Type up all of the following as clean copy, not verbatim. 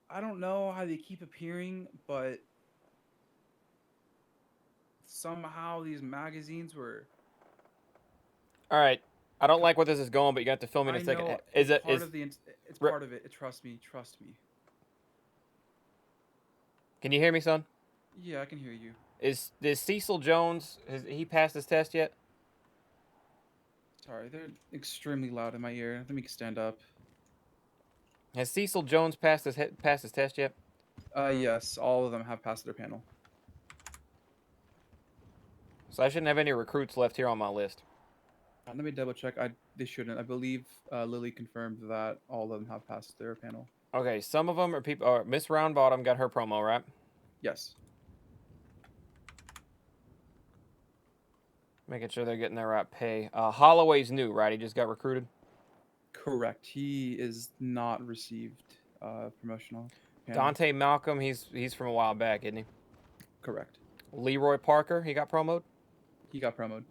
I don't know how they keep appearing, but somehow these magazines were. All right. I don't co- like where this is going, but you got to fill me in a I second. know Is it's it part is? of the. It's re- part of it. Trust me. Trust me. Can you hear me, son? Yeah, I can hear you. Is Cecil Jones? Has he passed his test yet? Sorry, they're extremely loud in my ear. Let me stand up. Has Cecil Jones passed his test yet? Yes, all of them have passed their panel. So I shouldn't have any recruits left here on my list. Let me double check. They shouldn't. I believe Lily confirmed that all of them have passed their panel. Okay, some of them are people. Miss Roundbottom got her promo right. Yes, Making sure they're getting their right pay. Holloway's new, right? He just got recruited. correct. He is not received promotional panel. Dante Malcolm, he's from a while back, isn't he? Correct. Leroy Parker, he got promoted. He got promoted.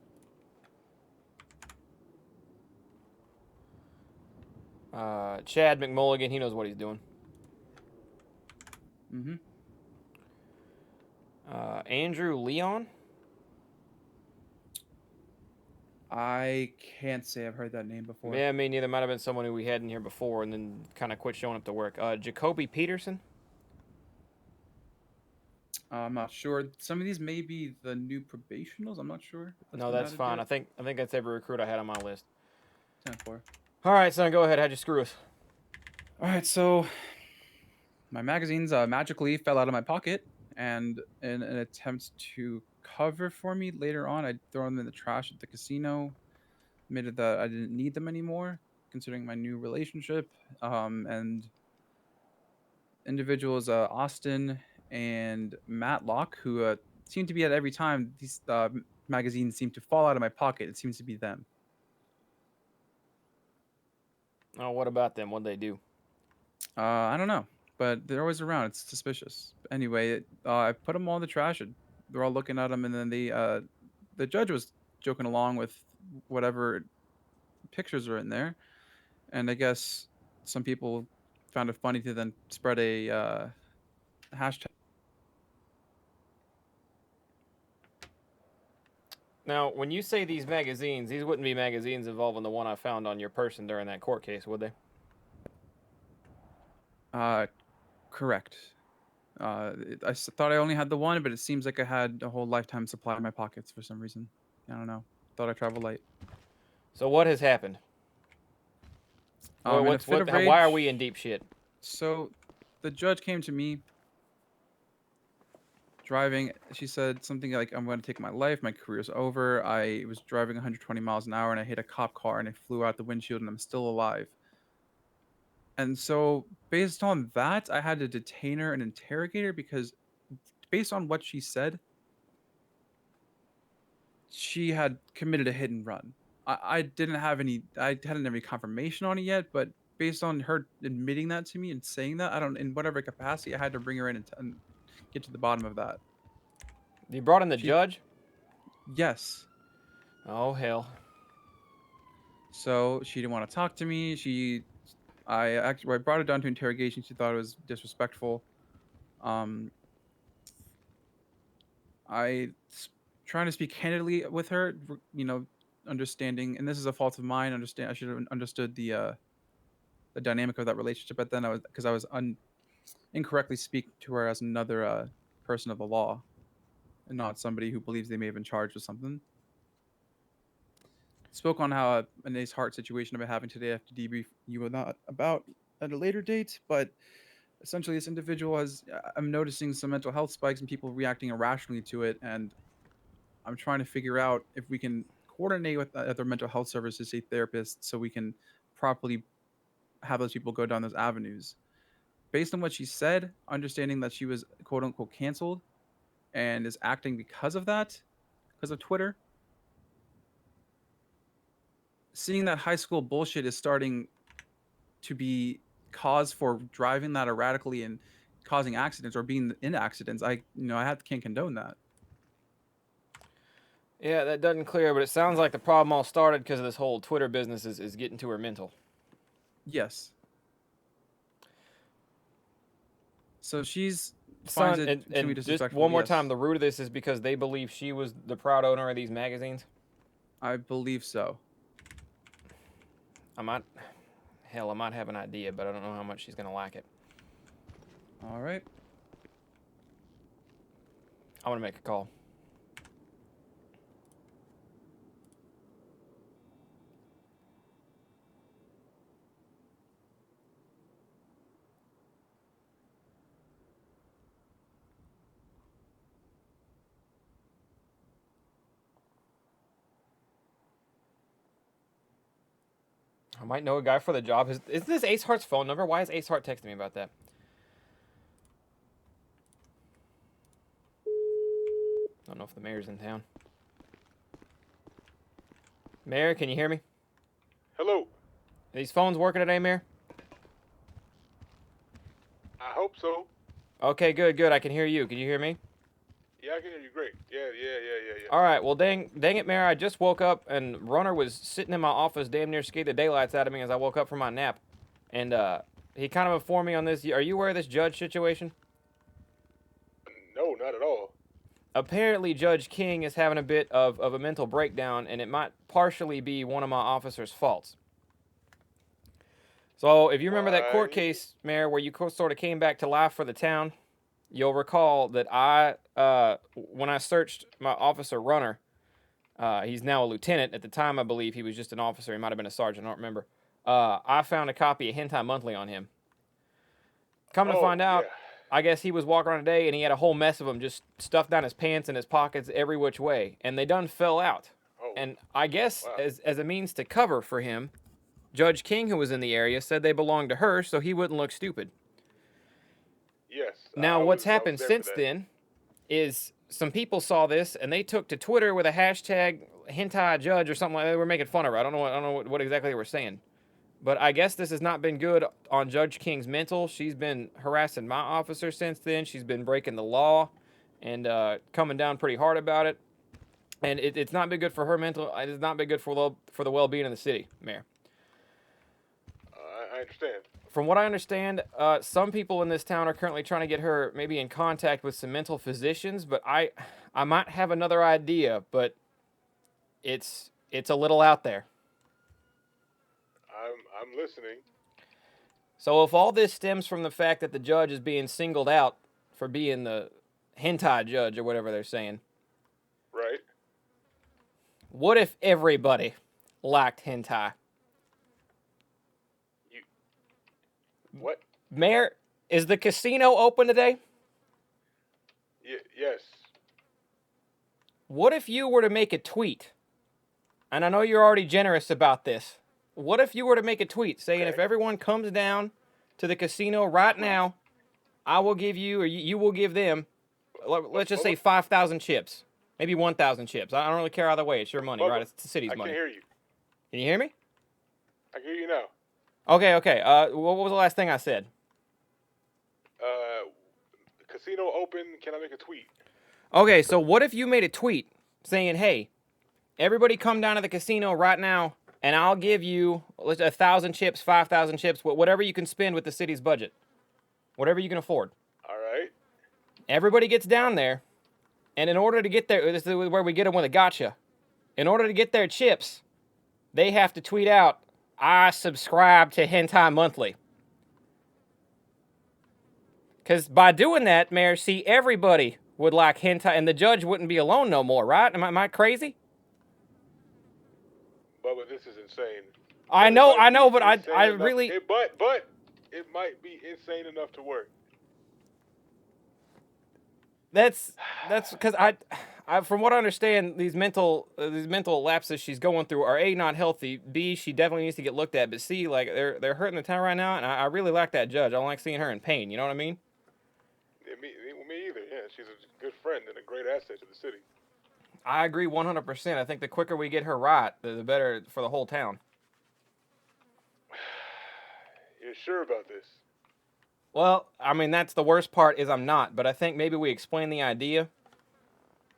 Chad McMulligan, he knows what he's doing. Mm-hmm. Andrew Leon, I can't say I've heard that name before. yeah, me neither. Might have been someone who we had in here before and then kind of quit showing up to work. Jacoby Peterson, I'm not sure. Some of these may be the new probationals. I'm not sure if that's no, been that's added fine. yet. I think that's every recruit I had on my list. 10-4. All right, son, go ahead. How'd you screw us? All right, so my magazines magically fell out of my pocket, and in an attempt to cover for me later on, I'd throw them in the trash at the casino. Admitted that I didn't need them anymore, considering my new relationship. And individuals, Austin and Matlock, who seem to be at every time these magazines seem to fall out of my pocket. It seems to be them. Oh, what about them? What'd they do? I don't know, but they're always around. It's suspicious. Anyway, I put them all in the trash. And they're all looking at them, and then the judge was joking along with whatever pictures are in there, and I guess some people found it funny to then spread a hashtag. Now, when you say these magazines, these wouldn't be magazines involving the one I found on your person during that court case, would they? Uh, correct. Thought I only had the one, but it seems like I had a whole lifetime supply in my pockets for some reason. I don't know. Thought I traveled light. So what has happened? What, In a what's fit what? of Why are we in rage, deep shit? so the judge came to me driving. She said something like, "I'm going to take my life. My career's over. I was driving 120 miles an hour and I hit a cop car and I flew out the windshield and I'm still alive." And so, based on that, I had to detain her and interrogate her because, based on what she said, she had committed a hit and run. I didn't have any. I hadn't have any confirmation on it yet, but based on her admitting that to me and saying that, I don't in whatever capacity, I had to bring her in and get to the bottom of that. You brought in the She judge? Yes. Oh hell! So she didn't want to talk to me. I brought her down to interrogation. She thought it was disrespectful. Um, I trying to speak candidly with her, understanding, and this is a fault of mine. Understand, I should have understood the dynamic of that relationship. But then I was incorrectly speaking to her as another person of the law, and not somebody who believes they may have been charged with something. Spoke on how a nice heart situation I've been having today. I have to debrief you about at a later date, but essentially this individual has I'm noticing some mental health spikes and people reacting irrationally to it, and I'm trying to figure out if we can coordinate with other mental health services, say therapists, so we can properly have those people go down those avenues. Based on what she said, understanding that she was quote unquote canceled and is acting because of that, because of Twitter, seeing that high school bullshit is starting to be cause for driving that erratically and causing accidents or being in accidents, can't condone that. Yeah, that doesn't clear, but it sounds like the problem all started because of this whole Twitter business is getting to her mental. Yes. So she's finds Son, it extremely and just disrespectful. one more time, Yes, the root of this is because they believe she was the proud owner of these magazines. I believe so. I might, hell, I might have an idea, but I don't know how much she's gonna like it. All right. I want to make a call. I might know a guy for the job. Is this Ace Heart's phone number? Why is Ace Heart texting me about that? I don't know if the mayor's in town. Mayor, can you hear me? Hello. Are these phones working today, Mayor? I hope so. Okay, good. I can hear you. Can you hear me? Yeah, I can hear you great. Yeah. All right. Well, dang it, Mayor. I just woke up and Runner was sitting in my office, damn near scared the daylights out of me as I woke up from my nap, and he kind of informed me on this. Are you aware of this judge situation? No, not at all. Apparently, Judge King is having a bit of a mental breakdown, and it might partially be one of my officers' faults. So, if you remember that court Why? case, Mayor, where you sort of came back to life for the town, you'll recall that when I searched my officer Runner, he's now a lieutenant. At the time, I believe he was just an officer. He might have been a sergeant. I don't remember. I found a copy of Hentai Monthly on him. Come to Oh, find yeah. out, I guess he was walking around today and he had a whole mess of them just stuffed down his pants and his pockets every which way, and they done fell out. Oh, And I guess wow. as a means to cover for him, Judge King, who was in the area, said they belonged to her so he wouldn't look stupid. Yes. Now, I what's was happened there for since that. then is some people saw this and they took to Twitter with a hashtag hentai judge or something like that. They were making fun of her. I don't know what exactly they were saying. But I guess this has not been good on Judge King's mental. She's been harassing my officer since then. She's been breaking the law and coming down pretty hard about it. And it's not been good for her mental. It's not been good for the well-being of the city, Mayor. I understand. From what I understand, some people in this town are currently trying to get her maybe in contact with some mental physicians. But I might have another idea, but it's a little out there. I'm listening. So if all this stems from the fact that the judge is being singled out for being the hentai judge or whatever they're saying, Right. what if everybody liked hentai? What? Mayor, is the casino open today? Yes. What if you were to make a tweet? And I know you're already generous about this. What if you were to make a tweet saying Okay. if everyone comes down to the casino right now, I will give you, or you will give them, let's just say 5,000 chips. Maybe 1,000 chips. I don't really care either way. It's your money, Bubba, right? It's the city's I money. can hear you. Can you hear me? I can hear you now. Okay. What was the last thing I said? Casino open. Can I make a tweet? Okay, so what if you made a tweet saying, hey, everybody come down to the casino right now, and I'll give you 1,000 chips, 5,000 chips, whatever you can spend with the city's budget. Whatever you can afford. All right. Everybody gets down there, and in order to get there, this is where we get them with a gotcha. In order to get their chips, they have to tweet out, I subscribe to Hentai Monthly. Because by doing that, Mayor, see, everybody would like hentai, and the judge wouldn't be alone no more, right? Am I crazy? Bubba, this is insane. I know, but I really... But it might be insane enough to work. That's because I, from what I understand, these mental lapses she's going through are A, not healthy, B, she definitely needs to get looked at, but C, like they're hurting the town right now, and I really like that judge. I don't like seeing her in pain. You know what I mean? Yeah, me either. Yeah, she's a good friend and a great asset to the city. I agree 100%. I think the quicker we get her right, the better for the whole town. You're sure about this? Well, I mean, that's the worst part is I'm not, but I think maybe we explain the idea,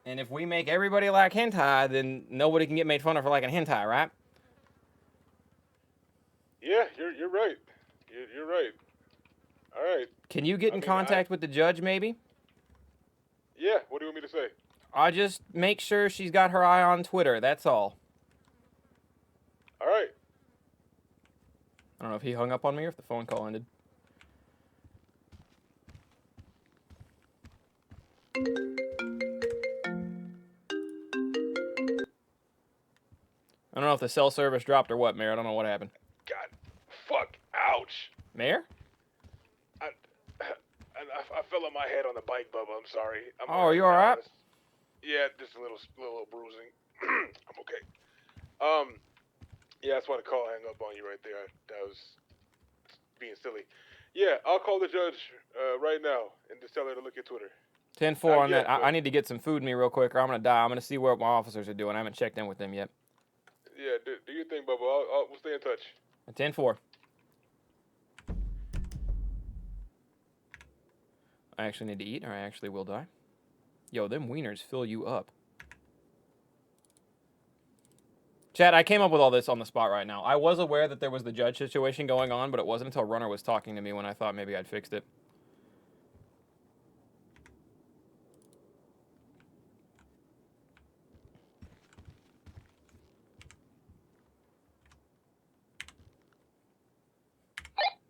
and if we make everybody like hentai, then nobody can get made fun of for liking hentai, right? Yeah, you're right. You're right. All right. Can you get in contact with the judge, maybe? Yeah. What do you want me to say? I just make sure she's got her eye on Twitter. That's all. All right. I don't know if he hung up on me or if the phone call ended. I don't know if the cell service dropped or what, Mayor. I don't know what happened. God. Fuck. Ouch. Mayor? I fell on my head on the bike, Bubba. I'm sorry. Oh, you all right? Yeah, just a little bruising. I'm okay. Yeah, that's why the call hang up on you right there. That was being silly. Yeah, I'll call the judge right now and just tell her to look at Twitter. 10-4 on that. I need to get some food in me real quick, or I'm gonna die. I'm gonna see what my officers are doing. I haven't checked in with them yet. Yeah, do your thing, Bubba. We'll stay in touch. 10-4. I actually need to eat, or I actually will die. Yo, them wieners fill you up. Chad, I came up with all this on the spot right now. I was aware that there was the judge situation going on, but it wasn't until Runner was talking to me when I thought maybe I'd fixed it.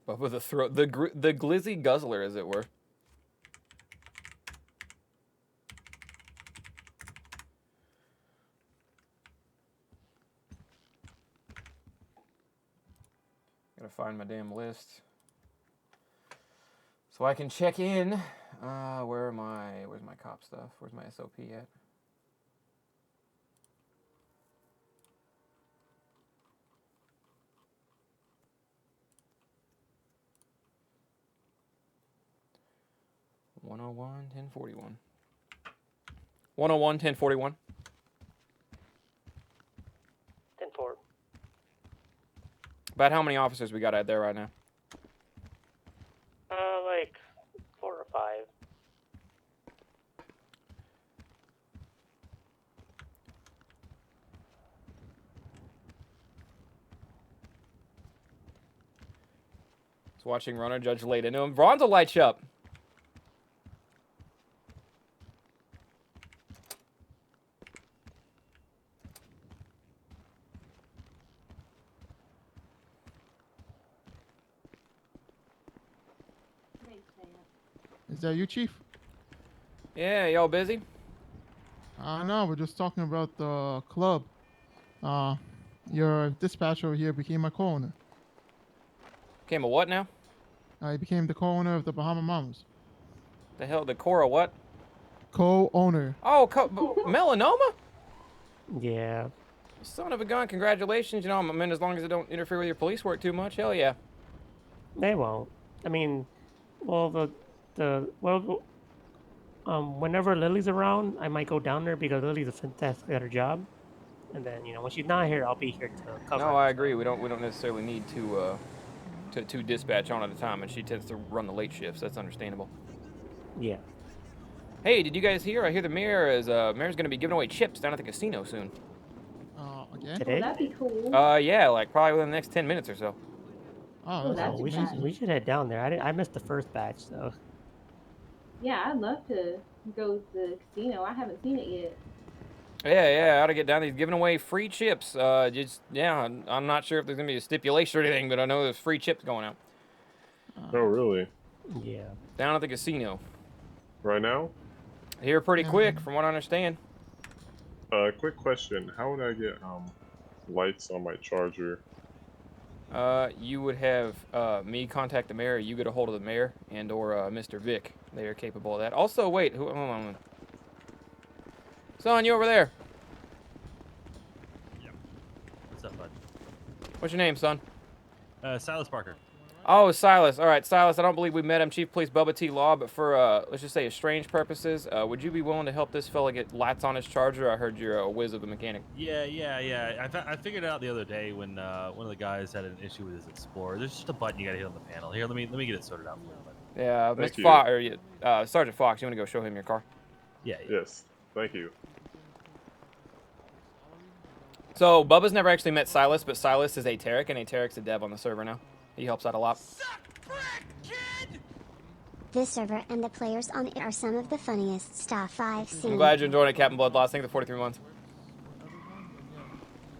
But with the throat, the glizzy guzzler, as it were. Gotta find my damn list so I can check in. Where's my cop stuff? Where's my SOP at? (101, 1041). 101, 1041. 10-4. About how many officers we got out there right now? Like 4 or 5. Just watching Runner Judge laid into him. Ron's a light up. Is that you, Chief? Yeah, y'all busy? No, we're just talking about the club. Your dispatcher over here became a co-owner. Came a what now? He became the co-owner of the Bahama Mamas. The hell, the Cora what? Co-owner. Oh, melanoma? Yeah. Son of a gun, congratulations. You know, I mean, as long as it don't interfere with your police work too much, hell yeah. They won't. I mean, well, whenever Lily's around, I might go down there because Lily's a fantastic at her job. And then, you know, when she's not here, I'll be here to cover her. No, I agree. We don't necessarily need to dispatch on at a time, and she tends to run the late shifts. That's understandable. Yeah. Hey, did you guys hear? I hear the mayor's going to be giving away chips down at the casino soon. Again? Today? That'd be cool. Yeah, like probably within the next 10 minutes or so. Oh, that's that's amazing. we should head down there. I missed the first batch, so. Yeah, I'd love to go to the casino. I haven't seen it yet. Yeah, I ought to get down. He's giving away free chips. I'm not sure if there's going to be a stipulation or anything, but I know there's free chips going out. Oh, really? Yeah. Down at the casino. Right now? Here pretty quick, from what I understand. Quick question. How would I get lights on my charger? You would have me contact the mayor, you get a hold of the mayor, and or Mr. Vic. They are capable of that. Also, wait, hold on. Son, you over there? Yep. What's up, bud? What's your name, son? Silas Parker. Oh, Silas. All right, Silas, I don't believe we met him. Chief Police Bubba T. Law, but for, let's just say, estranged purposes, would you be willing to help this fella get lights on his charger? I heard you're a whiz of a mechanic. Yeah. I figured it out the other day when one of the guys had an issue with his Explorer. There's just a button you gotta hit on the panel. Here, let me get it sorted out for you, bud. Yeah, Thank Mr. you. Fox, or Sergeant Fox, you want to go show him your car? Yeah. Yes. Thank you. So, Bubba's never actually met Silas, but Silas is Ateric, and Ateric's a dev on the server now. He helps out a lot. Suck, prick, kid! This server and the players on it are some of the funniest stuff I've seen. I'm glad you're enjoying it, Captain Bloodlost. Thank you for 43 months. Everyone, then yeah. Do your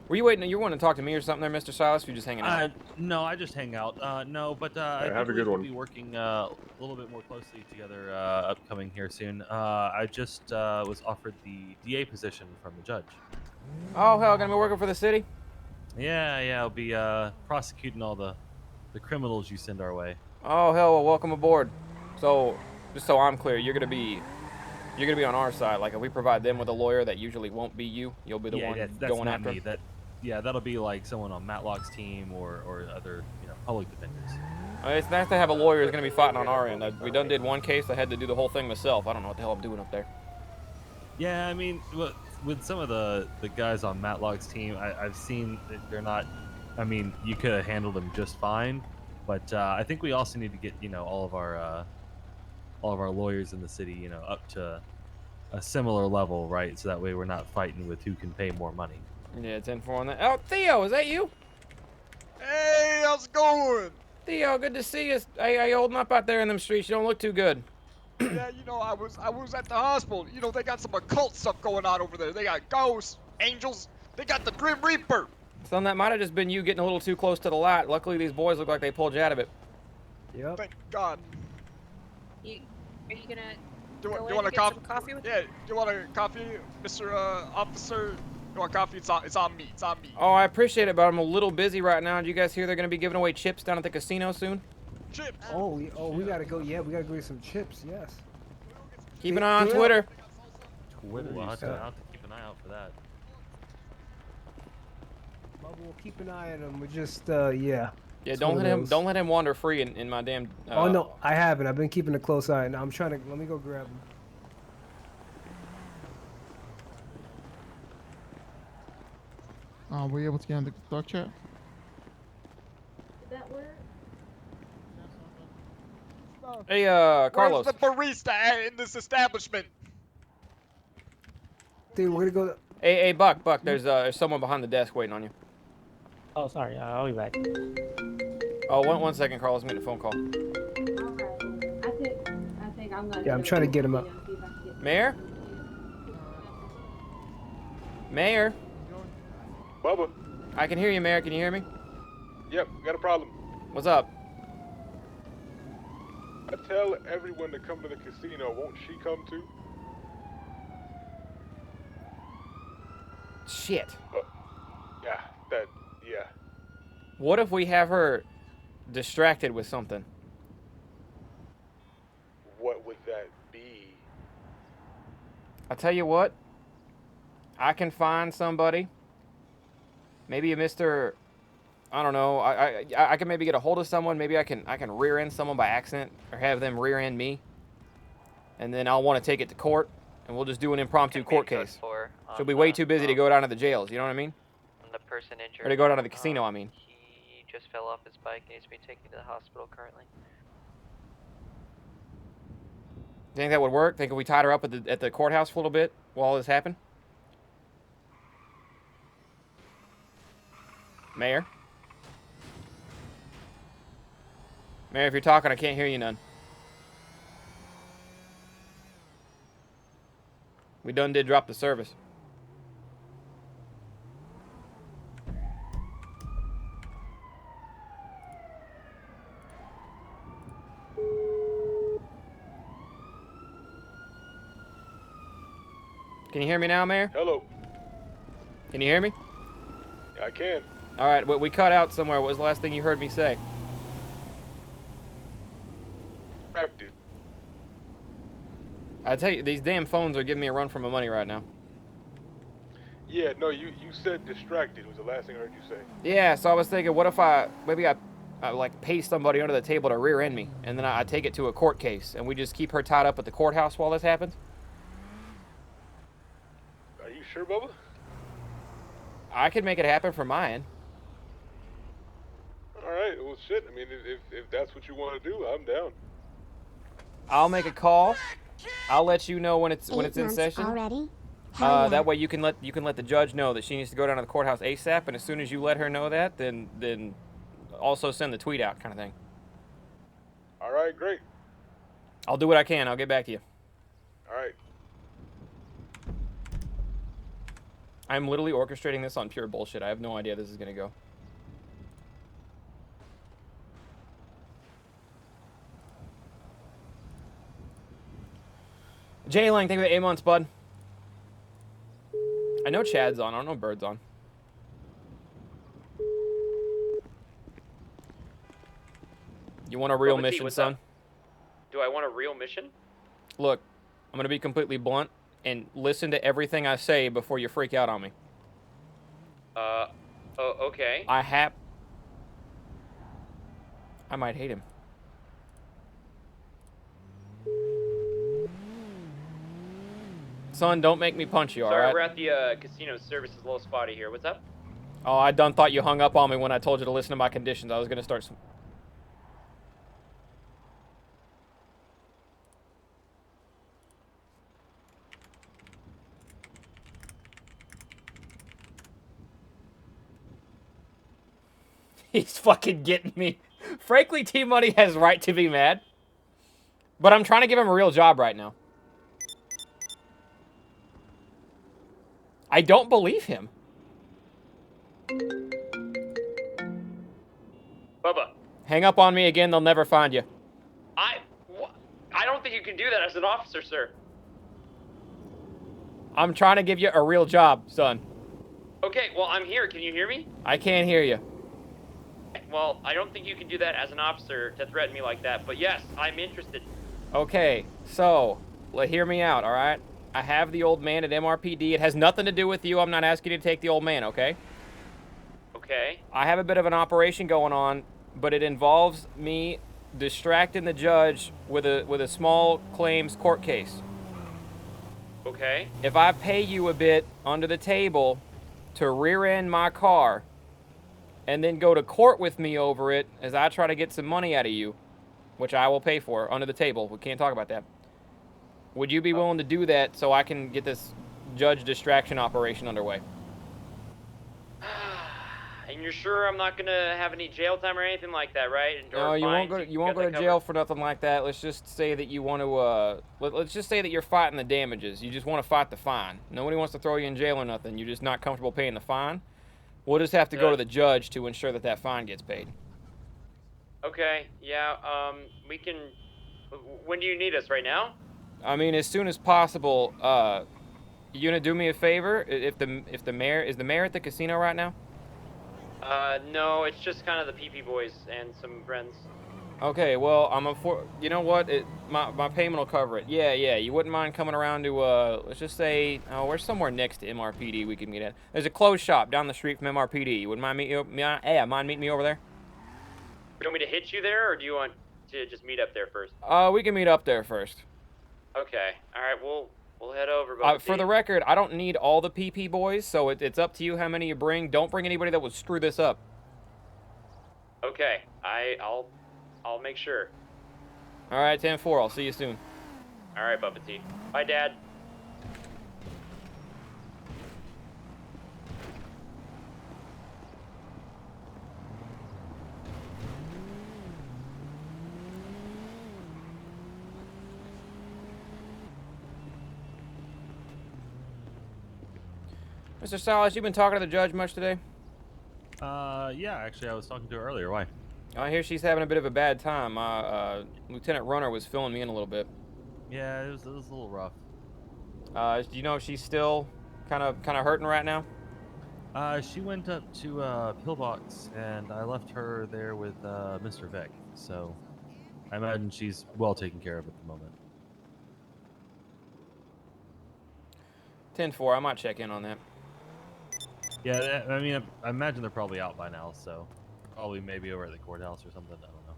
Were you waiting? You wanting to talk to me or something there, Mr. Silas? Or you just hanging out? No, I just hang out. No, but I have think a good we'll one. be working a little bit more closely together upcoming here soon. I just was offered the DA position from the judge. Oh, hell, gonna be working for the city? Yeah, I'll be prosecuting all the criminals you send our way. Oh, hell, well, welcome aboard. So, just so I'm clear, you're gonna be on our side. Like, if we provide them with a lawyer that usually won't be you, you'll be the one that's going not after me. them? That'll be like someone on Matlock's team or other public defenders. It's nice to have a lawyer who's gonna be fighting on our end. We done did one case. I had to do the whole thing myself. I don't know what the hell I'm doing up there. Yeah, I mean, with some of the guys on Matlock's team, I've seen that they're not. I mean, you could have handled them just fine, but I think we also need to get all of our lawyers in the city, up to a similar level, right? So that way we're not fighting with who can pay more money. Yeah, 10-4 on that. Oh, Theo, is that you? Hey, how's it going? Theo, good to see you. Hey, how you holding up out there in them streets? You don't look too good. Yeah, I was at the hospital. They got some occult stuff going on over there. They got ghosts, angels. They got the Grim Reaper. Son, that might have just been you getting a little too close to the light. Luckily, these boys look like they pulled you out of it. Yep. Thank God. Are you gonna Do go you in want a and get coffee? some coffee with Yeah. Do you want a coffee, Mr. Officer? You want coffee? It's on me. It's on me. Oh, I appreciate it, but I'm a little busy right now. Did you guys hear they're going to be giving away chips down at the casino soon? Chips. We gotta go. Yeah, we gotta go get some chips. Yes. Keep an eye on Twitter. Twitter, I'll have to keep an eye out for that. Bubba, we'll keep an eye on him. We just yeah. Yeah, don't let him wander free in my damn. Oh no, I haven't. I've been keeping a close eye. Now I'm trying to. Let me go grab him. were you able to get in the dog chat? Did that work? Hey, Carlos. Where's the barista in this establishment? Dude, we're gonna go. Hey, Buck. There's someone behind the desk waiting on you. Oh, sorry. I'll be back. Oh, one second, Carlos. I'm getting a phone call. Okay. I think I'm gonna. Yeah, I'm trying to get him up. Mayor? Mayor? Bubba. I can hear you, Mayor. Can you hear me? Yep, got a problem. What's up? I tell everyone to come to the casino. Won't she come too? Shit. Yeah. What if we have her distracted with something? What would that be? I tell you what. I can find somebody. Maybe a Mr. I don't know. I can maybe get a hold of someone. Maybe I can rear end someone by accident or have them rear end me. And then I'll want to take it to court, and we'll just do an impromptu court case. She'll be way too busy to go down to the jails. You know what I mean? The person injured. Or to go down to the casino. I mean. He just fell off his bike. Needs to be taken to the hospital currently. Do you think that would work? Think if we tied her up at the courthouse for a little bit while all this happened? Mayor? Mayor, if you're talking, I can't hear you none. We done did drop the service. Can you hear me now, Mayor? Hello. Can you hear me? I can. All right, we cut out somewhere. What was the last thing you heard me say? Distracted. I tell you, these damn phones are giving me a run for my money right now. Yeah, no, you said distracted was the last thing I heard you say. Yeah, so I was thinking, what if maybe I like pay somebody under the table to rear end me, and then I take it to a court case, and we just keep her tied up at the courthouse while this happens? Are you sure, Bubba? I could make it happen from my end. All right. Well, shit. I mean, if that's what you want to do, I'm down. I'll make a call. I'll let you know when it's in 8 months session. already? Hell yeah. That way you can let the judge know that she needs to go down to the courthouse ASAP, and as soon as you let her know that, then also send the tweet out, kind of thing. All right, great. I'll do what I can. I'll get back to you. All right. I'm literally orchestrating this on pure bullshit. I have no idea this is gonna go. Jay Lang, thank you for the 8 months, bud. I know Chad's on. I don't know Bird's on. You want a real mission, son? Up? Do I want a real mission? Look, I'm gonna be completely blunt and listen to everything I say before you freak out on me. Oh, okay. I might hate him. Son, don't make me punch you, Sorry, alright? we're at the casino. Service is a little spotty here. What's up? Oh, I done thought you hung up on me when I told you to listen to my conditions. I was gonna start some... He's fucking getting me. Frankly, T-Money has right to be mad. But I'm trying to give him a real job right now. I don't believe him. Bubba. Hang up on me again, they'll never find you. I don't think you can do that as an officer, sir. I'm trying to give you a real job, son. Okay, well, I'm here. Can you hear me? I can't hear you. Well, I don't think you can do that as an officer to threaten me like that, but yes, I'm interested. Okay, so, hear me out, alright? I have the old man at MRPD. It has nothing to do with you. I'm not asking you to take the old man, okay? Okay. I have a bit of an operation going on, but it involves me distracting the judge with a small claims court case. Okay. If I pay you a bit under the table to rear end my car and then go to court with me over it as I try to get some money out of you, which I will pay for under the table. We can't talk about that. Would you be willing to do that so I can get this judge distraction operation underway? And you're sure I'm not gonna have any jail time or anything like that, right? No, you won't go. You won't go to jail for nothing like that. Let's just say that you want to. Let's just say that you're fighting the damages. You just want to fight the fine. Nobody wants to throw you in jail or nothing. You're just not comfortable paying the fine. We'll just have to go to the judge to ensure that that fine gets paid. Okay. Yeah. We can. When do you need us? Right now? I mean, as soon as possible. You gonna do me a favor? If the mayor is the mayor at the casino right now? No, it's just kind of the PP boys and some friends. Okay, well, you know what? My payment will cover it. Yeah, you wouldn't mind coming around to, let's just say, we're somewhere next to MRPD we could meet at. There's a clothes shop down the street from MRPD. You wouldn't mind meeting me over there? Do you want me to hit you there, or do you want to just meet up there first? We can meet up there first. Okay, alright, we'll head over. Bubba For the record, I don't need all the PP boys, so it's up to you how many you bring. Don't bring anybody that would screw this up. Okay, I'll make sure. All right, 10-4. I'll see you soon. All right, Bubba T. Bye, Dad. Mr. Salas, you been talking to the judge much today? Yeah, actually, I was talking to her earlier. Why? I hear she's having a bit of a bad time. Lieutenant Runner was filling me in a little bit. Yeah, it was a little rough. Do you know if she's still kind of hurting right now? She went up to Pillbox, and I left her there with Mr. Vic. So I imagine she's well taken care of at the moment. 10-4. I might check in on that. Yeah, I mean, I imagine they're probably out by now. So. Probably maybe over at the courthouse or something. I don't know.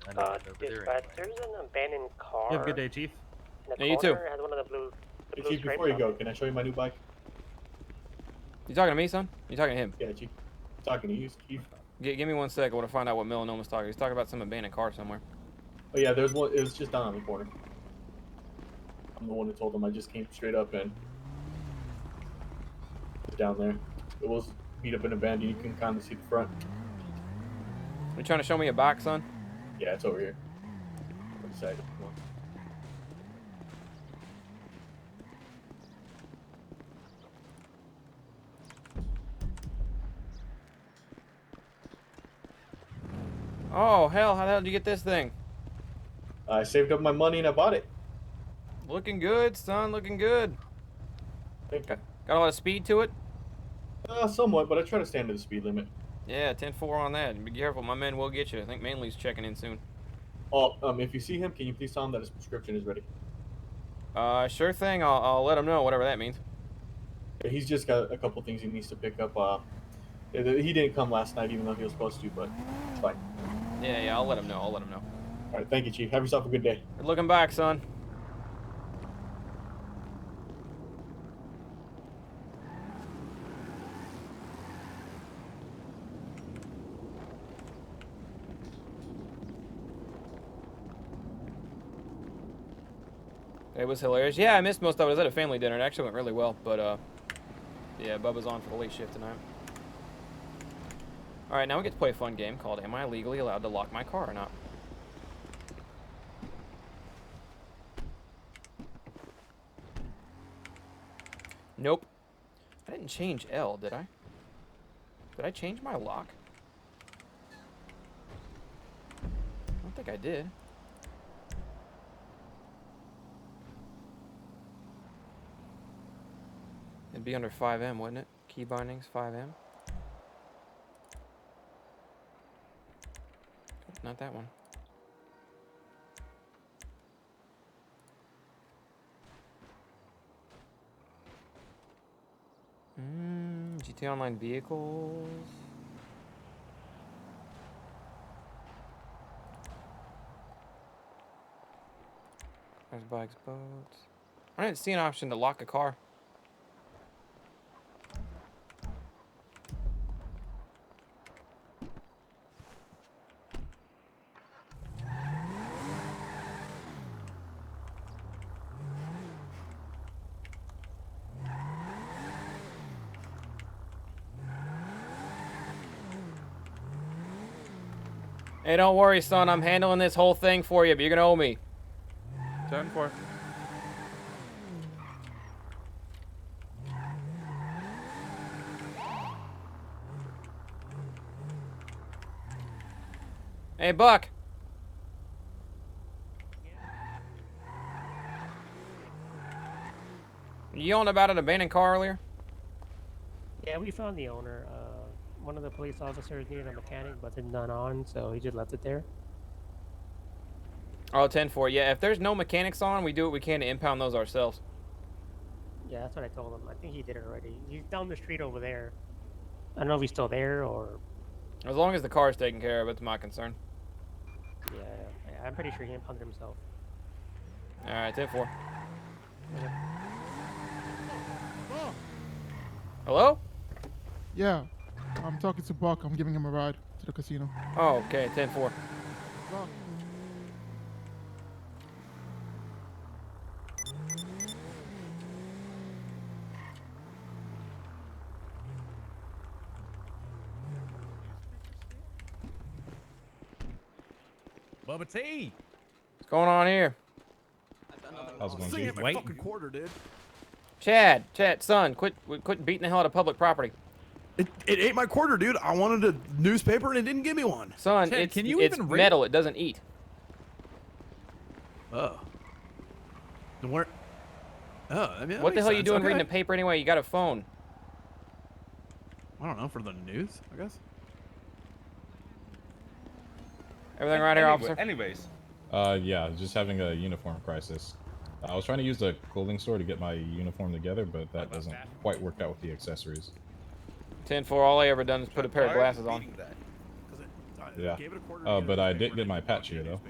Actually, I never been over there Dispatch, anyway. there's an abandoned car. You have a good day, Chief. In the Yeah, you too. corner, it has one of the blue. Hey, Chief, before you go, can I show you my new bike? You talking to me, son? You talking to him? Yeah, Chief. Talking to you, Chief. Give me 1 sec. I want to find out what Melanoma's talking. He's talking about some abandoned car somewhere. Oh yeah, there's one. It was just down on the corner. I'm the one who told him. I just came straight up and down there. It was beat up in a band. You can kind of see the front. You trying to show me a bike, son? Yeah, it's over here. On the side. Come on. Oh, hell. How the hell did you get this thing? I saved up my money and I bought it. Looking good, son. Looking good. Thank you. Got a lot of speed to it? Somewhat, but I try to stay under the speed limit. Yeah, 10-4 on that. Be careful. My man will get you. I think Manley's checking in soon. Oh, if you see him, can you please tell him that his prescription is ready? Sure thing. I'll let him know, whatever that means. Yeah, he's just got a couple things he needs to pick up. He didn't come last night, even though he was supposed to, but it's fine. Yeah, I'll let him know. I'll let him know. All right, thank you, Chief. Have yourself a good day. Good looking back, son. It was hilarious. Yeah, I missed most of it. I was at a family dinner. It actually went really well, but yeah, Bubba's on for the late shift tonight. All right, now we get to play a fun game called Am I Legally Allowed to Lock My Car or Not? Nope. I didn't change L, did I? Did I change my lock? I don't think I did. It'd be under 5M, wouldn't it? Key bindings, 5M. Not that one. GT Online vehicles. Cars, bikes, boats. I didn't see an option to lock a car. Hey, don't worry, son. I'm handling this whole thing for you, but you're gonna owe me. 10-4. Hey, Buck. You yelling about an abandoned car earlier? Yeah, we found the owner. One of the police officers needed a mechanic, but there's none on, so he just left it there. Oh, 10-4. Yeah, if there's no mechanics on, we do what we can to impound those ourselves. Yeah, that's what I told him. I think he did it already. He's down the street over there. I don't know if he's still there or... As long as the car's taken care of, it's my concern. Yeah, I'm pretty sure he impounded himself. All right, 10-4. Okay. Hello? Yeah, I'm talking to Buck. I'm giving him a ride to the casino. Oh, okay, 10-4. Buck. Bubba T. What's going on here? How's it going, Chief? Wait. Fucking quarter, dude. Chad, son, quit beating the hell out of public property. It ate my quarter, dude. I wanted a newspaper and it didn't give me one. Son, Chad, it's even metal. It doesn't eat. Oh. Then where? Oh, I mean, What the hell are you doing reading the paper anyway? You got a phone. I don't know, for the news, I guess. Everything right here, officer? Anyways. Yeah, just having a uniform crisis. I was trying to use the clothing store to get my uniform together, but that doesn't quite work out with the accessories. 10-4, all I ever done is put a pair of glasses on. Yeah. But I did get my patch here, though.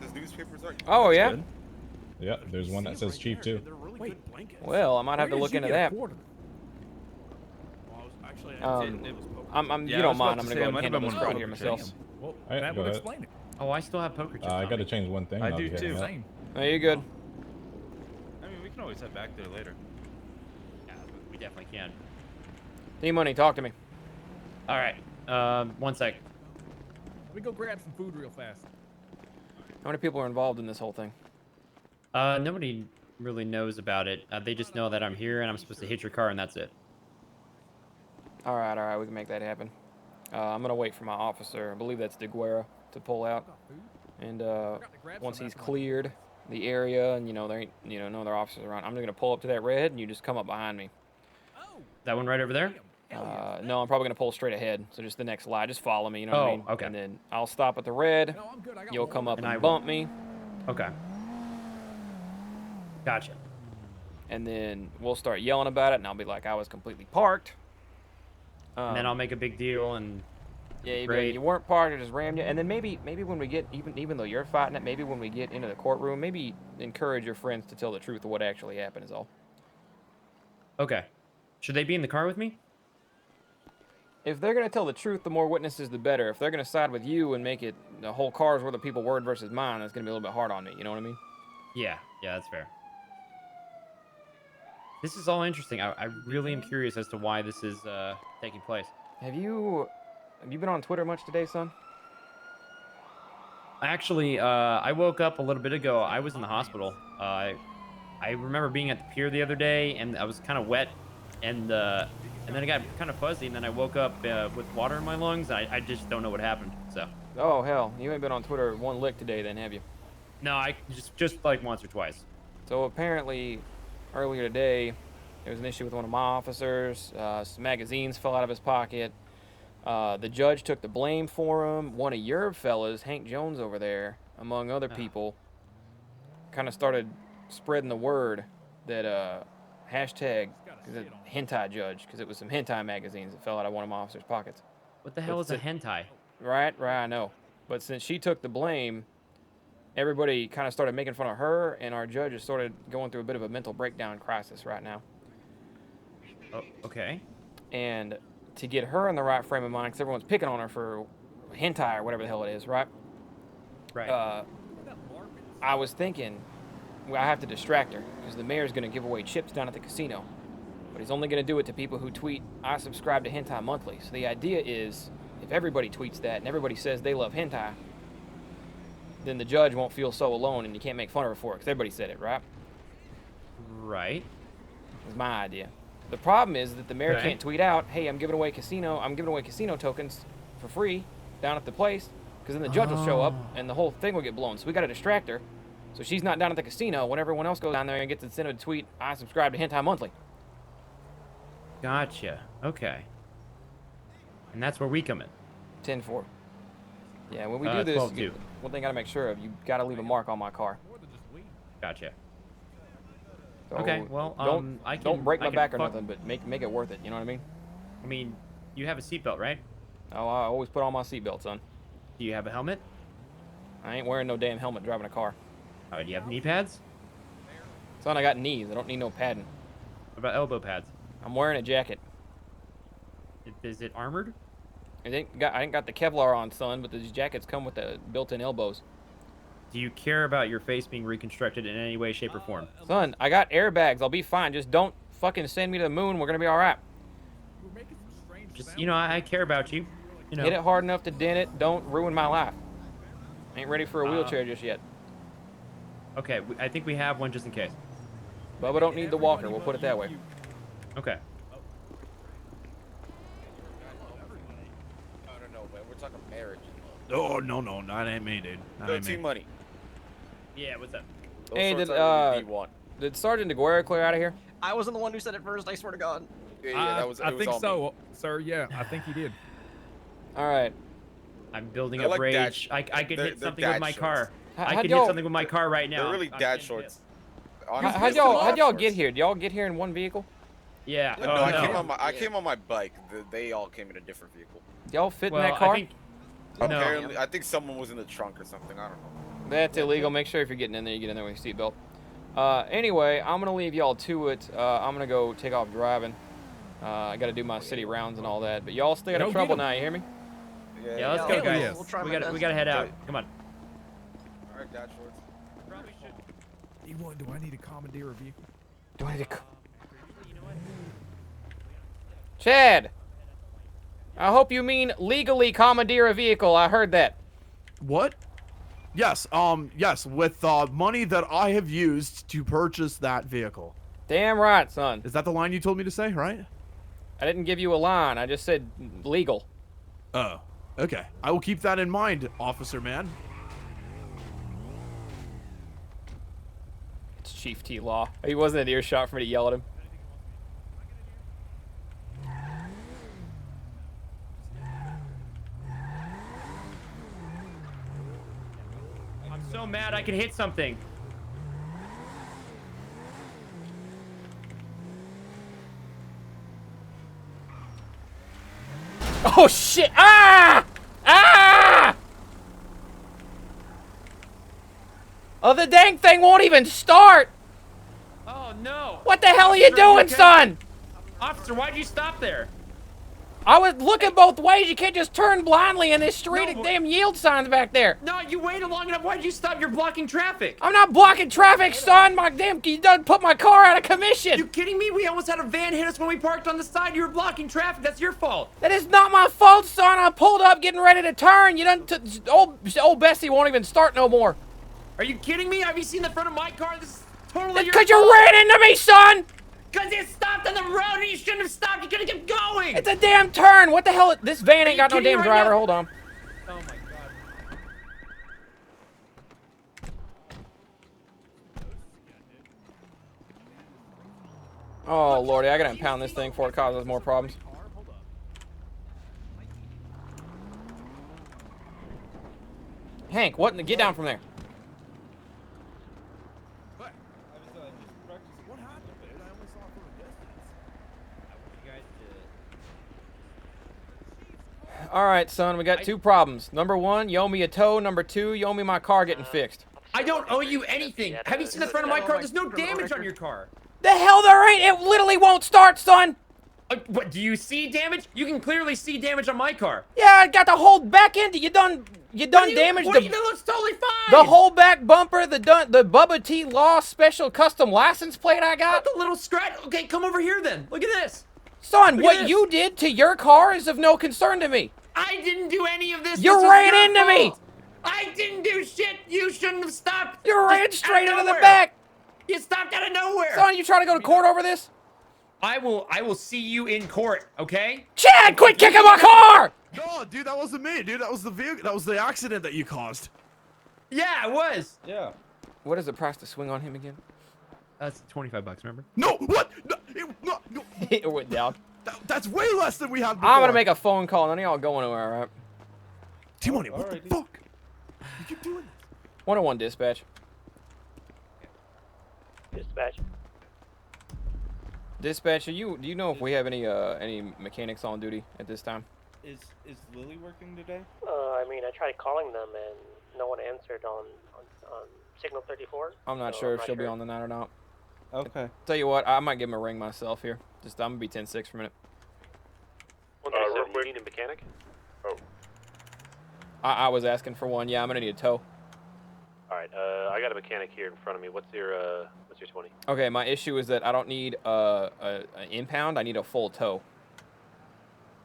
Those newspapers are. Oh, yeah? Yeah, there's one that says Chief, too. Well, I might have to look into that. You don't mind, I'm gonna go ahead and handle this right here myself. All right, that go would ahead. explain it. Oh, I still have poker chips. I got to change one thing. I and I'll do be heading too. out. No, you're good. I mean, we can always head back there later. Yeah, we definitely can. D-Money, talk to me. All right. 1 sec. Let me go grab some food real fast. How many people are involved in this whole thing? Nobody really knows about it. They just know that I'm here and I'm supposed to hit your car and that's it. All right, we can make that happen. I'm gonna wait for my officer. I believe that's DeGuerra to pull out, and once he's cleared the area and there ain't no other officers around, I'm just gonna pull up to that red and you just come up behind me. That one right over there? No, I'm probably gonna pull straight ahead. So just the next line, just follow me. You know what I mean? Okay. And then I'll stop at the red. You'll come up and bump me. Okay. Gotcha. And then we'll start yelling about it, and I'll be like, I was completely parked. And then I'll make a big deal and yeah, great. you weren't parked, I just rammed you. And then maybe when we get even though you're fighting it, maybe when we get into the courtroom, maybe encourage your friends to tell the truth of what actually happened is all. Okay. Should they be in the car with me? If they're gonna tell the truth, the more witnesses, the better. If they're gonna side with you and make it the whole car's worth of people word versus mine, that's gonna be a little bit hard on me. You know what I mean? Yeah, that's fair. This is all interesting. I really am curious as to why this is taking place. Have you been on Twitter much today, son? Actually, I woke up a little bit ago. I was in the hospital. I remember being at the pier the other day, and I was kind of wet, and then I got kind of fuzzy, and then I woke up with water in my lungs. And I just don't know what happened. So. Oh hell, you ain't been on Twitter one lick today, then, have you? No, I just like once or twice. So apparently, earlier today, there was an issue with one of my officers. Some magazines fell out of his pocket. The judge took the blame for him. One of your fellas, Hank Jones over there, among other people, kind of started spreading the word that hashtag hentai judge, because it was some hentai magazines that fell out of one of my officer's pockets. What the hell is a hentai? Right, I know. But since she took the blame, everybody kind of started making fun of her, and our judge has started going through a bit of a mental breakdown crisis right now. Oh, okay. And to get her in the right frame of mind, because everyone's picking on her for hentai or whatever the hell it is, right? Right. I was thinking, I have to distract her, because the mayor's going to give away chips down at the casino. But he's only going to do it to people who tweet, I subscribe to hentai monthly. So the idea is, if everybody tweets that and everybody says they love hentai, then the judge won't feel so alone and you can't make fun of her for it, because everybody said it, right? Right. That's my idea. The problem is that the mayor can't tweet out, hey, I'm giving away casino tokens for free down at the place, because then the judge will show up and the whole thing will get blown. So we got to distract her, so she's not down at the casino when everyone else goes down there and gets incentive to tweet, I subscribe to hentai monthly. Gotcha. Okay. And that's where we come in. 10-4. Yeah, when we do this, 12-2. one thing I got to make sure of, you got to leave a mark on my car. Gotcha. So Okay, well, don't break my back or nothing, but make it worth it. You know what I mean? I mean, you have a seatbelt, right? Oh, I always put on my seatbelt, son. Do you have a helmet? I ain't wearing no damn helmet driving a car. Do you have knee pads? Son, I got knees. I don't need no padding. What about elbow pads? I'm wearing a jacket. Is it armored? I ain't got the Kevlar on, son, but these jackets come with the built-in elbows. Do you care about your face being reconstructed in any way, shape, or form? Son, I got airbags. I'll be fine. Just don't fucking send me to the moon. We're gonna be all right. Just, I care about you. Hit it hard enough to dent it. Don't ruin my life. Ain't ready for a wheelchair just yet. Okay, I think we have one just in case. Bubba don't need the walker. We'll put it that way. Okay. I don't know, man. We're talking marriage. Oh, no, that ain't me, dude. That ain't me. Money. Yeah, what's up? Hey, did Sergeant DeGuerra clear out of here? I wasn't the one who said it first, I swear to God. I think so, sir. Yeah, I think he did. All right. I'm building up rage. I could hit something with my car. I could y'all- hit something with my car right now. They're really dad shorts. How'd y'all get here? Did y'all get here in one vehicle? Yeah. No, I came on my bike. They all came in a different vehicle. Y'all fit in that car? Apparently, I think someone was in the trunk or something. I don't know. That's illegal. Make sure if you're getting in there, you get in there with your seatbelt. Anyway, I'm gonna leave y'all to it. I'm gonna go take off driving. I gotta do my city rounds and all that. But y'all stay out of trouble now. You hear me? Yeah, let's go, guys. We gotta head out. Come on. All right, Dad Shorts. E1, do I need to commandeer a vehicle? Do I need to? Chad, I hope you mean legally commandeer a vehicle. I heard that. What? Yes, yes, with money that I have used to purchase that vehicle. Damn right, son. Is that the line you told me to say, right? I didn't give you a line. I just said legal. Oh, okay. I will keep that in mind, officer man. It's Chief T Law. He wasn't in earshot for me to yell at him. I'm so mad I can hit something. Oh shit! Ah! Ah! Oh, the dang thing won't even start! Oh no! What the hell are you doing, son? Officer, why'd you stop there? I was looking both ways. You can't just turn blindly in this street. No, Damn yield signs back there. No, you waited long enough. Why'd you stop? You're blocking traffic. I'm not blocking traffic, son. My damn, you done put my car out of commission. You kidding me? We almost had a van hit us when we parked on the side. You were blocking traffic. That's your fault. That is not my fault, son. I pulled up getting ready to turn. You done, old Bessie won't even start no more. Are you kidding me? Have you seen the front of my car? This is totally your fault. Because you ran into me, son. Because it stopped on the road and you shouldn't have stopped. You could have kept going. It's a damn turn. What the hell? This van ain't got no damn driver. Hold on. Oh my god. Oh, lordy. I gotta impound this thing before it causes more problems. Hank, what? Get down from there. All right, son, we got two problems. Number one, you owe me a tow. Number two, you owe me my car getting fixed. I don't owe you anything. Have you seen the front of my car? There's no damage on your car. The hell there ain't. It literally won't start, son. What, do you see damage? You can clearly see damage on my car. Yeah, I got the whole back end. You done damaged It looks totally fine. the whole back bumper, the Bubba T Law special custom license plate I got. The little scratch. Okay, come over here then. Look at this. Son, what you did to your car is of no concern to me. I didn't do any of this. You ran into me. I didn't do shit. You shouldn't have stopped. You ran straight into the back. You stopped out of nowhere. Son, you trying to go to court over this? I will see you in court, okay? Chad, quit kicking my car! No, dude, that wasn't me, dude. That was the vehicle. That was the accident that you caused. Yeah, it was. Yeah. What is the price to swing on him again? That's $25, remember? No, what? No, no. It went down. That's way less than we had before. I'm gonna make a phone call. None of y'all going anywhere, all right? T-Money, what the fuck? You keep doing this. 101 dispatch. Dispatch. Dispatch, do you know if we have any mechanics on duty at this time? Is Lily working today? I mean, I tried calling them and no one answered on signal 34. I'm not sure if she'll be on the night or not. Okay. Tell you what, I might give him a ring myself here. Just I'm gonna be 10-6 for a minute. Real quick. You need a mechanic? Oh. I was asking for one. Yeah, I'm gonna need a tow. All right. I got a mechanic here in front of me. What's your 20? Okay, my issue is that I don't need an impound. I need a full tow.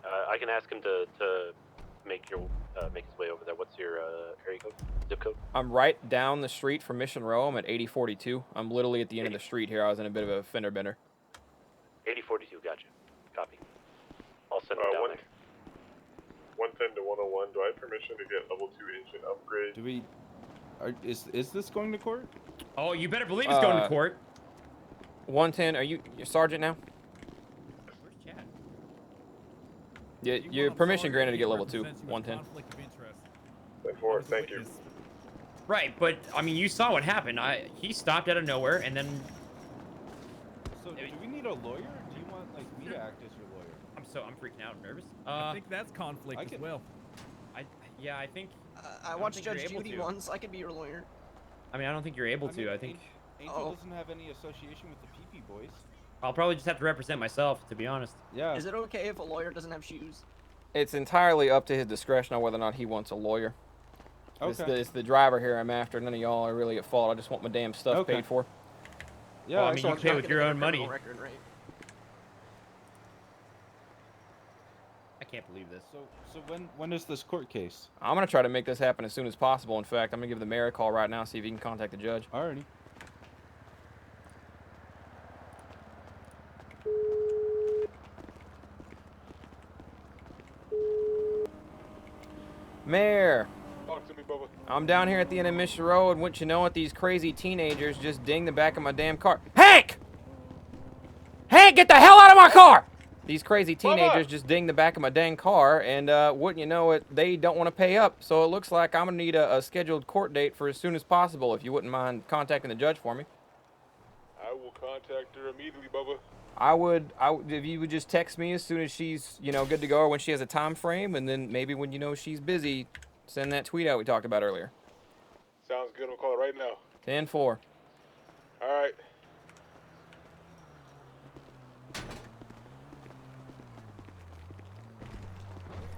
I can ask him to make his way over there. What's your area code? Zip code? I'm right down the street from Mission Row. I'm at 8042. I'm literally at the end of the street here. I was in a bit of a fender bender. 8042. Gotcha. Copy. I'll send him down there. 110 to 101. Do I have permission to get level 2 engine upgrade? Do we? Is this going to court? Oh, you better believe it's going to court. 110. Are you sergeant now? Where's Chad? Yeah, your permission granted to get level 2. 110. 10-4, thank you. Right, but I mean, you saw what happened. He stopped out of nowhere, and then So, do we need a lawyer, or do you want like me to act as your lawyer? I'm freaking out, and nervous. I think that's conflict as well. Yeah, I think. I don't watched think you're Judge able Judy to. once. I could be your lawyer. I mean, I don't think you're able to. I think Angel doesn't have any association with the PP boys. I'll probably just have to represent myself, to be honest. Yeah. Is it okay if a lawyer doesn't have shoes? It's entirely up to his discretion on whether or not he wants a lawyer. Okay. It's the driver here I'm after. None of y'all are really at fault. I just want my damn stuff Okay. paid for. Yeah, well, I mean, you pay with your own money. Record, right? I can't believe this. So when is this court case? I'm gonna try to make this happen as soon as possible. In fact, I'm gonna give the mayor a call right now, see if he can contact the judge. Alrighty. Mayor, Talk to me, Bubba. I'm down here at the end of Mission Road, and wouldn't you know it, these crazy teenagers just dinged the back of my damn car. Hank! Hank, get the hell out of my car! These crazy teenagers just dinged the back of my dang car, and wouldn't you know it, they don't want to pay up. So it looks like I'm gonna need a scheduled court date for as soon as possible, if you wouldn't mind contacting the judge for me. I will contact her immediately, Bubba. I would, if you would just text me as soon as she's, good to go, or when she has a time frame, and then maybe when you know she's busy, send that tweet out we talked about earlier. Sounds good. I'll call her right now. 10-4. All right.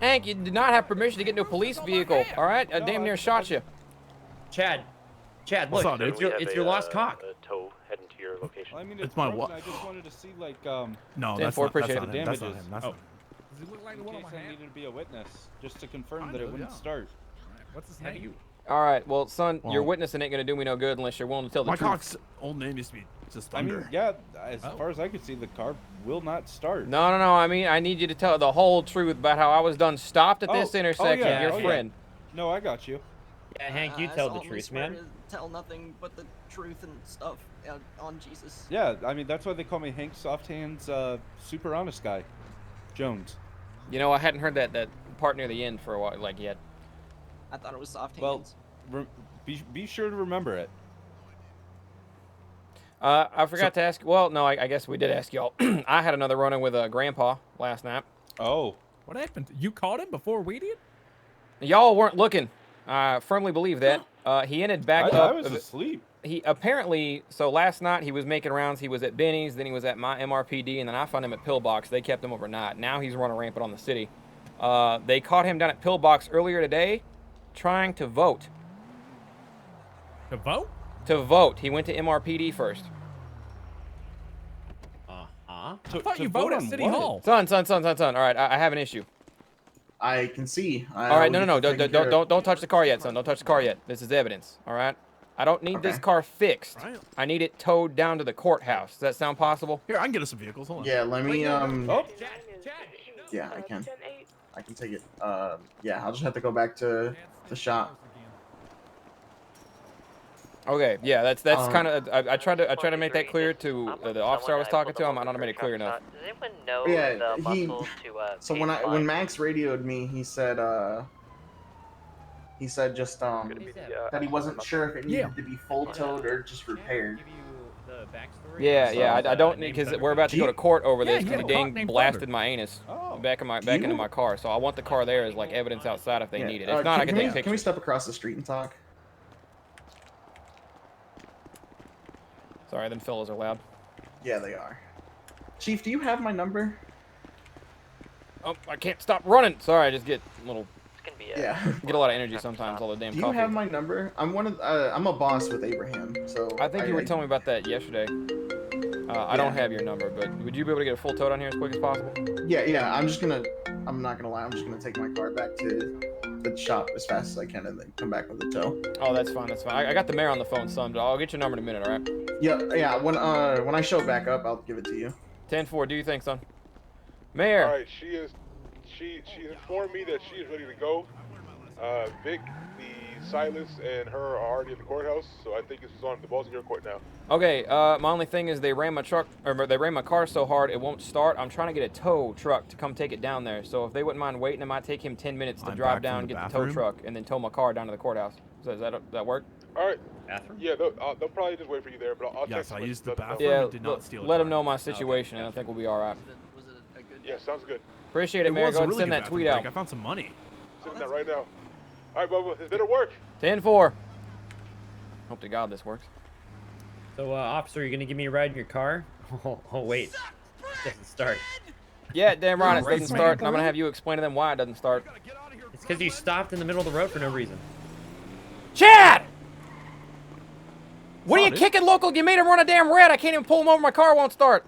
Hank, you did not have permission to get into a police vehicle, all right? I damn near shot you. Chad, What's look, up, dude? it's your lost cock. A tow heading to your location. Well, I mean, It's my broken. what? I just wanted to see like No, 10-4, that's not, appreciate that's it. not him. That's not damages. him. That's Oh. not him. Does it look like the in one on case my I hand? needed to be a witness, just to confirm Kinda, that it wouldn't yeah. start. What's his How do name? you? All right, well, son, your Well- witnessing ain't gonna do me no good unless you're willing to tell the My truth. cock's old name used to be just I Thunder. mean, yeah, as far as I could see, the car will not start. No, I mean, I need you to tell the whole truth about how I was done stopped at this intersection, yeah, your friend. No, I got you. Yeah, Hank, you I tell the solemnly truth, swear man. to tell nothing but the truth and stuff on Jesus. Yeah, I mean, that's why they call me Hank Soft Hands, super honest guy. Jones. You know, I hadn't heard that part near the end for a while, like yet. I thought it was soft Well, hands. be sure to remember it. I forgot to ask. Well, no, I guess we did ask y'all. I had another run-in with Grandpa last night. Oh. What happened? You caught him before we did? Y'all weren't looking. I firmly believe that. He ended back I up. was asleep. He apparently, so last night he was making rounds. He was at Benny's, then he was at my MRPD, and then I found him at Pillbox. They kept him overnight. Now he's running rampant on the city. They caught him down at Pillbox earlier today trying to vote. To vote? To vote. He went to MRPD first. I thought you voted at City Hall. Son. All right, I have an issue. I can see. All right, no. Don't touch the car yet, son. Don't touch the car yet. This is evidence. All right. I don't need this car fixed. Right. I need it towed down to the courthouse. Does that sound possible? Here, I can get us some vehicles. Hold on. Yeah, let me Oh. Yeah, I can. I can take it. Yeah, I'll just have to go back to the shop. Okay, yeah, that's kind of. I tried to make that clear to the officer I was talking to. I might not have made it clear enough. Does anyone know Yeah, the muscles to So pay when the when fine? Max radioed me, he said just that he wasn't sure if it needed to be full towed or just repaired. Yeah, I don't need, because we're about to go to court over this because he dang named blasted Thunder. my anus Oh. back into my car. So I want the car there as like evidence outside if they need it. If not, I can take Can we pictures. step across the street and talk? Sorry, them fellas are loud. Yeah, they are. Chief, do you have my number? Oh, I can't stop running. Sorry, I just get a little. Yeah. Get a lot of energy sometimes. All the damn Do you coffee. have my number? I'm I'm a boss with Abraham, so. I think you were telling me about that yesterday. I don't have your number, but would you be able to get a full tow down here as quick as possible? Yeah. I'm not gonna lie. I'm just gonna take my car back to the shop as fast as I can, and then come back with the tow. Oh, that's fine. I got the mayor on the phone, son. But I'll get your number in a minute. All right. Yeah. When I show back up, I'll give it to you. 10-4. Do you think, son? Mayor. All right, she informed me that she is ready to go. Vic, the Silas, and her are already at the courthouse, so I think the ball's in your court now. Okay, my only thing is they ran my car so hard it won't start. I'm trying to get a tow truck to come take it down there. So if they wouldn't mind waiting, it might take him 10 minutes to drive down, get the tow truck, and then tow my car down to the courthouse. Does Does that work? All right. Bathroom? Yeah, they'll probably just wait for you there, but I'll Yes, text I them used the let them know. bathroom Yeah, and did not steal a let car. him know my situation, and I think we'll be all right. Yeah, sounds good. Appreciate it, Mayor. was Go a ahead and really send good that bathroom tweet break. out. I found some money. Sending that right now. All right, Bubba, this better work. 10-4. Hope to God this works. So, officer, you gonna give me a ride in your car? Oh wait, it doesn't start. Yeah, damn right, it Race doesn't man. start, and I'm gonna have you explain to them why it doesn't start. It's because you stopped in the middle of the road for no reason. Chad! What are you kicking local? You made him run a damn red. I can't even pull him over. My car won't start.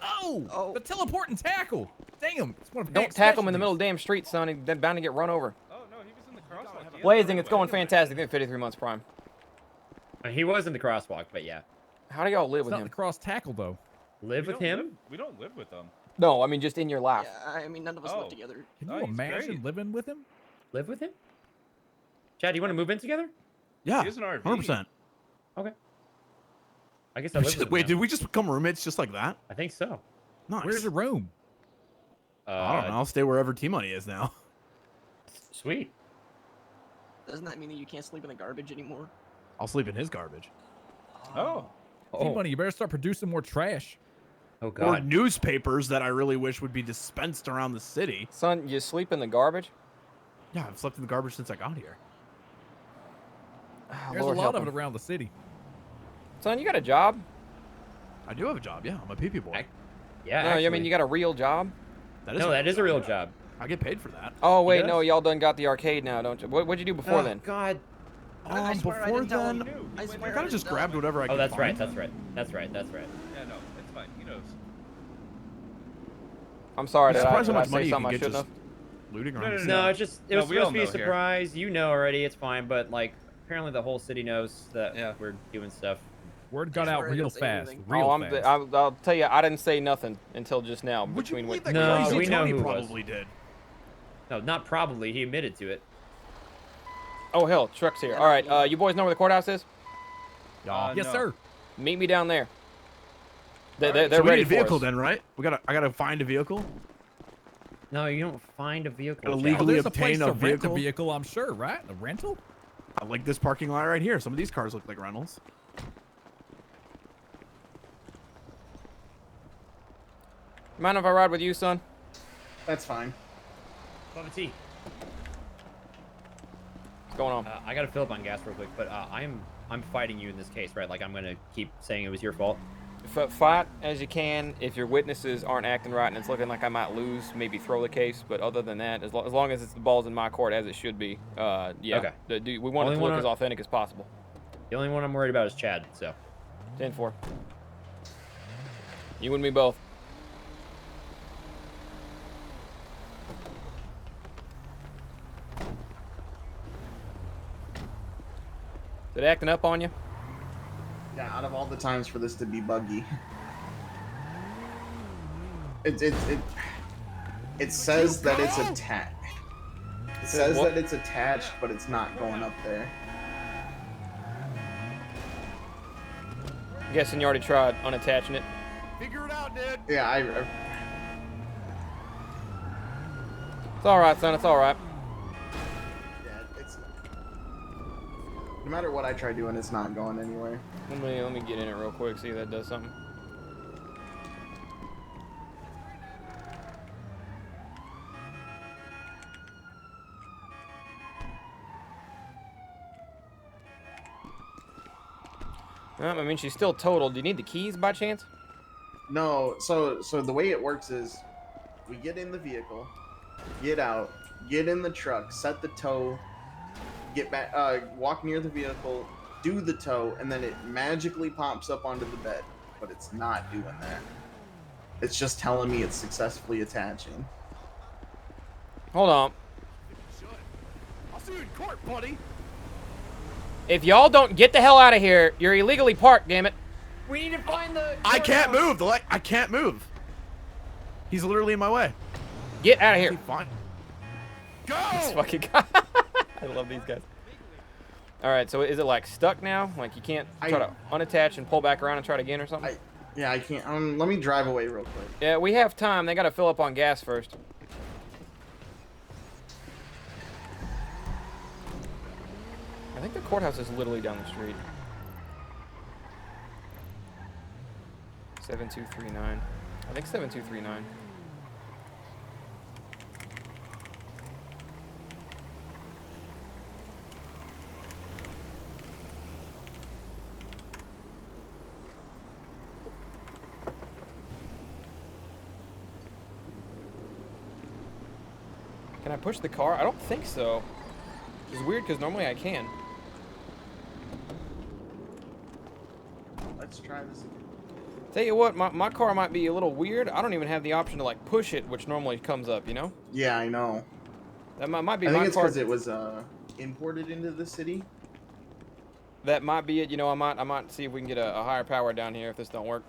Oh, the teleport and tackle. Damn. It's one of Don't tackle him in the middle of the damn street, son. They're bound to get run over. Oh no, he was in the crosswalk. Blazing, it's going fantastic. I think 53 months prime. He was in the crosswalk, but yeah. How do y'all live It's with not him? the cross tackle though. Live with him? We don't live with them. No, I mean just in your life. I mean, none of us live together. Can Oh, you he's imagine great. living with him? Live with him? Chad, you want to move in together? Yeah, He is an RV. 100%. Okay. I guess I live with him Wait, now. did we just become roommates just like that? I think so. Nice. Where's your room? I don't know. I'll stay wherever T-Money is now. Sweet. Doesn't that mean that you can't sleep in the garbage anymore? I'll sleep in his garbage. Oh. T-Money, you better start producing more trash. Oh Or God. newspapers that I really wish would be dispensed around the city. Son, you sleep in the garbage? Yeah, I've slept in the garbage since I got here. Oh, There's Lord a lot help of him. it around the city. Son, you got a job? I do have a job, yeah. I'm a PP boy. Yeah. No, I mean you got a real job? No, that is a real job. I get paid for that. Oh wait, does? no, y'all done got the arcade now, don't you? What'd you do before then? God. Before then, I kind of just grabbed whatever I could Oh, that's right. find. That's right. That's right. That's right. Yeah, no, it's fine. He knows. I'm sorry, I'm did surprised I how much say money you something I can get shouldn't just have? looting around. the city. No, it's just it was we all supposed to be a know here. surprise. You know already. It's fine, but like apparently the whole city knows that we're doing stuff. Word got out swear I real didn't say fast. anything. Real Oh, fast. I'll tell you, I didn't say nothing until just now. Would you Between believe when, that No, crazy we know Tony who it was. probably did? No, not probably. He admitted to it. Oh hell, truck's here. All right, you boys know where the courthouse is? Yes, No. sir. Meet me down there. They're So we ready need a vehicle for us. then, right? I gotta find a vehicle. No, you don't find a vehicle. Gotta Chad. legally There's a place obtain to a rent a vehicle. vehicle, I'm sure, right? A rental? I like this parking lot right here. Some of these cars look like rentals. Mind if I ride with you, son? That's fine. Bubba T. What's going on? I gotta fill up on gas real quick, but I'm fighting you in this case, right? Like I'm gonna keep saying it was your fault. Fight as you can. If your witnesses aren't acting right and it's looking like I might lose, maybe throw the case. But other than that, as long as it's the ball's in my court as it should be, yeah. Okay. We want it Only to look one as authentic as possible. The only one I'm worried about is Chad. So 10-4. You and me both. Is it acting up on you? Yeah, out of all the times for this to be buggy. It says that it's attached. It says that it's attached, but it's not going up there. I'm guessing you already tried unattaching it. Figure it out, dude. Yeah, It's all right, son. It's all right. yeah, it's. No matter what I try doing, it's not going anywhere. Let me get in it real quick. See if that does something. I mean, she's still totaled. Do you need the keys by chance? No, so the way it works is, we get in the vehicle, get out, get in the truck, set the tow, get back, walk near the vehicle, do the tow, and then it magically pops up onto the bed. But it's not doing that. It's just telling me it's successfully attaching. Hold on. I'll see you in court, buddy. If y'all don't get the hell out of here, you're illegally parked, damn it. we need to find the. I can't move. I can't move. He's literally in my way. Get out of here. Fine. Go. This fucking guy. I love these guys. All right, so is it like stuck now? Like you can't try to unattach and pull back around and try it again or something? Yeah, I can't. Let me drive away real quick. Yeah, we have time. They got to fill up on gas first. the courthouse is literally down the street. 7239. I think 7239. Can I push the car? I don't think so. Which is weird because normally I can. Let's try this again. Tell you what, my car might be a little weird. I don't even have the option to like push it, which normally comes up, you know? Yeah, I know. That might be I my think it's car. because it was imported into the city. That might be it. You know, I might see if we can get a higher power down here if this don't work.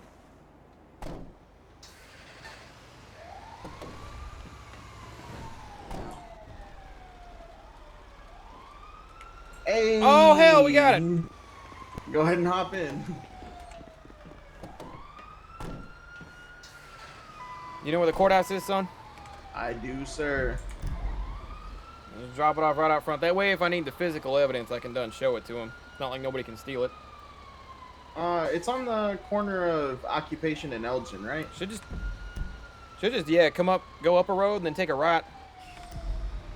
Hey! Oh hell, we got it. Go ahead and hop in. You know where the courthouse is, son? I do, sir. Just drop it off right out front. That way, if I need the physical evidence, I can done show it to him. It's not like nobody can steal it. It's on the corner of Occupation and Elgin, right? Should just yeah, come up, go up a road, and then take a right.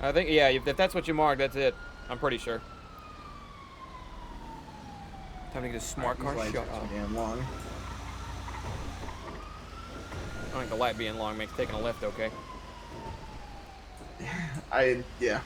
I think yeah, if that's what you marked, that's it. I'm pretty sure. Time to get a smart car shut off. Damn long. I think the light being long makes taking a left okay. Yeah.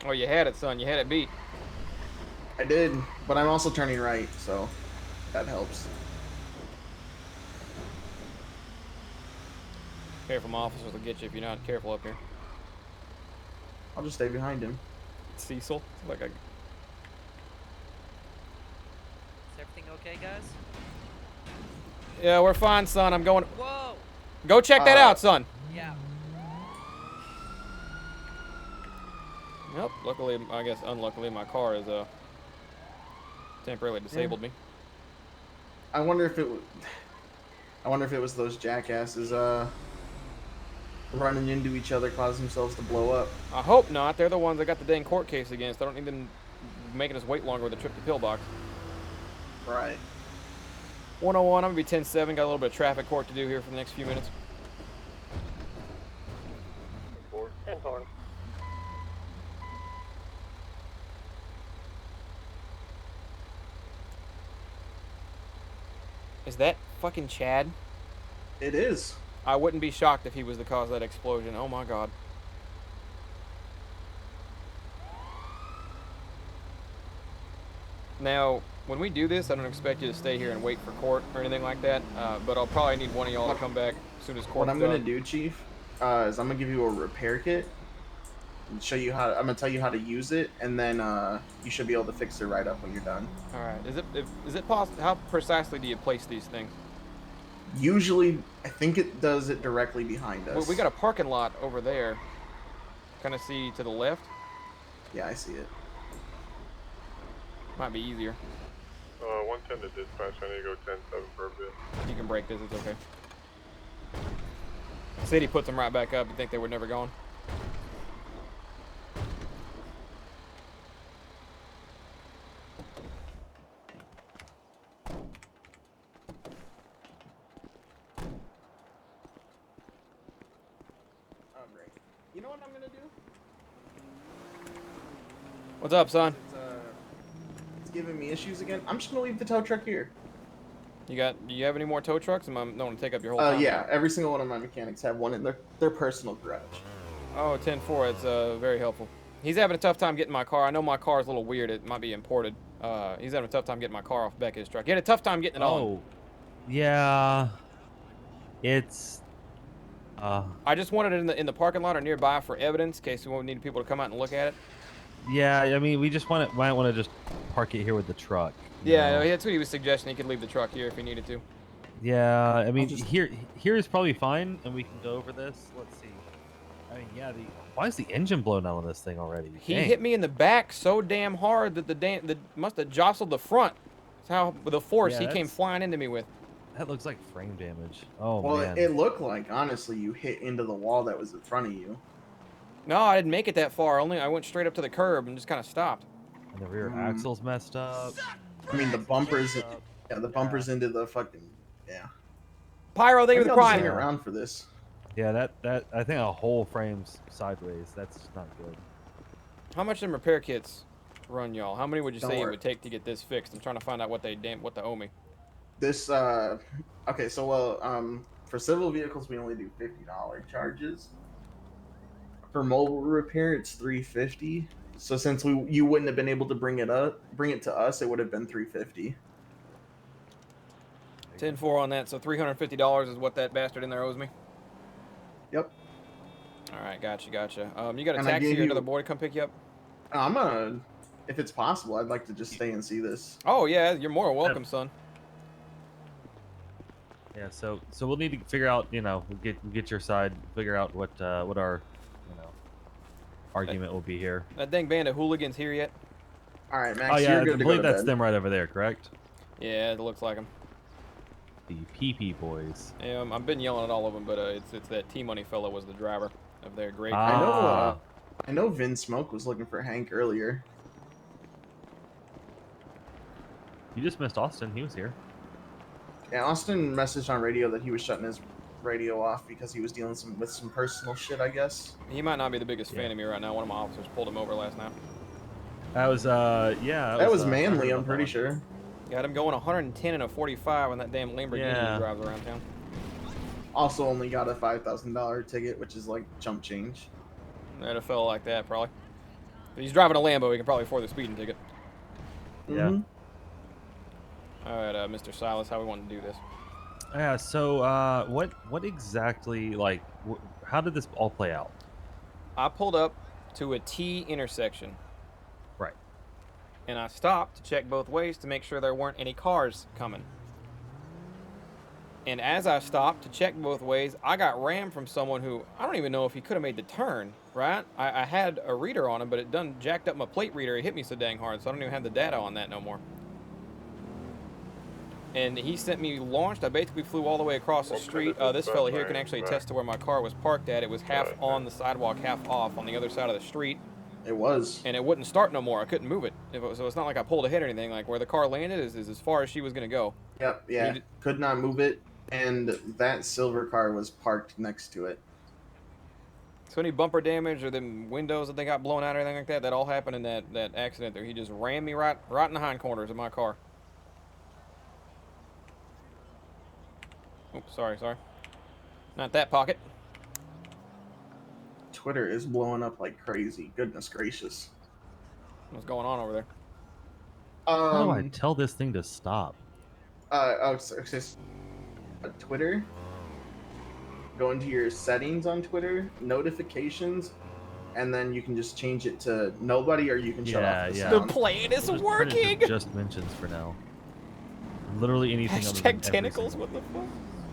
Oh, you had it, son. You had it beat. I did, but I'm also turning right, so that helps. Careful, my officers will get you if you're not careful up here. I'll just stay behind him. Cecil, like a. Is everything okay, guys? Yeah, we're fine, son. I'm going. Whoa! Go check that out, son. Yeah. Nope. Luckily, I guess unluckily, my car is temporarily disabled me. I wonder if it was those jackasses running into each other, causing themselves to blow up. I hope not. They're the ones that got the dang court case against. I don't need them making us wait longer with the trip to pillbox. Right. 101. I'm gonna be 10-7. Got a little bit of traffic court to do here for the next few minutes. 10-4. Is that fucking Chad? It is. I wouldn't be shocked if he was the cause of that explosion. Oh my god. Now, when we do this, I don't expect you to stay here and wait for court or anything like that, but I'll probably need one of y'all to come back as soon as court's What I'm gonna done. do, Chief, is I'm gonna give you a repair kit and show you how. I'm gonna tell you how to use it, and then you should be able to fix it right up when you're done. All right. Is it possible? How precisely do you place these things? Usually, I think it does it directly behind us. Well, we got a parking lot over there. Kind of see to the left. Yeah, I see it. Might be easier. 110 to dispatch. I need to go 10-7 for a bit. You can break this. It's okay. City puts them right back up. You think they were never gone? Oh, great. You know what I'm gonna do? What's up, son? It's giving me issues again. I'm just gonna leave the tow truck here. Do you have any more tow trucks? I don't want to take up your whole time. Yeah, every single one of my mechanics have one in their personal garage. Oh, 10-4. It's very helpful. He's having a tough time getting my car. I know my car is a little weird. It might be imported. He's having a tough time getting my car off the back of his truck. He had a tough time getting it on. Oh, yeah. It's. I just wanted it in the parking lot or nearby for evidence, in case we won't need people to come out and look at it. Yeah, I mean, we just might want to just park it here with the truck. you Yeah, know? that's what he was suggesting. He could leave the truck here if he needed to. Yeah, I mean, here is probably fine, and we can go over this. Let's see. I mean, yeah. Why is the engine blown out on this thing already? He Dang. hit me in the back so damn hard that the must have jostled the front. That's how with the force he came flying into me with. That looks like frame damage. Oh Well, man. it looked like, honestly, you hit into the wall that was in front of you. No, I didn't make it that far. I went straight up to the curb and just kind of stopped. And the rear axle's messed up. I mean, the bumpers, the bumpers into the fucking, Pyro, thank you for the Maybe I'll just prime. hang around for this. Yeah, that I think a whole frame's sideways. That's just not good. How much in repair kits run y'all? How many would you Don't say it worry. would take to get this fixed? I'm trying to find out what they owe me. This, okay, so, for civil vehicles, we only do $50 charges. For mobile repair, it's $350. So since you wouldn't have been able to bring it to us, it would have been $350. 10-4 on that, so $350 is what that bastard in there owes me. Yep. All right, gotcha. You got a And I taxi gave or you- another boy to come pick you up? I'm gonna, if it's possible, I'd like to just stay and see this. Oh yeah, you're more welcome, son. Yeah, so we'll need to figure out, we'll get your side, figure out what our, argument will be here. That dang band of hooligans here yet? All right, Max, Oh yeah, you're I good to go believe to that's bed. them right over there, correct? Yeah, it looks like them. The PP boys. Yeah, I've been yelling at all of them, but it's that T-Money fella was the driver of their great. I know Vin Smoke was looking for Hank earlier. You just missed Austin. He was here. Yeah, Austin messaged on radio that he was shutting his radio off because he was dealing with some personal shit, I guess. He might not be the biggest fan of me right now. One of my officers pulled him over last night. That was yeah. That was Manly, I'm pretty sure. Got him going 110 and a 45 on that damn Lamborghini he drives around town. Also only got a $5,000 ticket, which is like chump change. At a fella like that, probably. If he's driving a Lambo, he can probably afford the speeding ticket. Yeah. All right, Mr. Silas, how we want to do this? Yeah. So what exactly how did this all play out? I pulled up to a T intersection. Right. And I stopped to check both ways to make sure there weren't any cars coming. And as I stopped to check both ways, I got rammed from someone who, I don't even know if he could have made the turn, right? I had a reader on him, but it done jacked up my plate reader. It hit me so dang hard, so I don't even have the data on that no more. And he sent me launched. I basically flew all the way across the street. This fella here can actually attest to where my car was parked at. It was half on the sidewalk, half off on the other side of the street. It was. And it wouldn't start no more. I couldn't move it. So it's not like I pulled ahead or anything. Like where the car landed is as far as she was going to go. Yep, yeah. Could not move it. And that silver car was parked next to it. So any bumper damage or them windows that they got blown out or anything like that, that all happened in that accident there. He just rammed me right in the hindquarters of my car. Oops, sorry. Not that pocket. Twitter is blowing up like crazy. Goodness gracious. What's going on over there? How do I tell this thing to stop? Twitter. Go into your settings on Twitter, notifications, and then you can just change it to nobody, or you can shut off the sound. The plane is Just put it working. to just mentions for now. Literally anything other than Hashtag tentacles. What the fuck?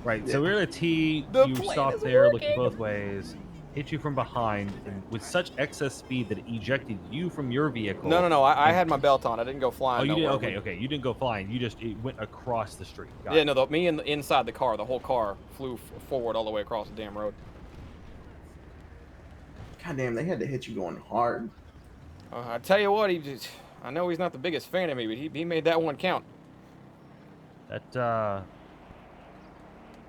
Right, so we're at a T, The you plane stop is there, working. looking both ways, hit you from behind, and with such excess speed that it ejected you from your vehicle. No. I had my belt on. I didn't go flying. Oh, you did? nowhere. Okay. You didn't go flying. It went across the street. Got Yeah, it. no, me inside the car. The whole car flew forward all the way across the damn road. God damn, they had to hit you going hard. I tell you what, I know he's not the biggest fan of me, but he made that one count. That,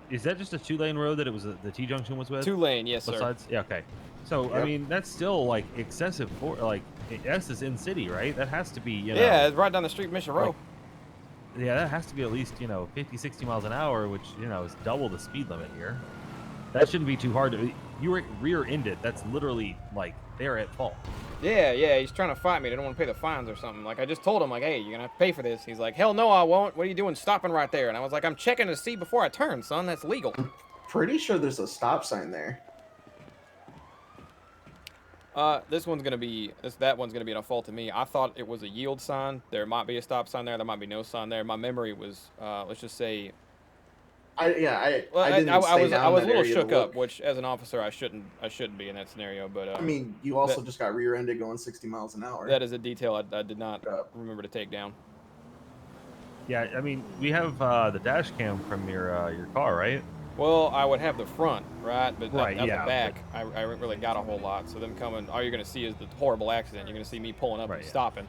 is that just a 2-lane road that the T-junction was with? 2-lane, yes, Both sir. sides? Yeah, okay. So, I Yep. mean, that's still, like, excessive for, like, S is in city, right? That has to be, you know. Yeah, it's right down the street, Mission Row. Yeah, that has to be at least, 50, 60 miles an hour, which, is double the speed limit here. That shouldn't be too hard to... You were rear-ended. That's literally, like, they're at fault. Yeah, he's trying to fight me. They don't want to pay the fines or something. Like, I just told him, like, hey, you're going to have to pay for this. He's like, hell no, I won't. What are you doing stopping right there? And I was like, I'm checking to see before I turn, son. That's legal. Pretty sure there's a stop sign there. This one's going to be... That one's going to be a fault to me. I thought it was a yield sign. There might be a stop sign there. There might be no sign there. My memory was, let's just say... Well, I didn't I stay was down I was a that little area to shook up, look. which as an officer I shouldn't be in that scenario. But I mean, you also just got rear-ended going 60 miles an hour. that is a detail I did not remember to take down. Yeah, I mean, we have the dash cam from your car, right? Well, I would have the front, right? But Right, out yeah, the back, I haven't really got a whole lot. So them coming, all you're going to see is the horrible accident. You're going to see me pulling up and stopping.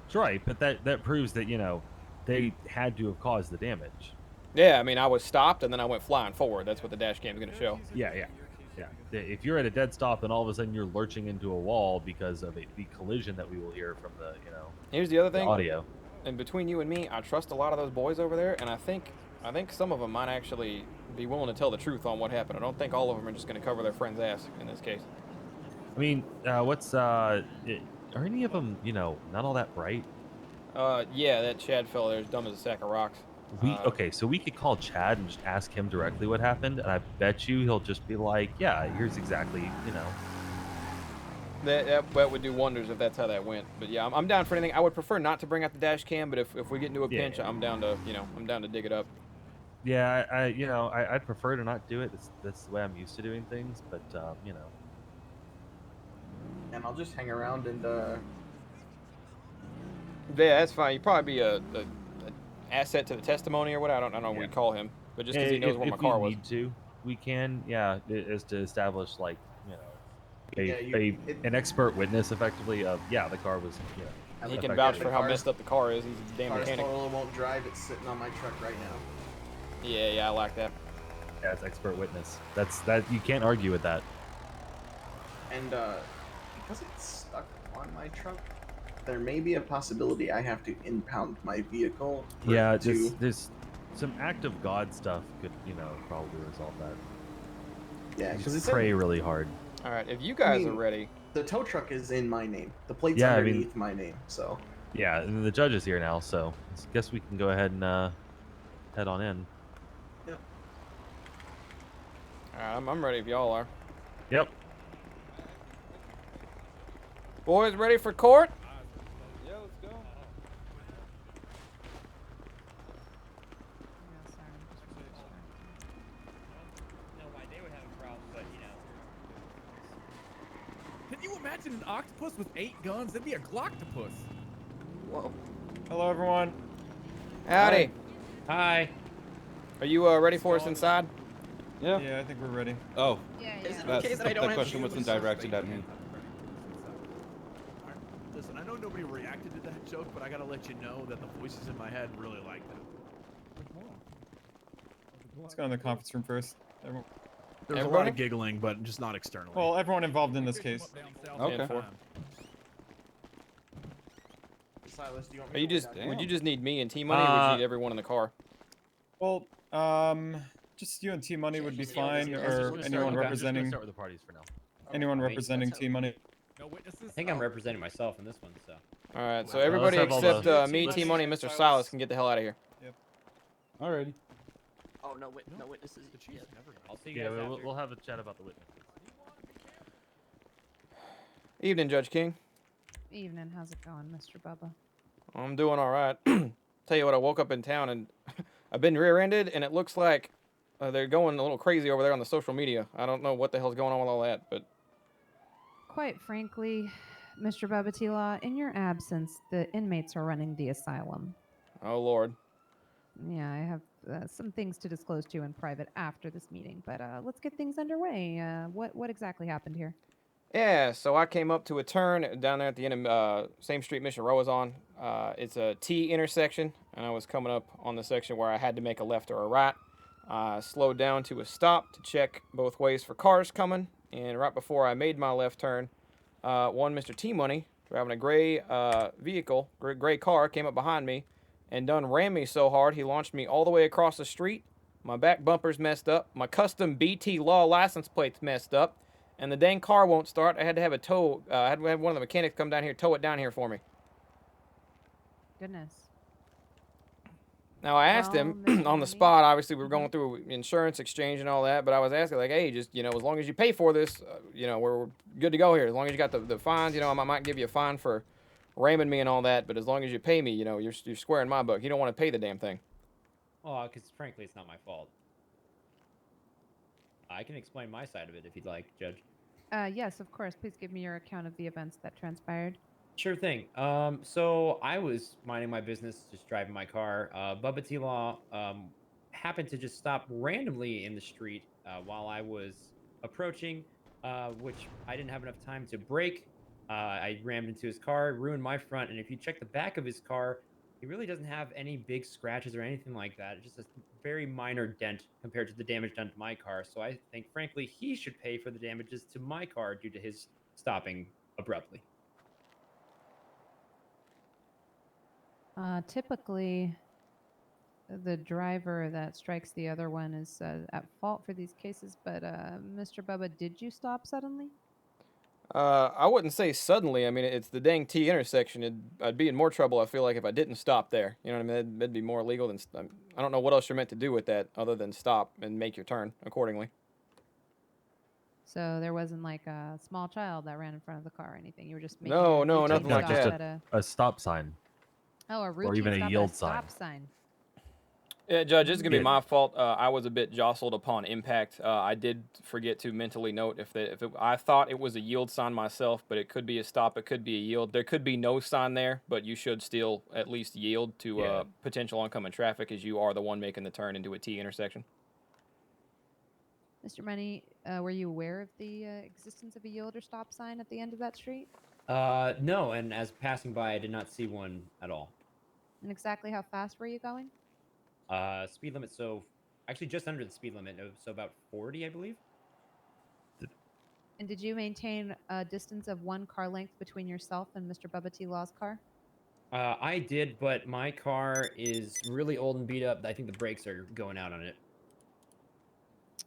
That's right, but that proves that, you know, they had to have caused the damage. Yeah, I mean, I was stopped and then I went flying forward. That's what the dash cam is going to show. Yeah. If you're at a dead stop and all of a sudden you're lurching into a wall because of the collision that we will hear from the, you know, Here's the other thing. audio. And between you and me, I trust a lot of those boys over there, and I think some of them might actually be willing to tell the truth on what happened. I don't think all of them are just going to cover their friend's ass in this case. I mean, are any of them, you know, not all that bright? Yeah, that Chad fella there is dumb as a sack of rocks. Okay, so we could call Chad and just ask him directly what happened, and I bet you he'll just be like, yeah, here's exactly, you know. That would do wonders if that's how that went. But yeah, I'm down for anything. I would prefer not to bring out the dash cam, but if we get into a pinch, I'm down to dig it up. Yeah, I'd prefer to not do it. That's the way I'm used to doing things, but you know. And I'll just hang around and Yeah, that's fine. You'd probably be a asset to the testimony or what. I don't know what we call him, but just because he knows where my car was. If we need to, we can. Yeah, is to establish, like, you know, an expert witness effectively of the car was, you know. He can vouch for how messed up the car is. He's a damn car's mechanic. total, won't drive. It's sitting on my truck right now. Yeah, I like that. Yeah, it's expert witness. That you can't argue with that. And because it's stuck on my truck, there may be a possibility I have to impound my vehicle. Yeah, there's some act of God stuff could, you know, probably resolve that. Yeah, because it's pray really hard. All right, if you guys are ready. The tow truck is in my name. The plate's Yeah, underneath my name, so. Yeah, and the judge is here now, so I guess we can go ahead and head on in. Yep. All right, I'm ready if y'all are. Yep. Boys, ready for court? Yeah, let's go. Can you imagine an octopus with 8 guns? That'd be a Gloctopus. Whoa. Hello, everyone. Howdy. Hi. Are you ready for us inside? Yeah. Yeah, I think we're ready. Oh. Is it That's, okay that I don't that have question shoes? wasn't directed at me. Listen, I know nobody reacted to that joke, but I gotta let you know that the voices in my head really liked it. Let's go in the conference room first. Everyone. There was a lot of giggling, but just not externally. Well, everyone involved in this case. Okay. Silas, do you want Are me you to just wait out would here? you just need me and T Money, or would you need everyone in the car? Well, just you and T Money would be fine, or anyone representing. Start with the parties for now. Anyone representing T Money. No witnesses? I think I'm representing myself in this one, so. All right, so everybody except me, T Money, and Mr. Silas can get the hell out of here. Yep. Alrighty. Oh, no witnesses. Yet. I'll see you Yeah, guys we'll have a chat about the witnesses. Evening, Judge King. Evening. How's it going, Mr. Bubba? I'm doing all right. Tell you what, I woke up in town and I've been rear-ended, and it looks like they're going a little crazy over there on the social media. I don't know what the hell's going on with all that, but Quite frankly, Mr. Bubba T-Law, in your absence, the inmates are running the asylum. oh Lord. Yeah, I have some things to disclose to you in private after this meeting, but let's get things underway. What exactly happened here? Yeah, so I came up to a turn down there at the end of same street Mission Row is on. It's a T intersection, and I was coming up on the section where I had to make a left or a right. I slowed down to a stop to check both ways for cars coming, and right before I made my left turn, one Mr. T Money driving a gray vehicle, gray car, came up behind me and done rammed me so hard he launched me all the way across the street. My back bumper's messed up. My custom BT Law license plate's messed up. And the dang car won't start. I had to have a tow. I had to have one of the mechanics come down here, tow it down here for me. Goodness. Now, I asked Well, him Mr. on the spot. Obviously, we were going through insurance exchange and all that. But I was asking, like, hey, just, you know, as long as you pay for this, you know, we're good to go here. As long as you got the fines, you know, I might give you a fine for ramming me and all that. But as long as you pay me, you know, you're square in my book. You don't want to pay the damn thing. Oh, because frankly, it's not my fault. I can explain my side of it if you'd like, Judge. Yes, of course. Please give me your account of the events that transpired. Sure thing. So I was minding my business, just driving my car. Bubba T Law happened to just stop randomly in the street while I was approaching, which I didn't have enough time to brake. I rammed into his car, ruined my front, and if you check the back of his car, he really doesn't have any big scratches or anything like that. It's just a very minor dent compared to the damage done to my car. So I think, frankly, he should pay for the damages to my car due to his stopping abruptly. Typically, the driver that strikes the other one is at fault for these cases, but Mr. Bubba, did you stop suddenly? I wouldn't say suddenly. I mean, it's the dang T intersection. I'd be in more trouble, I feel like, if I didn't stop there. You know what I mean? That'd be more illegal than... I don't know what else you're meant to do with that other than stop and make your turn accordingly. So there wasn't like a small child that ran in front of the car or anything. You were just making No, a no, routine nothing like stop that. at a... A stop sign. Oh, a Or routine even a stop at yield a stop sign. Yeah, Judge, it's gonna be Yeah. my fault. I was a bit jostled upon impact. I did forget to mentally note I thought it was a yield sign myself, but it could be a stop. It could be a yield. There could be no sign there, but you should still at least yield to potential oncoming traffic, as you are the one making the turn into a T intersection. Mr. Money, were you aware of the existence of a yield or stop sign at the end of that street? No, and as passing by, I did not see one at all. And exactly how fast were you going? Speed limit, so actually just under the speed limit, so about 40, I believe. And did you maintain a distance of 1 car length between yourself and Mr. Bubba T. Law's car? I did, but my car is really old and beat up. I think the brakes are going out on it.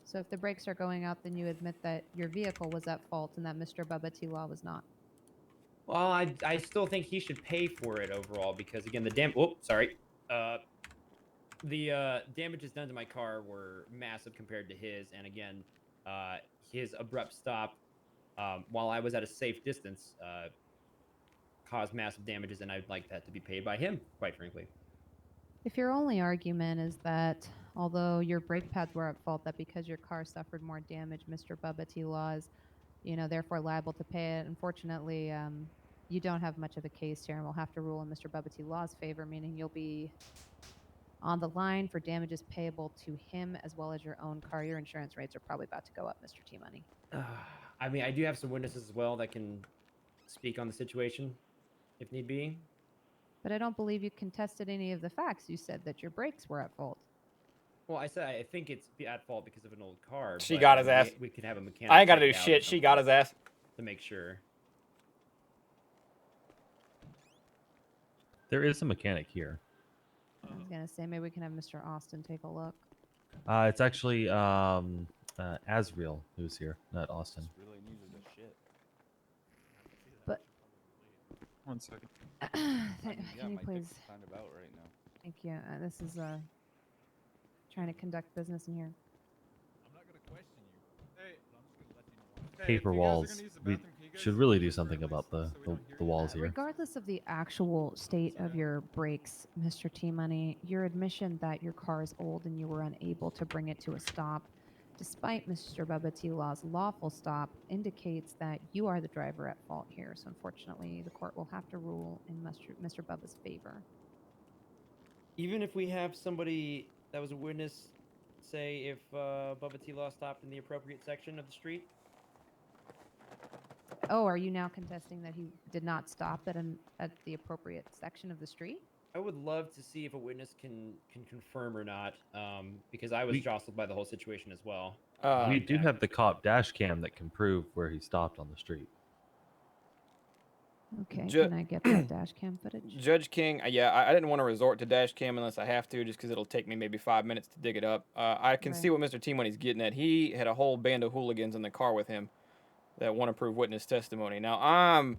So if the brakes are going out, then you admit that your vehicle was at fault and that Mr. Bubba T. Law was not. Well, I still think he should pay for it overall because, again, the damages done to my car were massive compared to his, and again, his abrupt stop while I was at a safe distance caused massive damages, and I'd like that to be paid by him, quite frankly. If your only argument is that although your brake pads were at fault, that because your car suffered more damage, Mr. Bubba T. Law is, therefore liable to pay it. Unfortunately, you don't have much of a case here, and we'll have to rule in Mr. Bubba T. Law's favor, meaning you'll be on the line for damages payable to him as well as your own car. Your insurance rates are probably about to go up, Mr. T. Money. I mean, I do have some witnesses as well that can speak on the situation, if need be. But I don't believe you contested any of the facts. You said that your brakes were at fault. Well, I said I think it's at fault because of an old car. She but, got his ass. We can have a mechanic. I ain't gotta check do it out shit. or She got his something ass. to make sure. There is a mechanic here. I was gonna say maybe we can have Mr. Austin take a look. It's actually Asriel who's here, not Austin. Really needed a shit. But 1 second. Can you please? Kind of out right now. Thank you. This is trying to conduct business in here. I'm not gonna question you. Hey, I'm just gonna let you know. Paper walls. We should really do something about the walls here. Regardless of the actual state of your brakes, Mr. T Money, your admission that your car is old and you were unable to bring it to a stop, despite Mr. Bubba T Law's lawful stop, indicates that you are the driver at fault here. So unfortunately, the court will have to rule in Mr. Bubba's favor. Even if we have somebody that was a witness, say if Bubba T Law stopped in the appropriate section of the street. Oh, are you now contesting that he did not stop at the appropriate section of the street? I would love to see if a witness can confirm or not, because I was jostled by the whole situation as well. We do have the cop dash cam that can prove where he stopped on the street. Okay, can I get that dash cam footage? Judge King, yeah, I didn't want to resort to dash cam unless I have to, just because it'll take me maybe 5 minutes to dig it up. I can see what Mr. T-Money's getting at. He had a whole band of hooligans in the car with him that want to prove witness testimony. Now, I'm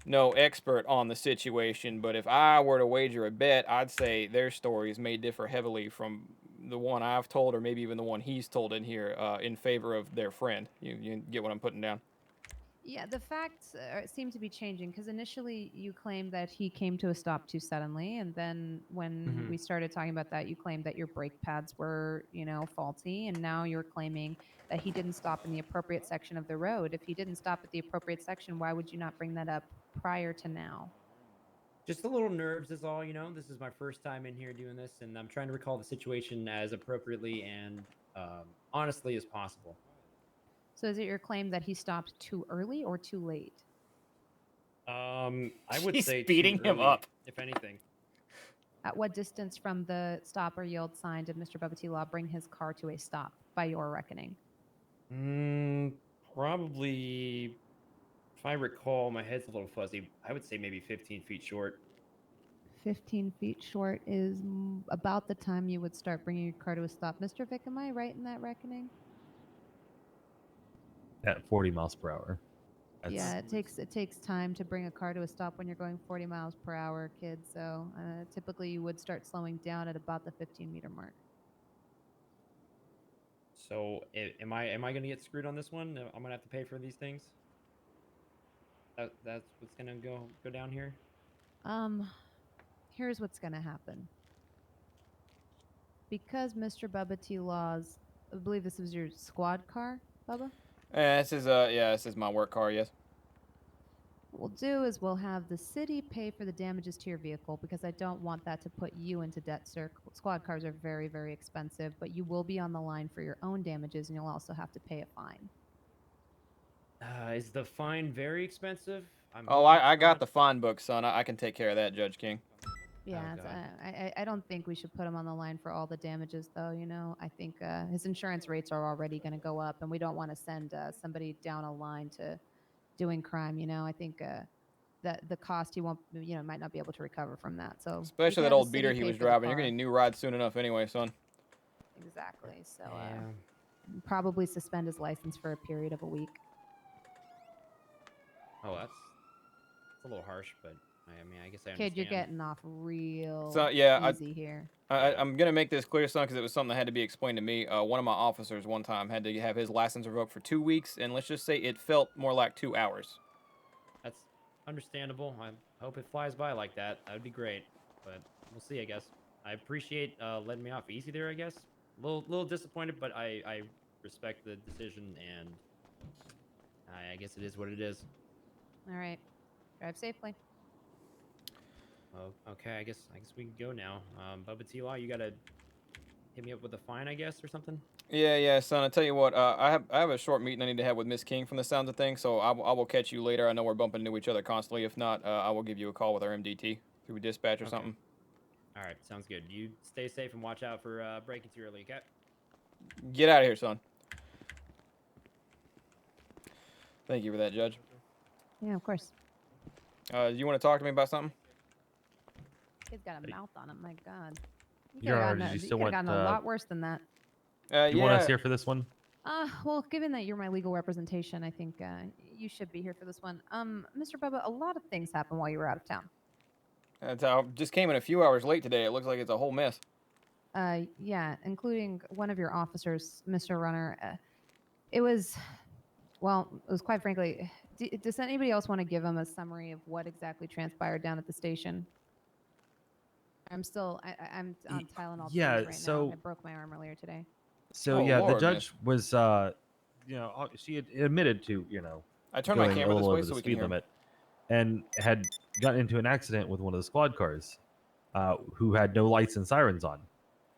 no expert on the situation, but if I were to wager a bet, I'd say their stories may differ heavily from the one I've told, or maybe even the one he's told in here, in favor of their friend. You get what I'm putting down? Yeah, the facts seem to be changing because initially you claimed that he came to a stop too suddenly, and then when we started talking about that, you claimed that your brake pads were, faulty, and now you're claiming that he didn't stop in the appropriate section of the road. If he didn't stop at the appropriate section, why would you not bring that up prior to now? Just a little nerves is all, This is my first time in here doing this, and I'm trying to recall the situation as appropriately and honestly as possible. So is it your claim that he stopped too early or too late? I would She's say beating too him early, up. if anything. At what distance from the stop or yield sign did Mr. Bubba T. Law bring his car to a stop, by your reckoning? Probably, if I recall, my head's a little fuzzy. I would say maybe 15 feet short. 15 feet short is about the time you would start bringing your car to a stop. Mr. Vick, am I right in that reckoning? At 40 miles per hour. Yeah, it takes time to bring a car to a stop when you're going 40 miles per hour, kids. So typically you would start slowing down at about the 15-meter mark. So am I going to get screwed on this one? I'm going to have to pay for these things? That's what's going to go down here? Here's what's going to happen. Because Mr. Bubba T. Laws, I believe this was your squad car, Bubba? This is my work car, yes. What we'll do is we'll have the city pay for the damages to your vehicle because I don't want that to put you into debt, sir. Squad cars are very, very expensive, but you will be on the line for your own damages and you'll also have to pay a fine. Is the fine very expensive? I got the fine book, son. I can take care of that, Judge King. Yeah, I don't think we should put him on the line for all the damages, though. I think his insurance rates are already going to go up, and we don't want to send somebody down a line to doing crime. I think that the cost he won't, might not be able to recover from that. So especially that old beater he was driving. You're getting a new ride soon enough, anyway, son. Exactly. So probably suspend his license for a period of a week. Oh, that's a little harsh, but I guess I understand. Kid, you're getting off real easy here. I'm gonna make this clear, son, because it was something that had to be explained to me. One of my officers one time had to have his license revoked for 2 weeks, and let's just say it felt more like 2 hours. That's understandable. I hope it flies by like that. That would be great, but we'll see, I guess. I appreciate letting me off easy there, I guess. A little disappointed, but I respect the decision, and I guess it is what it is. All right. Drive safely. Well, okay, I guess we can go now. Bubba T. Law, you gotta hit me up with a fine, I guess, or something. Yeah, son. I tell you what, I have a short meeting I need to have with Miss King from the sounds of things, so I will catch you later. I know we're bumping into each other constantly. If not, I will give you a call with our MDT through dispatch or something. All right, sounds good. You stay safe and watch out for breaking too early, okay? Get out of here, son. Thank you for that, Judge. Yeah, of course. You want to talk to me about something? Kid's got a mouth on him. My God. Did you still want gotten a lot worse than that. Do you want us here for this one? Well, given that you're my legal representation, I think you should be here for this one. Mr. Bubba, a lot of things happened while you were out of town. I just came in a few hours late today. It looks like it's a whole mess. Yeah, including one of your officers, Mr. Runner. It was quite frankly. Does anybody else want to give him a summary of what exactly transpired down at the station? I'm on Tylenol right now. I broke my arm earlier today. So the judge was, she had admitted to, I turned my camera this way so we can speed hear. limit, and had gotten into an accident with one of the squad cars, who had no lights and sirens on,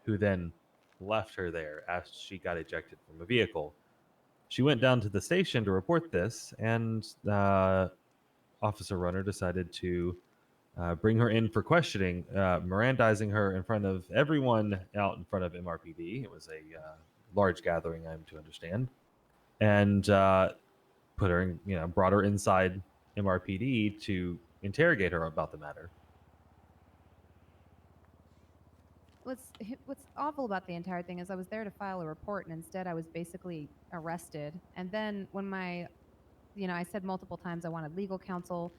who then left her there as she got ejected from a vehicle. She went down to the station to report this, and Officer Runner decided to bring her in for questioning, Mirandizing her in front of everyone out in front of MRPD. It was a large gathering, I'm to understand, and put her in, brought her inside MRPD to interrogate her about the matter. What's awful about the entire thing is I was there to file a report, and instead I was basically arrested. And then when I said multiple times I wanted legal counsel,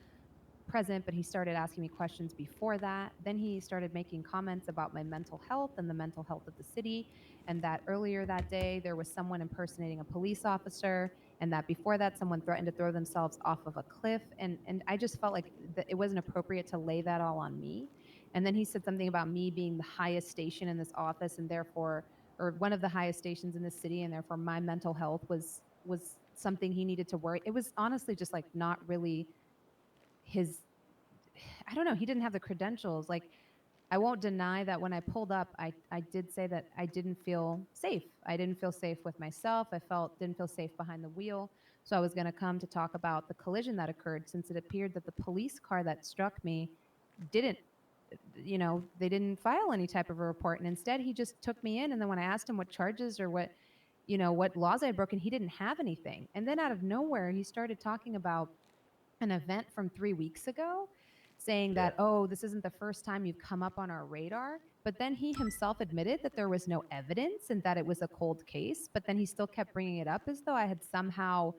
present, but he started asking me questions before that. Then he started making comments about my mental health and the mental health of the city, and that earlier that day there was someone impersonating a police officer, and that before that someone threatened to throw themselves off of a cliff, and I just felt like it wasn't appropriate to lay that all on me. And then he said something about me being the highest station in this office, and therefore, or one of the highest stations in this city, and therefore my mental health was something he needed to worry. It was honestly just like not really his. I don't know, he didn't have the credentials. Like, I won't deny that when I pulled up, I did say that I didn't feel safe. I didn't feel safe with myself. Didn't feel safe behind the wheel. So I was going to come to talk about the collision that occurred, since it appeared that the police car that struck me didn't, they didn't file any type of a report. And instead he just took me in. And then when I asked him what charges or what laws I had broken, he didn't have anything. And then out of nowhere, he started talking about an event from 3 weeks ago, saying that, oh, this isn't the first time you've come up on our radar. But then he himself admitted that there was no evidence and that it was a cold case. But then he still kept bringing it up as though I had somehow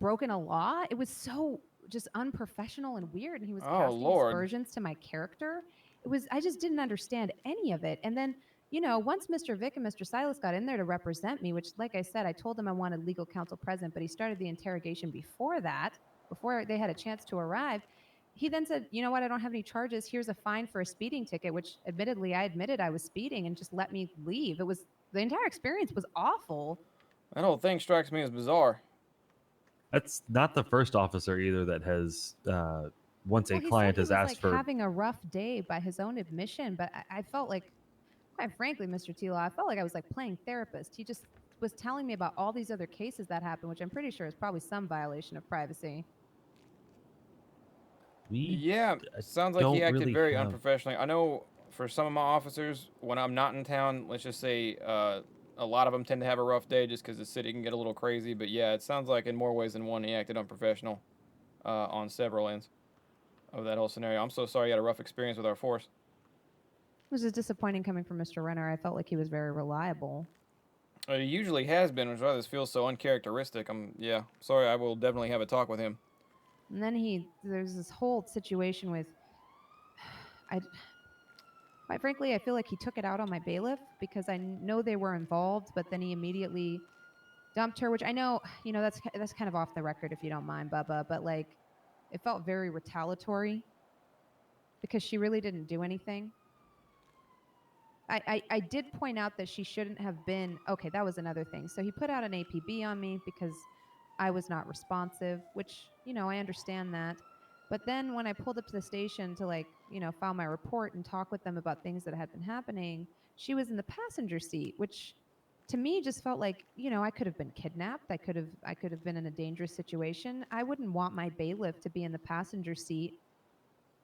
broken a law. It was so just unprofessional and weird. And he was Oh, casting Lord. aspersions to my character. I just didn't understand any of it. And then, once Mr. Vick and Mr. Silas got in there to represent me, which, like I said, I told him I wanted legal counsel present, but he started the interrogation before that, before they had a chance to arrive. He then said, you know what, I don't have any charges. Here's a fine for a speeding ticket, which admittedly I admitted I was speeding, and just let me leave. The entire experience was awful. That whole thing strikes me as bizarre. That's not the first officer either that has, once a Well, he client said he has was asked like for. having a rough day by his own admission, but I felt like, quite frankly, Mr. Tila, I felt like I was like playing therapist. He just was telling me about all these other cases that happened, which I'm pretty sure is probably some violation of privacy. Yeah, sounds like he acted very unprofessionally. I know for some of my officers, when I'm not in town, let's just say a lot of them tend to have a rough day just because the city can get a little crazy. But yeah, it sounds like in more ways than one, he acted unprofessional on several ends of that whole scenario. I'm so sorry you had a rough experience with our force. It was just disappointing coming from Mr. Renner. I felt like he was very reliable. He usually has been, which is why this feels so uncharacteristic. Yeah, sorry, I will definitely have a talk with him. And then there's this whole situation with, quite frankly, I feel like he took it out on my bailiff because I know they were involved, but then he immediately dumped her, which I know, that's kind of off the record if you don't mind, Bubba, but like, it felt very retaliatory because she really didn't do anything. I did point out that she shouldn't have been, okay, that was another thing. So he put out an APB on me because I was not responsive, which, I understand that. But then when I pulled up to the station to file my report and talk with them about things that had been happening, she was in the passenger seat, which to me just felt like, I could have been kidnapped. I could have been in a dangerous situation. I wouldn't want my bailiff to be in the passenger seat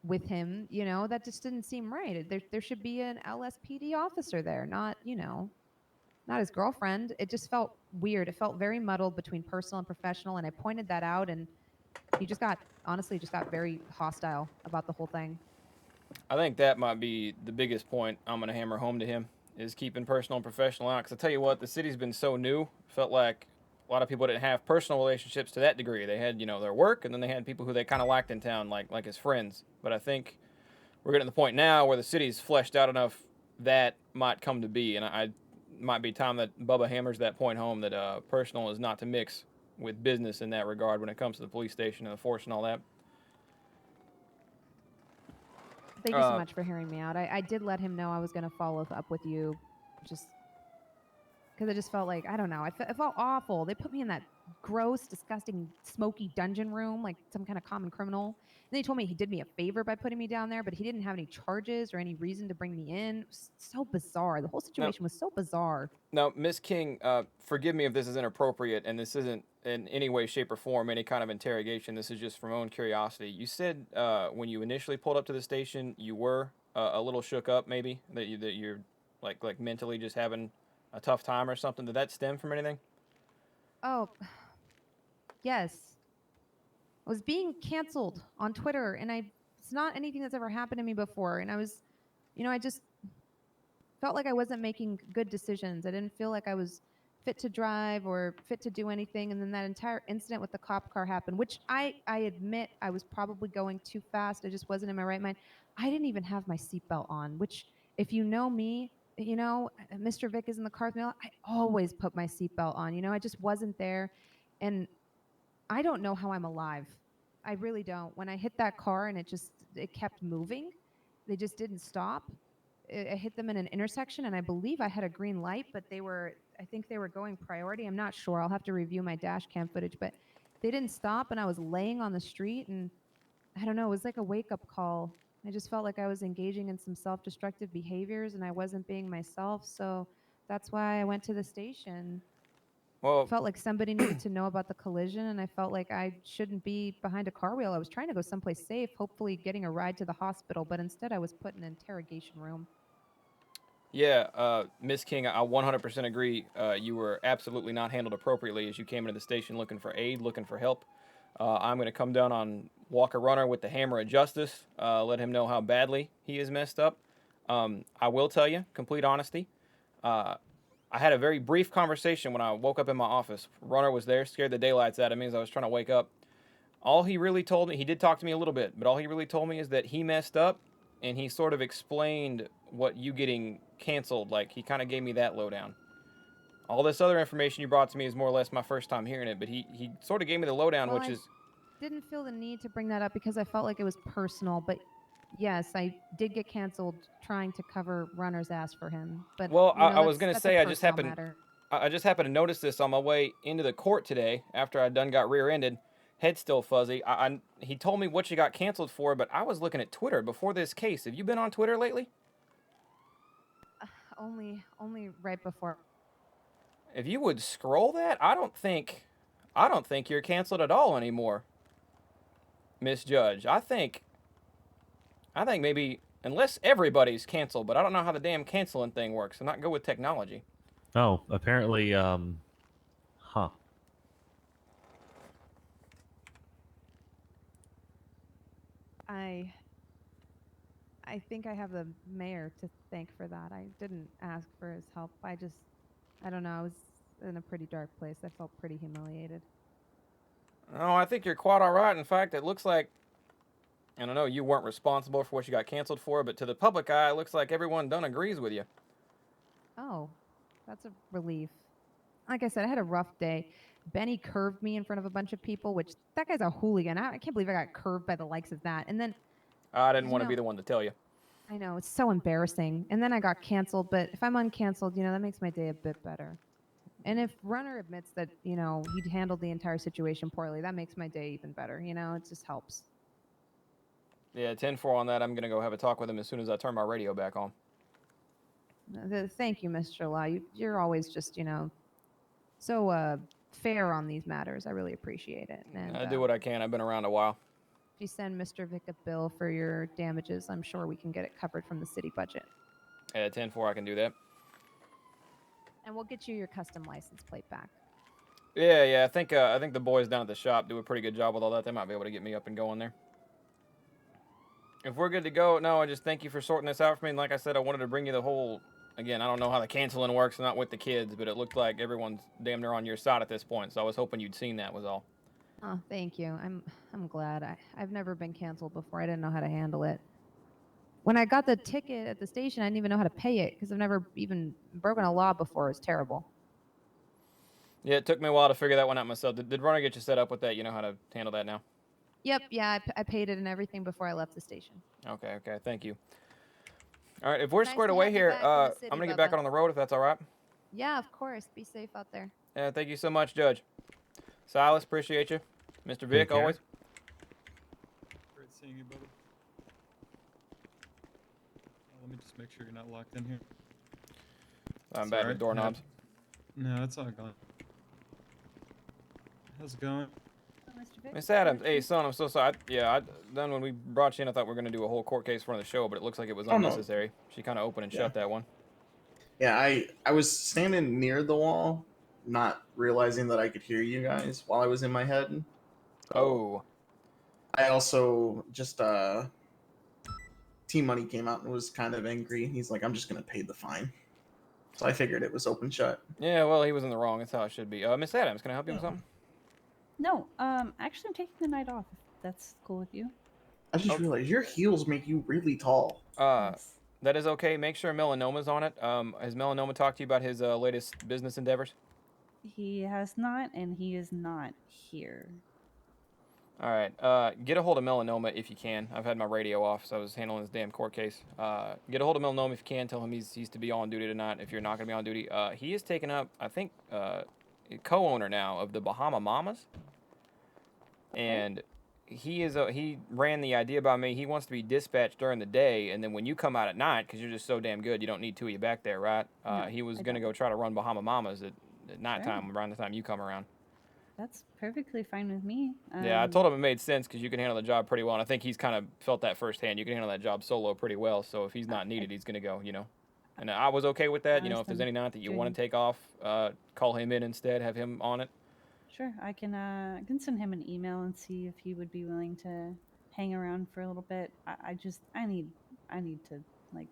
with him. That just didn't seem right. There should be an LSPD officer there, not his girlfriend. It just felt weird. It felt very muddled between personal and professional, and I pointed that out, and he just got very hostile about the whole thing. I think that might be the biggest point I'm going to hammer home to him, is keeping personal and professional out. Because I tell you what, the city's been so new. Felt like a lot of people didn't have personal relationships to that degree. They had, their work, and then they had people who they kind of liked in town, like his friends. But I think we're getting to the point now where the city's fleshed out enough that might come to be. And I might be time that Bubba hammers that point home, that personal is not to mix with business in that regard when it comes to the police station and the force and all that. Thank you so much for hearing me out. I did let him know I was going to follow up with you, just because I just felt like, I don't know, it felt awful. They put me in that gross, disgusting, smoky dungeon room like some kind of common criminal. And then he told me he did me a favor by putting me down there, but he didn't have any charges or any reason to bring me in. It was so bizarre. The whole situation was so bizarre. Now, Miss King, forgive me if this is inappropriate, and this isn't in any way, shape, or form any kind of interrogation. This is just from my own curiosity. You said when you initially pulled up to the station, you were a little shook up, maybe that you're like mentally just having a tough time or something. Did that stem from anything? Oh, yes. I was being canceled on Twitter, and it's not anything that's ever happened to me before. And I was, I just felt like I wasn't making good decisions. I didn't feel like I was fit to drive or fit to do anything. And then that entire incident with the cop car happened, which I admit I was probably going too fast. I just wasn't in my right mind. I didn't even have my seatbelt on, which if you know me, you know, Mr. Vick is in the car with me. I always put my seatbelt on. You know, I just wasn't there. And I don't know how I'm alive. I really don't. When I hit that car and it kept moving, they just didn't stop. I hit them in an intersection, and I believe I had a green light, but I think they were going priority. I'm not sure. I'll have to review my dash cam footage, but they didn't stop, and I was laying on the street, and I don't know, it was like a wake-up call. I just felt like I was engaging in some self-destructive behaviors, and I wasn't being myself, so that's why I went to the station. Well, Felt like somebody needed to know about the collision, and I felt like I shouldn't be behind a car wheel. I was trying to go someplace safe, hopefully getting a ride to the hospital, but instead I was put in an interrogation room. Yeah, Miss King, I 100% agree. You were absolutely not handled appropriately as you came into the station looking for aid, looking for help. I'm going to come down on Walker Runner with the hammer of justice, let him know how badly he is messed up. I will tell you, complete honesty, I had a very brief conversation when I woke up in my office. Runner was there, scared the daylights out of me as I was trying to wake up. All he really told me, he did talk to me a little bit, but all he really told me is that he messed up, and he sort of explained what you getting canceled, like he kind of gave me that lowdown. All this other information you brought to me is more or less my first time hearing it, but he sort of gave me the lowdown, Well, which I is... didn't feel the need to bring that up because I felt like it was personal, but yes, I did get canceled trying to cover Runner's ass for him. But Well, you know, I was going to that's say, a I just personal happened... matter. I just happened to notice this on my way into the court today after I done got rear-ended. Head still fuzzy. He told me what you got canceled for, but I was looking at Twitter before this case. Have you been on Twitter lately? Only right before. If you would scroll that, I don't think you're canceled at all anymore, Miss Judge. I think maybe, unless everybody's canceled, but I don't know how the damn canceling thing works. I'm not good with technology. Oh, apparently, huh. I think I have the mayor to thank for that. I didn't ask for his help. I don't know. I was in a pretty dark place. I felt pretty humiliated. Oh, I think you're quite all right. In fact, it looks like, I don't know, you weren't responsible for what you got canceled for, but to the public eye, it looks like everyone done agrees with you. Oh, that's a relief. Like I said, I had a rough day. Benny curved me in front of a bunch of people, which that guy's a hooligan. I can't believe I got curved by the likes of that. And then I didn't want to know, be the one to tell you. I know, it's so embarrassing. And then I got canceled, but if I'm uncanceled, you know, that makes my day a bit better. And if Runner admits that, you know, he'd handled the entire situation poorly, that makes my day even better. You know, it just helps. Yeah, 10-4 on that. I'm going to go have a talk with him as soon as I turn my radio back on. Thank you, Mr. Law. You're always just, you know, so fair on these matters. I really appreciate it. And I do what I can. I've been around a while. If you send Mr. Vick a bill for your damages, I'm sure we can get it covered from the city budget. Yeah, 10-4, I can do that. And we'll get you your custom license plate back. Yeah. I think the boys down at the shop do a pretty good job with all that. They might be able to get me up and going there. If we're good to go, no, I just thank you for sorting this out for me. And like I said, I wanted to bring you the whole... Again, I don't know how the canceling works, not with the kids, but it looked like everyone's damn near on your side at this point. So I was hoping you'd seen that was all. Oh, thank you. I'm glad. I've never been canceled before. I didn't know how to handle it. When I got the ticket at the station, I didn't even know how to pay it because I've never even broken a law before. It was terrible. Yeah, it took me a while to figure that one out myself. Did Runner get you set up with that? You know how to handle that now? Yep, yeah, I paid it and everything before I left the station. Okay, thank you. All right, if we're Nice squared to away have you here, back in the city, I'm going to get Bubba. back on the road if that's all right. Yeah, of course. Be safe out there. Yeah, thank you so much, Judge. Silas, appreciate you. Mr. Vick, care. always. Great seeing you, Bubba. Let me just make sure you're not locked in here. I'm bad with doorknobs. No, it's all gone. How's it going? Miss Adams, hey son, I'm so sorry. Then when we brought you in, I thought we were going to do a whole court case for the show, but it looks like it was unnecessary. She kind of opened and shut that one. Yeah, I was standing near the wall, not realizing that I could hear you guys while I was in my head. Oh. I also just Team Money came out and was kind of angry. He's like, I'm just gonna pay the fine. So I figured it was open shut. Yeah, well, he was in the wrong. That's how it should be. Miss Adams, can I help you with something? No, actually, I'm taking the night off. If that's cool with you. I just realized your heels make you really tall. That is okay. Make sure melanoma's on it. Has melanoma talked to you about his latest business endeavors? He has not, and he is not here. All right. Get a hold of melanoma if you can. I've had my radio off, so I was handling this damn court case. Get a hold of melanoma if you can. Tell him he's to be on duty tonight. If you're not going to be on duty, he is taking up, I think, co-owner now of the Bahama Mamas, and he ran the idea by me. He wants to be dispatched during the day, and then when you come out at night, because you're just so damn good, you don't need two of you back there, right? He was going to go try to run Bahama Mamas at nighttime around the time you come around. That's perfectly fine with me. Yeah, I told him it made sense because you can handle the job pretty well, and I think he's kind of felt that firsthand. You can handle that job solo pretty well, so if he's not needed, he's going to go, you know. And I was okay with that. You know, if there's any night that you want to take off, call him in instead, have him on it. Sure, I can send him an email and see if he would be willing to hang around for a little bit. I need to, like...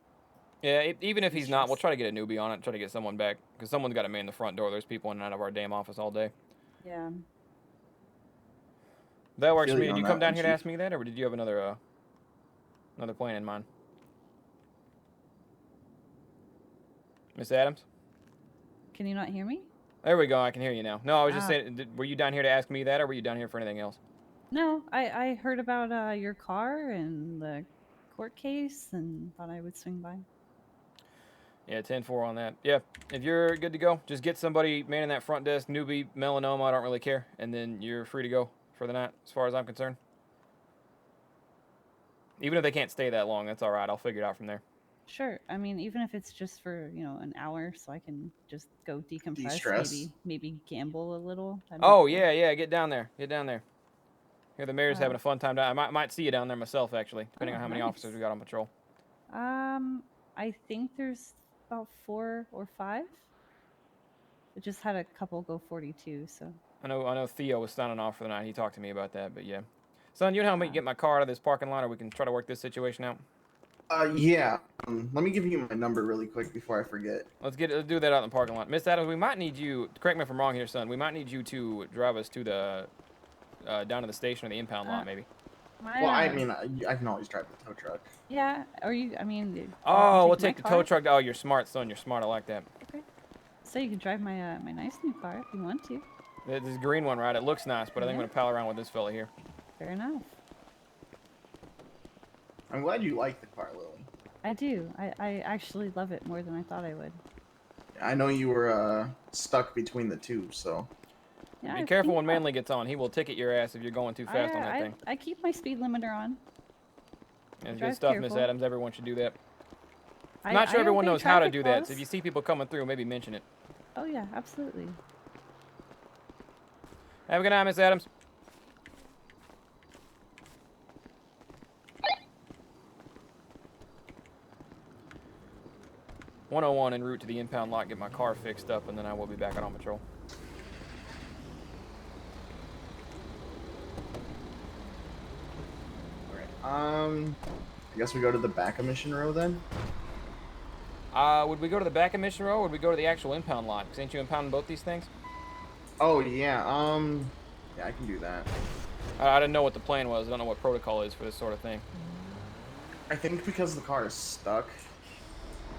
Yeah, even if he's not, we'll try to get a newbie on it, try to get someone back, because someone's got to man the front door. There's people in and out of our damn office all day. Yeah. That works for me. Did you come down here to ask me that, or did you have another plan in mind? Miss Adams? Can you not hear me? There we go. I can hear you now. No, I was just saying, were you down here to ask me that, or were you down here for anything else? No, I heard about your car and the court case and thought I would swing by. Yeah, 10-4 on that. Yeah, if you're good to go, just get somebody manning that front desk, newbie, melanoma, I don't really care, and then you're free to go for the night, as far as I'm concerned. Even if they can't stay that long, that's all right. I'll figure it out from there. Sure. I mean, even if it's just for, an hour, so I can just go decompress, De-stress. maybe gamble a little. Oh, yeah, get down there. Get down there. Here, the mayor's having a fun time. I might see you down there myself, actually, depending on how many officers we got on patrol. I think there's about 4 or 5. I just had a couple go 42, so. I know Theo was signing off for the night. He talked to me about that, but yeah. Son, you know how me get my car out of this parking lot, or we can try to work this situation out? Yeah. Let me give you my number really quick before I forget. Let's do that out in the parking lot. Miss Adams, we might need you, correct me if I'm wrong here, son, we might need you to drive us to the, down to the station or the impound lot, maybe. Well, I mean, I can always drive the tow truck. Yeah, or you, I mean. Oh, we'll take the tow truck. Oh, you're smart, son. You're smart. I like that. Okay. So you can drive my my nice new car if you want to. This green one, right? It looks nice, but I think I'm going to pal around with this fella here. Fair enough. I'm glad you like the car, Lily. I do. I actually love it more than I thought I would. I know you were stuck between the two, so. Yeah, Be careful when Manley gets on. He will ticket your ass if you're going too fast on that thing. I keep my speed limiter on. That's good stuff, Miss Adams. Everyone should do that. I'm I not sure everyone obey knows how to traffic do that, laws. so if you see people coming through, maybe mention it. Oh yeah, absolutely. Have a good night, Miss Adams. .101 en route to the impound lot, get my car fixed up, and then I will be back out on patrol. I guess we go to the back of Mission Row then? Would we go to the back of Mission Row, or would we go to the actual impound lot? Because ain't you impounding both these things? Oh, yeah, yeah, I can do that. I didn't know what the plan was. I don't know what protocol is for this sort of thing. I think because the car is stuck,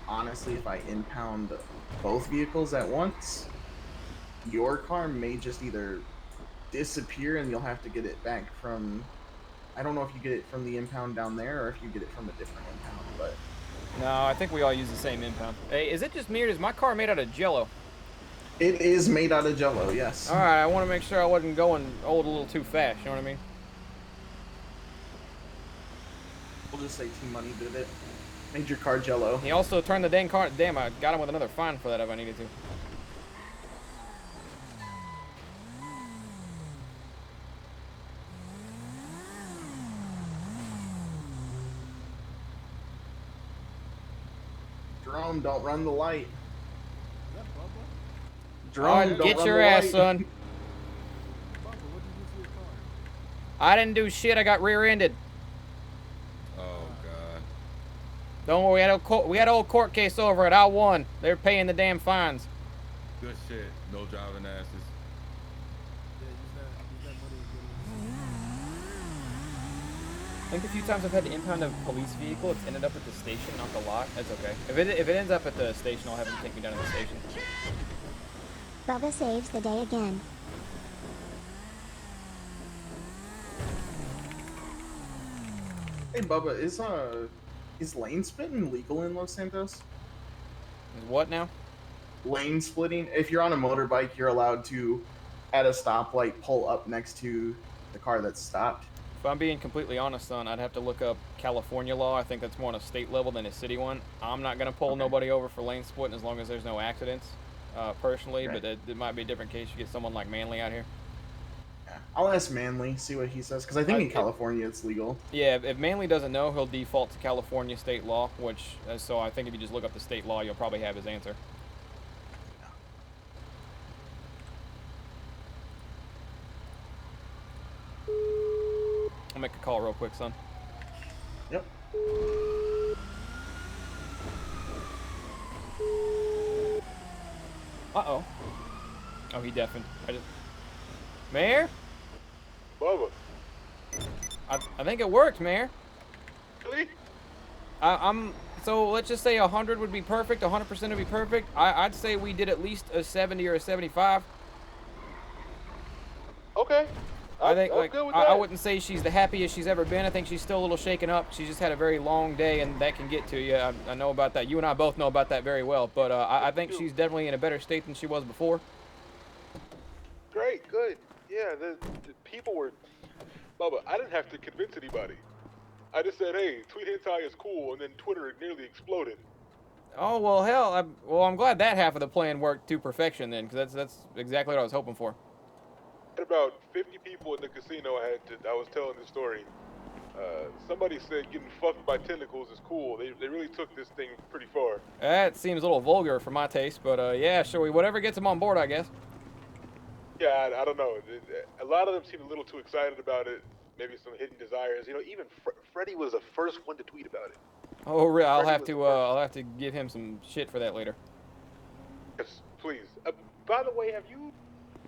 honestly, if I impound both vehicles at once, your car may just either disappear and you'll have to get it back from... I don't know if you get it from the impound down there or if you get it from a different impound, but... No, I think we all use the same impound. Hey, is it just me, or is my car made out of Jello? It is made out of Jello, yes. All right, I want to make sure I wasn't going a little too fast, you know what I mean? We'll just say T-Money did it. Made your car Jello. He also turned the dang car... Damn, I got him with another fine for that if I needed to. Jerome, don't run the light. All right, get your ass, son. I didn't do shit. I got rear-ended. Oh, God. Don't worry, we had an old court case over it. I won. They're paying the damn fines. Good shit. No driving asses. I think the few times I've had to impound a police vehicle, it's ended up at the station, not the lot. That's okay. If it ends up at the station, I'll have them take me down to the station. Bubba saves the day again. Hey Bubba, is lane splitting legal in Los Santos? Is what now? Lane splitting. If you're on a motorbike, you're allowed to, at a stoplight, pull up next to the car that's stopped. If I'm being completely honest, son, I'd have to look up California law. I think that's more on a state level than a city one. I'm not going to pull nobody over for lane splitting as long as there's no accidents, personally, but it might be a different case. You get someone like Manley out here. I'll ask Manley, see what he says, because I think in California it's legal. Yeah, if Manley doesn't know, he'll default to California state law, which, so I think if you just look up the state law, you'll probably have his answer. I'll make a call real quick, son. Yep. Uh-oh. Oh, he deafened. Mayor? Bubba. I think it worked, Mayor. Really? So let's just say 100 would be perfect, 100% would be perfect. I'd say we did at least a 70 or a 75. Okay. I think, I'm like, good with I that. wouldn't say she's the happiest she's ever been. I think she's still a little shaken up. She just had a very long day, and that can get to you. I know about that. You and I both know about that very well. But I think she's definitely in a better state than she was before. Great, good. Yeah, the people were... Bubba, I didn't have to convince anybody. I just said, hey, tweet hentai is cool, and then Twitter nearly exploded. Oh, well, hell, I'm glad that half of the plan worked to perfection then, because that's exactly what I was hoping for. Had about 50 people in the casino I was telling this story. Somebody said getting fucked by tentacles is cool. They really took this thing pretty far. That seems a little vulgar for my taste, but yeah, sure, whatever gets them on board, I guess. Yeah, I don't know. A lot of them seemed a little too excited about it. Maybe some hidden desires. You know, even Freddie was the first one to tweet about it. Oh, really? I'll have to give him some shit for that later. Yes, please. By the way, have you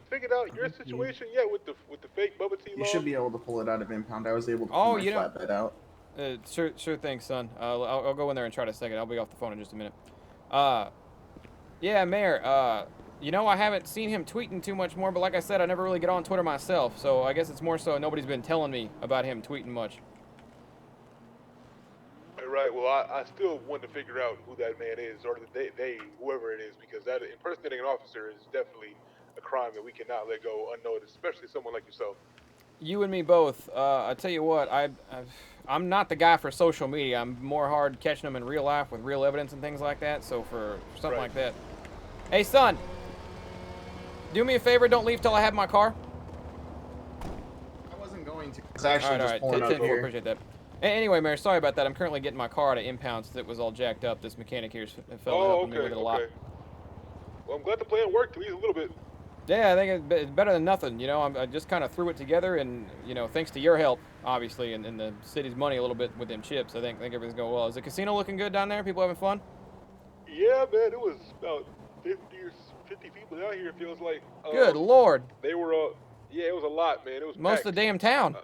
figured out your situation yet with the fake Bubba T law? You should be able to pull it out of impound. I was able to Oh, pull my you know, flatbed out. Sure thing, son. I'll go in there and try to second. I'll be off the phone in just a minute. Yeah, Mayor. You know, I haven't seen him tweeting too much more, but like I said, I never really get on Twitter myself, so I guess it's more so nobody's been telling me about him tweeting much. Right. Well, I still want to figure out who that man is, or they whoever it is, because that impersonating an officer is definitely a crime that we cannot let go unnoticed, especially someone like yourself. You and me both. I tell you what, I'm not the guy for social media. I'm more hard catching them in real life with real evidence and things like that. So for something like that, hey son, do me a favor. Don't leave till I have my car. I wasn't going to. It's actually all just right. pulling up here. Appreciate that. Anyway, Mayor, sorry about that. I'm currently getting my car to impound since it was all jacked up. This mechanic here's fell helping me with it a lot. Well, I'm glad the plan worked at least a little bit. Yeah, I think it's better than nothing. You know, I just kind of threw it together, and you know, thanks to your help, obviously, and the city's money a little bit with them chips. I think everything's going well. Is the casino looking good down there? People having fun? Yeah, man, it was about 50 people out here. It feels like. Good Lord. They were. Yeah, it was a lot, man. It was most packed. of the damn town.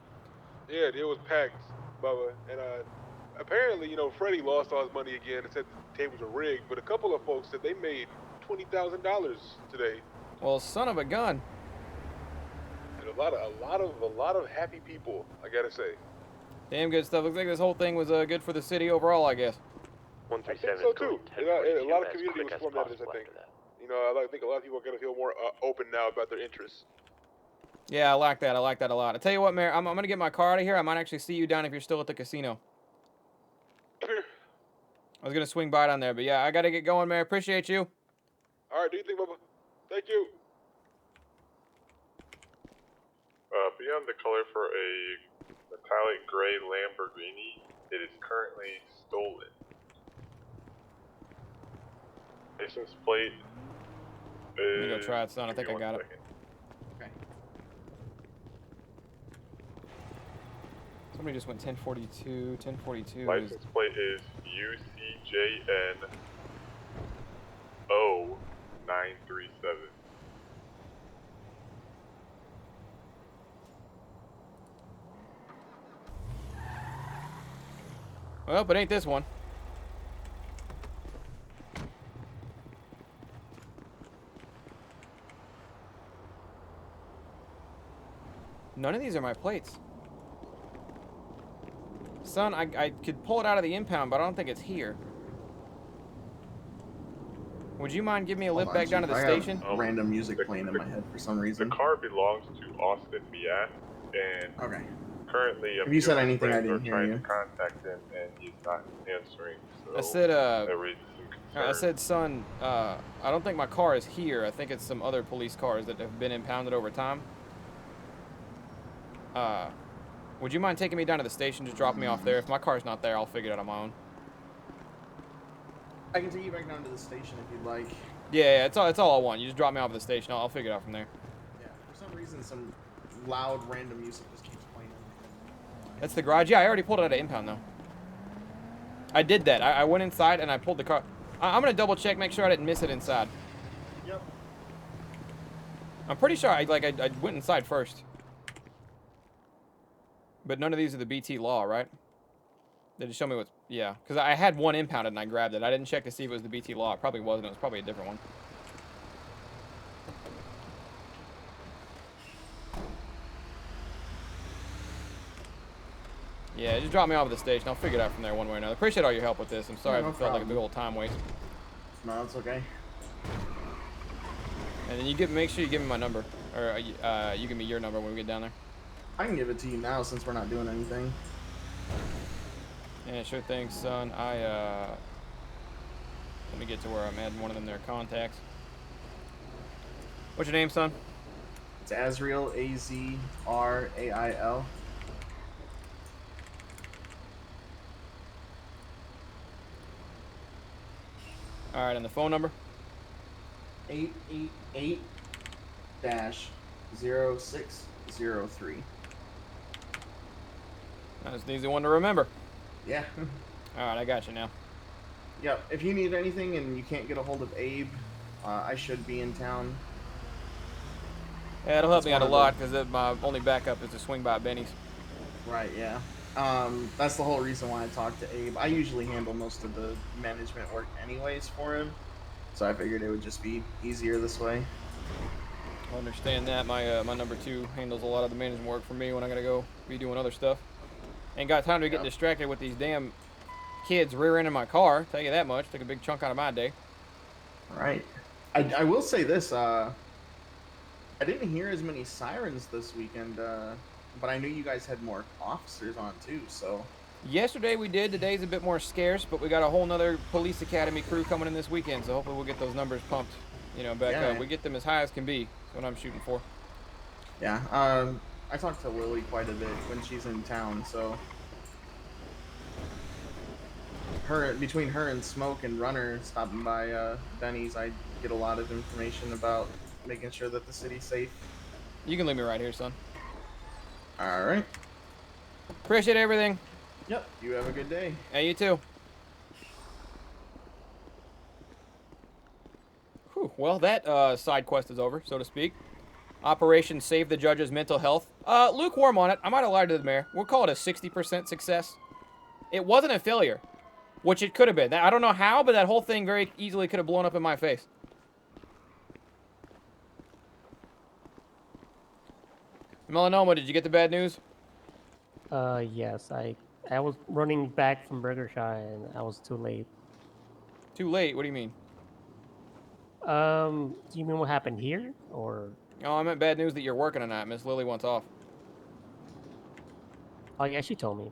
Yeah, it was packed, Bubba, and apparently, you know, Freddie lost all his money again and said the tables were rigged. But a couple of folks said they made $20,000 today. Well, son of a gun. And a lot of happy people, I gotta say. Damn good stuff. Looks like this whole thing was good for the city overall, I guess. I think so too. A lot of community was formed out of this, I think. You know, I think a lot of people are gonna feel more open now about their interests. Yeah, I like that. I like that a lot. I tell you what, Mayor, I'm gonna get my car out of here. I might actually see you down if you're still at the casino. I was gonna swing by down there, but yeah, I gotta get going, Mayor. Appreciate you. All right, do you think, Bubba? Thank you. Beyond the color for a metallic gray Lamborghini, it is currently stolen. License plate. Let me go try it, son. I think I got it. Okay. Somebody just went 1042. 1042 is License plate is UCJN 0937. well, but ain't this one. None of these are my plates. Son, I could pull it out of the impound, but I don't think it's here. Would you mind giving me a lift back down to the I station? have random music playing in my head for some reason. The car belongs to Austin Miat, and Okay. currently a If you few said of his anything, I friends are didn't hear trying you. to contact him, and he's not answering. So I said, that raises some concern. I said, son, I don't think my car is here. I think it's some other police cars that have been impounded over time. Would you mind taking me down to the station, just dropping me off there? If my car's not there, I'll figure it out on my own. I can take you back down to the station if you'd like. Yeah, it's all I want. You just drop me off at the station. I'll figure it out from there. Yeah, for some reason, some loud random music just keeps playing. That's the garage. Yeah, I already pulled it out of impound, though. I did that. I went inside and I pulled the car. I'm going to double check, make sure I didn't miss it inside. Yep. I'm pretty sure I went inside first. But none of these are the BT law, right? They just show me what's... Yeah, because I had one impounded and I grabbed it. I didn't check to see if it was the BT law. It probably wasn't. It was probably a different one. Yeah, just drop me off at the station. I'll figure it out from there one way or another. Appreciate all your help with this. I'm sorry No if it felt like a problem. big old time waste. No, it's okay. And then make sure you give me my number. Or you give me your number when we get down there. I can give it to you now since we're not doing anything. Yeah, sure thing, son. Let me get to where I'm adding one of them their contacts. What's your name, son? It's Azrael, Azrail. All right, and the phone number? 888-0603. That's an easy one to remember. Yeah. All right, I got you now. Yeah, if you need anything and you can't get a hold of Abe, I should be in town. Yeah, it'll help That's me out a one of lot because my only backup is to swing by Benny's. Right, yeah. That's the whole reason why I talked to Abe. I usually handle most of the management work anyways for him, so I figured it would just be easier this way. I understand that. My number 2 handles a lot of the management work for me when I gotta go be doing other stuff. Ain't got time to get distracted with these damn kids rear-ending my car. Tell you that much. Took a big chunk out of my day. Right. I will say this. I didn't hear as many sirens this weekend, but I knew you guys had more officers on too. So. Yesterday we did. Today's a bit more scarce, but we got a whole nother police academy crew coming in this weekend. So hopefully we'll get those numbers pumped, back up. We get them as high as can be. That's what I'm shooting for. Yeah. I talked to Lily quite a bit when she's in town, so between her and Smoke and Runner stopping by Benny's, I get a lot of information about making sure that the city's safe. You can leave me right here, son. All right. Appreciate everything. Yep. You have a good day. Hey, you too. Whew. Well, that side quest is over, so to speak. Operation Save the Judge's Mental Health. Lukewarm on it. I might have lied to the mayor. We'll call it a 60% success. It wasn't a failure, which it could have been. I don't know how, but that whole thing very easily could have blown up in my face. Melanoma, did you get the bad news? Yes. I was running back from Burger Shot and I was too late. Too late? What do you mean? Do you mean what happened here, or? Oh, I meant bad news that you're working tonight. Miss Lily wants off. Oh yeah, she told me.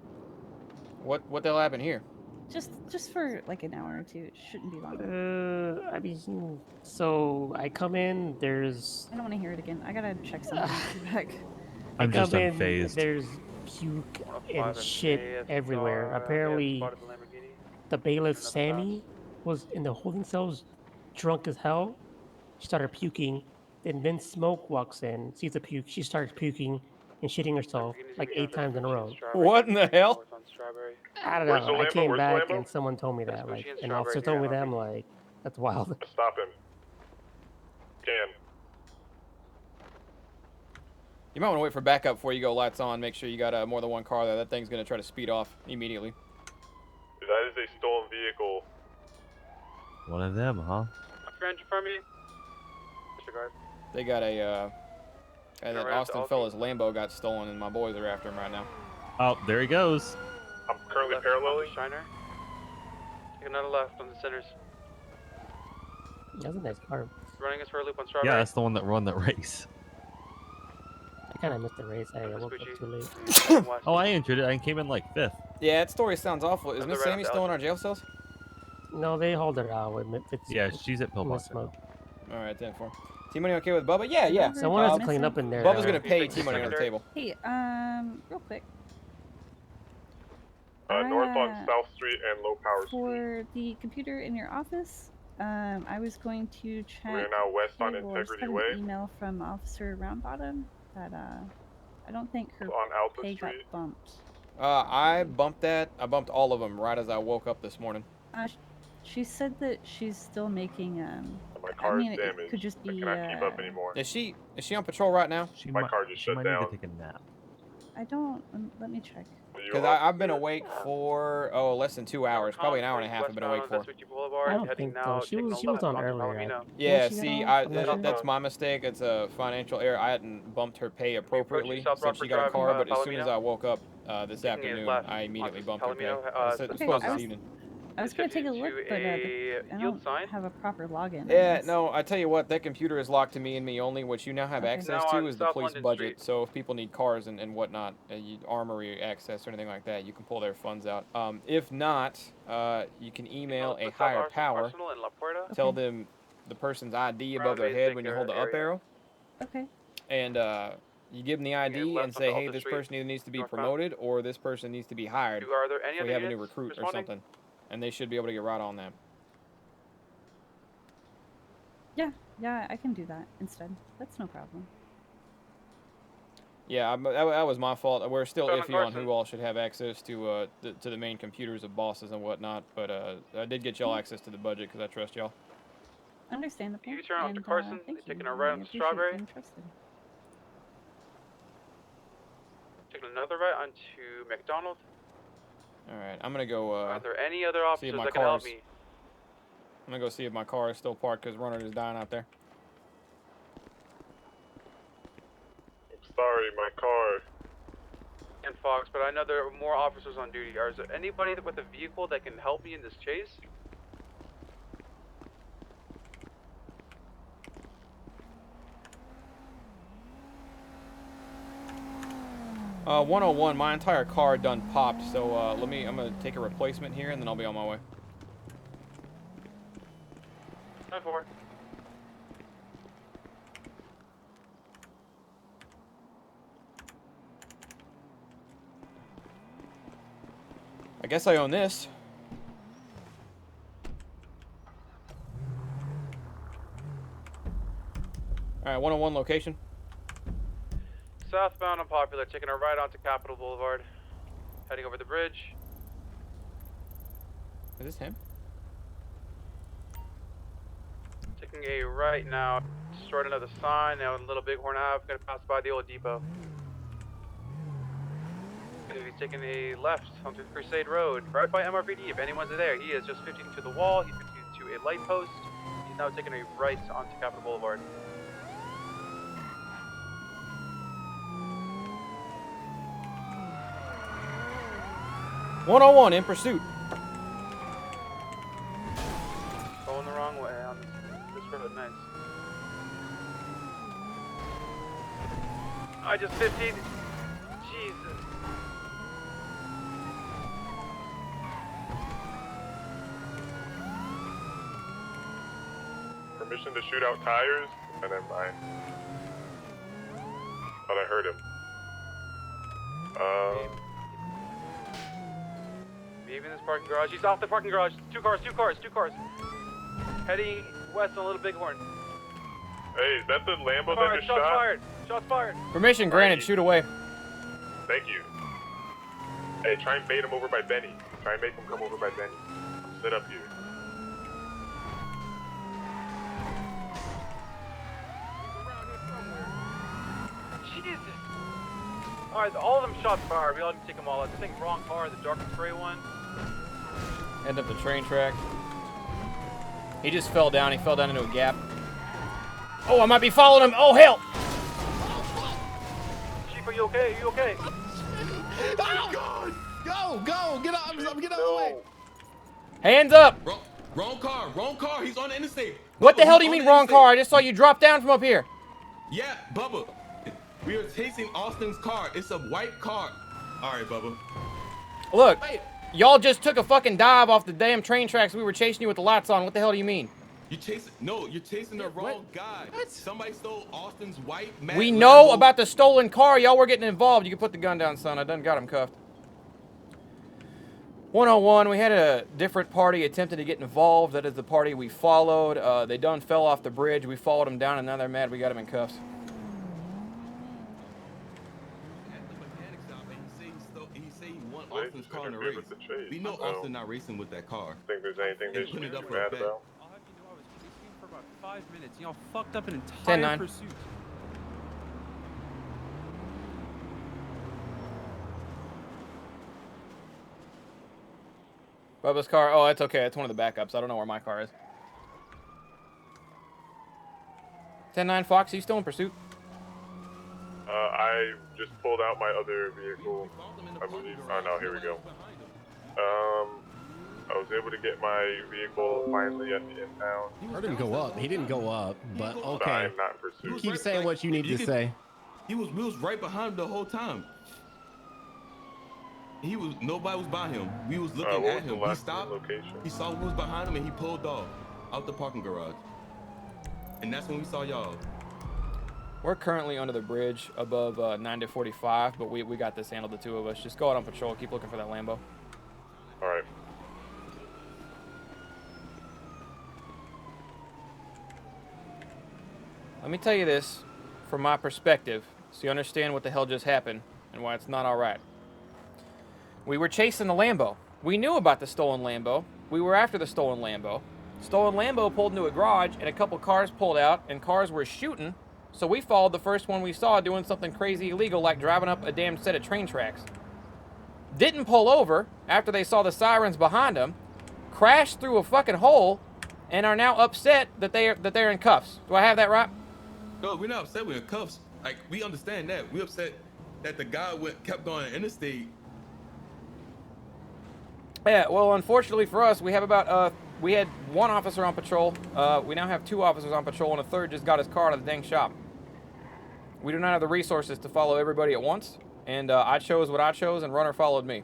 What the hell happened here? Just for like an hour or two. It shouldn't be long. I mean, so I come in. There's. I don't want to hear it again. I gotta check something back. I'm I just come in, unfazed. There's puke and shit everywhere. Apparently, the bailiff Sammy was in the holding cells, drunk as hell. She started puking. Then Smoke walks in, sees the puke. She starts puking, and shitting herself like 8 times in a row. What in the hell? I don't Where's the know. I Lambo? came Where's the back Lambo? and someone told me that. Like, and an officer Strawberry told me here. that. I'm like, that's wild. Stop him. Scan. You might want to wait for backup before you go lights on. Make sure you got more than one car there. That thing's going to try to speed off immediately. That is a stolen vehicle. One of them, huh? Friend from me. Disregard. They got that right up Austin to fella's Lambo got stolen, and my boys are after him right now. Oh, there he goes. I'm currently Left paralleling. onto Shiner. Take another left on the centers. That's a nice car. Running us for a loop on Strawberry. Yeah, that's the one that won that race. I kind of missed the race. I woke up too late. Oh, I entered it. I came in like 5th. Yeah, that story sounds awful. Is Miss Sammy still in our jail cells? No, they hauled her out with Yeah, she's at Pillbox. smoke. All right, then. T-Money okay with Bubba? Yeah, yeah. Someone has to clean up in there. Bubba's going to pay T-Money on the table. Hey, real quick. North on South Street and Low Power Street. For the computer in your office, I was going to check. We're now west on payroll. I just Integrity got Way. an email from Officer Roundbottom that I don't think her On Alpha pay got Street. bumped. I bumped that. I bumped all of them right as I woke up this morning. She said that she's still making My I car mean, is it damaged. could just be. I cannot keep up anymore. Is she on patrol right now? My car just shut might down. need to take a nap. I don't. Let me check. Because I've been awake for less than 2 hours, probably an hour and a half. I've been awake for. I don't think so. She was on earlier. Yeah, Was she see, at all? that's my mistake. It's a financial error. I hadn't bumped her pay appropriately South since she Rockford got a Drive, car, but as soon Palomino. as I woke up this Taking a afternoon, left I immediately onto bumped her pay. Palomino, I said it was supposed this evening. I was gonna take a look, but I yield don't have a proper login. Yeah, no, I tell you what, that computer is locked to me and me only. What you now have Okay. access Now to on is the South police London budget. Street. So if people need cars and whatnot, armory access or anything like that, you can pull their funds out. If not, you can email a higher power. Arsenal in La Puerta. Tell them the person's ID above their head when you hold the up arrow. Okay. And you give them the ID left and say, onto hey, Alta this Street, person either needs to be northbound. promoted or this person needs to be hired. Are there any So we other have a new units recruit or responding? something. And they should be able to get right on that. Yeah, I can do that instead. That's no problem. Yeah, that was my fault. We're still John iffy on Carson. who all should have access to the main computers of bosses and whatnot. But I did get y'all access to the budget because I trust y'all. Understandable. You turn onto and, Carson, thank you. taking a I right onto appreciate Strawberry. being trusted. Taking another right onto McDonald. All right, I'm gonna go. Are there any other see if officers my that can help car's. me? I'm gonna go see if my car is still parked because Runner is dying out there. I'm sorry, my car. And Fox, but I know there are more officers on duty. Is there anybody with a vehicle that can help me in this chase? Uh, 101, my entire car done popped. So I'm gonna take a replacement here and then I'll be on my way. 9-4. I guess I own this. All right, 101 location. Southbound on Popular, taking a right onto Capitol Boulevard. Heading over the bridge. Is this him? Taking a right now, short another sign, now in Little Bighorn Ave, gonna pass by the old depot. He's taking a left onto Crusade Road, right by MRPD. If anyone's there, he is just 15 to the wall, he's 15 to a light post. He's now taking a right onto Capitol Boulevard. .101 in pursuit. Going the wrong way on this road, nice. I just 15. Jesus. Permission to shoot out tires? And then mine. Thought I heard him. Maybe in this parking garage. He's off the parking garage. Two cars. Heading west on Little Bighorn. Hey, is that the Lambo that Alright, just shots shot? fired. Shots fired. Permission granted, shoot away. Thank you. Hey, try and bait him over by Benny. Try and make him come over by Benny. Sit up here. Jesus. Alright, all of them shots fired. We all need to take them all out. I think wrong car, the dark gray one. End up the train track. He just fell down. He fell down into a gap. Oh, I might be following him. Oh, hell. Chief, are you okay? Are you okay? Oh, God! Go! Get out! I'm getting out of the way. Hands up! Wrong car. He's on the interstate. What the Bubba, hell do he's you on mean the wrong interstate. car? I just saw you drop down from up here. Yeah, Bubba. We are chasing Austin's car. It's a white car. All right, Bubba. Look, y'all just took a fucking dive off the damn train tracks. We were chasing you with the lights on. What the hell do you mean? You're chasing the wrong guy. Somebody stole Austin's white Matt We know Lambo. about the stolen car. Y'all were getting involved. You can put the gun down, son. I done got him cuffed. 101, we had a different party attempted to get involved. That is the party we followed. They done fell off the bridge. We followed them down, and now they're mad we got them in cuffs. He say he won Austin's car in a race. We know Austin not racing with that car. Think there's anything they And should putting be it up for mad a bet. about? I'll have you know I was chasing for about 5 minutes. Y'all fucked up an entire 10-9. pursuit. Bubba's car. Oh, it's okay. It's one of the backups. I don't know where my car is. 10-9, Fox. Are you still in pursuit? I just pulled out my other vehicle, I believe. Oh no, here we go. I was able to get my vehicle finally at the impound. Heard him go up. He didn't go up, but But okay. I am not in pursuit. Keep saying what you need to say. We was right behind him the whole time. Nobody was by him. We was looking what at was the him. He last stopped. location? He saw we was behind him and he pulled off out the parking garage. And that's when we saw y'all. We're currently under the bridge above 9-45, but we got this handled, the two of us. Just go out on patrol. Keep looking for that Lambo. All right. Let me tell you this from my perspective so you understand what the hell just happened and why it's not all right. We were chasing the Lambo. We knew about the stolen Lambo. We were after the stolen Lambo. Stolen Lambo pulled into a garage and a couple cars pulled out and cars were shooting. So we followed the first one we saw doing something crazy illegal like driving up a damn set of train tracks. Didn't pull over after they saw the sirens behind them. Crashed through a fucking hole and are now upset that they're in cuffs. Do I have that right? No, we're not upset we're in cuffs. Like, we understand that. We're upset that the guy kept going interstate. Yeah, well, unfortunately for us, we have about, we had one officer on patrol. We now have 2 officers on patrol, and a third just got his car out of the dang shop. We do not have the resources to follow everybody at once, and I chose what I chose, and Runner followed me.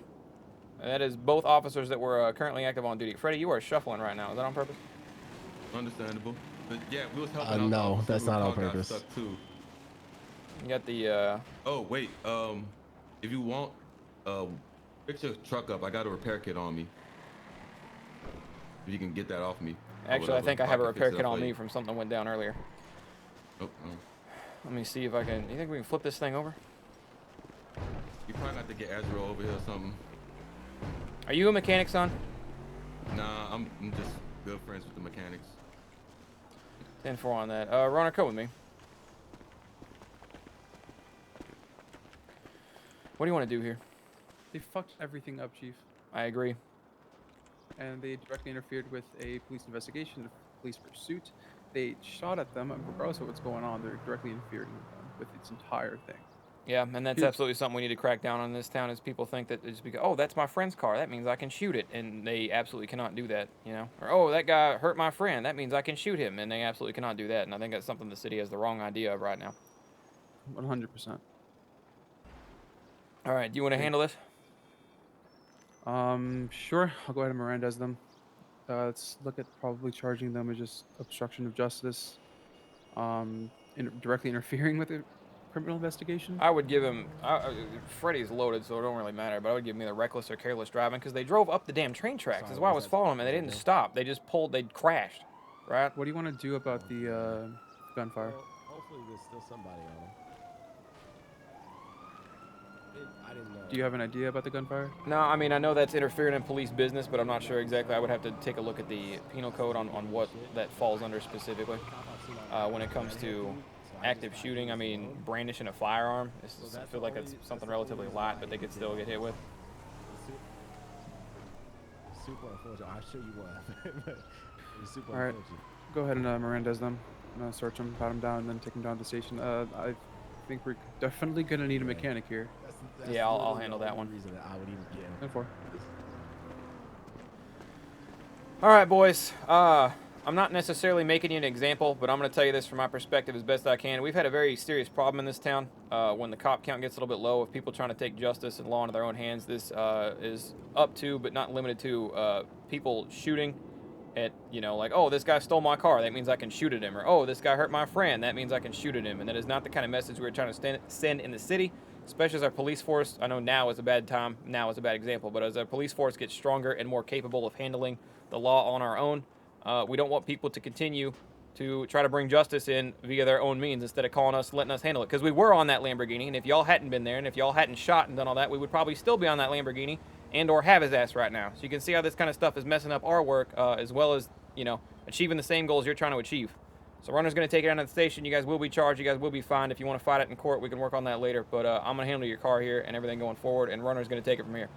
And that is both officers that were currently active on duty. Freddie, you are shuffling right now. Is that on purpose? Understandable. But yeah, we was helping out. No, that's not on car got purpose. stuck too. You got the, Oh, wait. If you want, pick your truck up. I got a repair kit on me. If you can get that off me. or Actually, I whatever, think I if have a can fix repair it kit up on for me you. from something that went down earlier. Oh, Let me see if I can. You think we can flip this thing over? You probably have to get Azrael over here or something. Are you a mechanic, son? Nah, I'm just good friends with the mechanics. 10-4 on that. Runner, come with me. What do you want to do here? They fucked everything up, Chief. I agree. And they directly interfered with a police investigation, a police pursuit. They shot at them, and regardless of what's going on, they're directly interfering with them, with its entire thing. Yeah, and that's absolutely something we need to crack down on in this town is people think that it's because, oh, that's my friend's car. That means I can shoot it. And they absolutely cannot do that, you know? Or, oh, that guy hurt my friend. That means I can shoot him. And they absolutely cannot do that. And I think that's something the city has the wrong idea of right now. 100%. All right, do you want to handle this? Sure. I'll go ahead and Miranda's them. Let's look at probably charging them with just obstruction of justice, directly interfering with a criminal investigation. I would give him, Freddie's loaded, so it don't really matter, but I would give him either reckless or careless driving because they drove up the damn train tracks. That's why I was following them, and they didn't stop. They just pulled, they crashed, right? What do you want to do about the gunfire? Hopefully there's still somebody on him. I didn't know. Do you have an idea about the gunfire? No, I mean, I know that's interfering in police business, but I'm not sure exactly. I would have to take a look at the penal code on what that falls under specifically. When it comes to active shooting, I mean, brandishing a firearm, I feel like that's something relatively light, but they could still get hit with. Super unfortunate. I'm sure you won. It was super All right, unfortunate. go ahead and Miranda's them. Search them, pat them down, and then take them down to the station. I think we're definitely gonna need a mechanic here. Yeah, I'll handle that one. Reason that I would even get him. 10-4. All right, boys. I'm not necessarily making you an example, but I'm going to tell you this from my perspective as best I can. We've had a very serious problem in this town. When the cop count gets a little bit low, of people trying to take justice and law into their own hands, this is up to, but not limited to, people shooting at, like, oh, this guy stole my car, that means I can shoot at him. Or, oh, this guy hurt my friend, that means I can shoot at him. And that is not the kind of message we're trying to send in the city, especially as our police force. I know now is a bad time, now is a bad example, but as our police force gets stronger and more capable of handling the law on our own, we don't want people to continue to try to bring justice in via their own means instead of calling us, letting us handle it. Because we were on that Lamborghini, and if y'all hadn't been there, and if y'all hadn't shot and done all that, we would probably still be on that Lamborghini and or have his ass right now. So you can see how this kind of stuff is messing up our work, as well as, achieving the same goals you're trying to achieve. So Runner's going to take it down to the station. You guys will be charged. You guys will be fined. If you want to fight it in court, we can work on that later. But I'm going to handle your car here and everything going forward, and Runner's going to take it from here.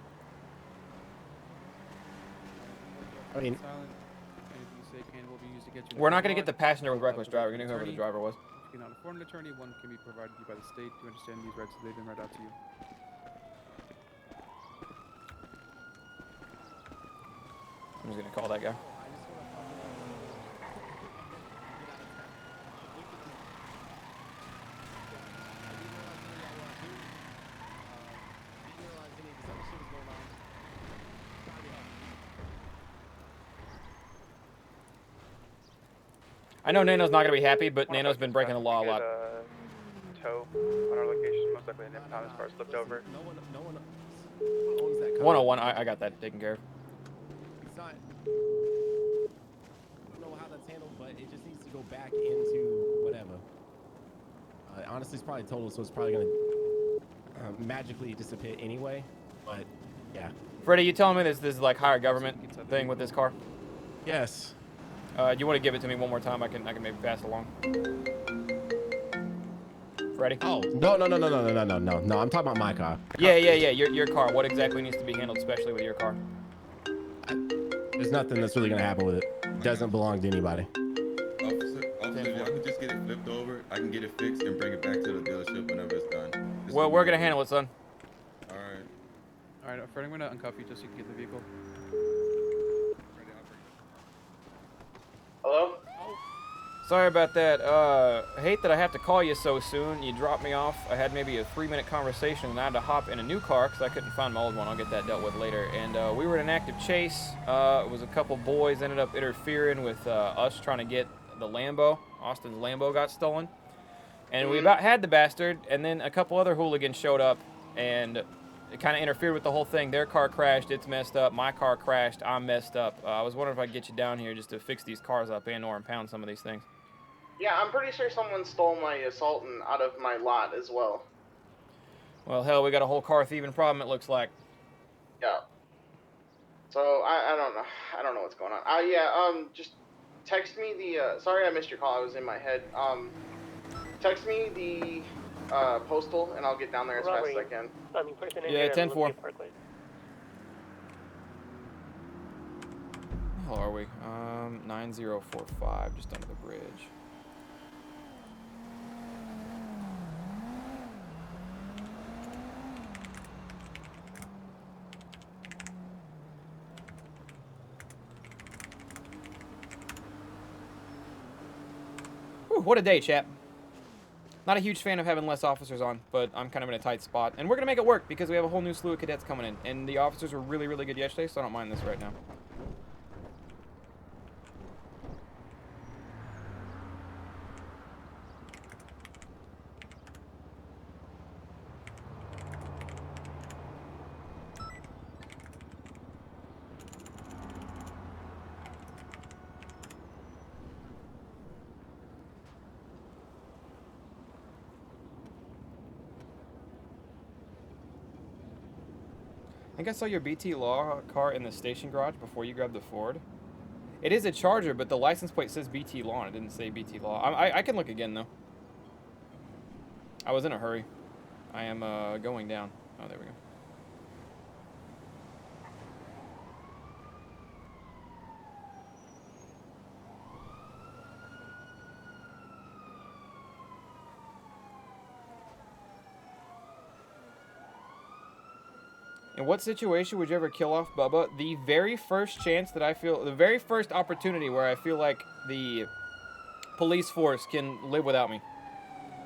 I mean, we're not going to get the passenger with reckless driving. We're going to know whoever the driver was. You can afford an attorney. One can be provided to you by the state. Do you understand these rights? They've been read out to you. I'm just going to call that guy. I know Nano's not going to be happy, but Nano's been breaking the law a lot. Tow on our location, most likely in Niptown, as far as flipped over. No one owns that car. 101, I got that taken care of. It's not. I don't know how that's handled, but it just needs to go back into whatever. Honestly, it's probably total, so it's probably gonna magically dissipate anyway. But yeah. Freddie, you telling me this is like higher government thing with this car? Yes. You want to give it to me one more time? I can maybe pass it along. Freddie? Oh no! I'm talking about my car. Yeah. Your car. What exactly needs to be handled, especially with your car? There's nothing that's really gonna happen with it. It doesn't belong to anybody. Officer, if I could just get it flipped over, I can get it fixed and bring it back to the dealership whenever it's done. Well, we're gonna handle it, son. All All right, Fred, I'm gonna uncuff you just so you can get the vehicle. Hello? Sorry about that. I hate that I have to call you so soon. You dropped me off. I had maybe a 3-minute conversation, and I had to hop in a new car because I couldn't find my old one. I'll get that dealt with later. And we were in an active chase. It was a couple boys ended up interfering with us trying to get the Lambo. Austin's Lambo got stolen. And we about had the bastard, and then a couple other hooligans showed up, and it kind of interfered with the whole thing. Their car crashed, it's messed up. My car crashed, I'm messed up. I was wondering if I could get you down here just to fix these cars up and or impound some of these things. Yeah, I'm pretty sure someone stole my Assaultant out of my lot as well. Well, hell, we got a whole car thieving problem, it looks like. Yeah. So, I don't know. I don't know what's going on. Just text me the, sorry I missed your call, I was in my head. Text me the postal, and I'll get down there as fast as I can. Yeah, 10-4. How are we? 9045, just under the bridge. Whew, what a day, chap. Not a huge fan of having less officers on, but I'm kind of in a tight spot. And we're going to make it work because we have a whole new slew of cadets coming in. And the officers were really, really good yesterday, so I don't mind this right now. I think I saw your BT Law car in the station garage before you grabbed the Ford. It is a Charger, but the license plate says BT Law, and it didn't say BT Law. I can look again, though. I was in a hurry. I am going down. Oh, there we go. In what situation would you ever kill off Bubba? The very first chance that I feel, the very first opportunity where I feel like the police force can live without me.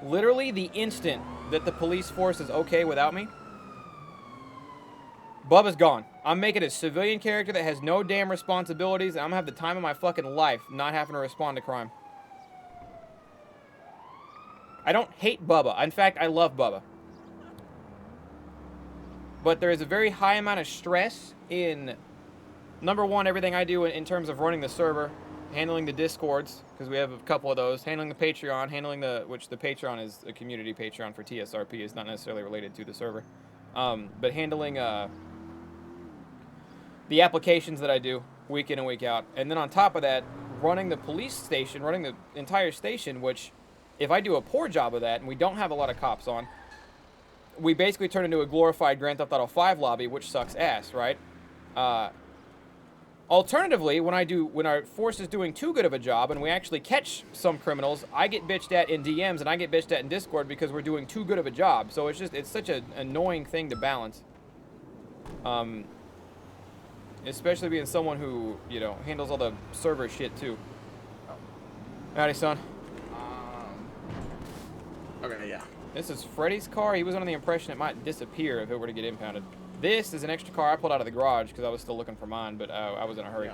Literally the instant that the police force is okay without me, Bubba's gone. I'm making a civilian character that has no damn responsibilities, and I'm gonna have the time of my fucking life not having to respond to crime. I don't hate Bubba. In fact, I love Bubba. But there is a very high amount of stress in, number one, everything I do in terms of running the server, handling the Discords, because we have a couple of those, handling the Patreon, which the Patreon is a community Patreon for TSRP. It's not necessarily related to the server. But handling the applications that I do week in and week out. And then on top of that, running the police station, running the entire station, which if I do a poor job of that and we don't have a lot of cops on, we basically turn into a glorified Grand Theft Auto 5 lobby, which sucks ass, right? Alternatively, when our force is doing too good of a job and we actually catch some criminals, I get bitched at in DMs and I get bitched at in Discord because we're doing too good of a job. So it's such an annoying thing to balance. Especially being someone who, handles all the server shit too. Howdy, son. Okay, yeah. This is Freddy's car. He was under the impression it might disappear if it were to get impounded. This is an extra car I pulled out of the garage because I was still looking for mine, but I was in a hurry.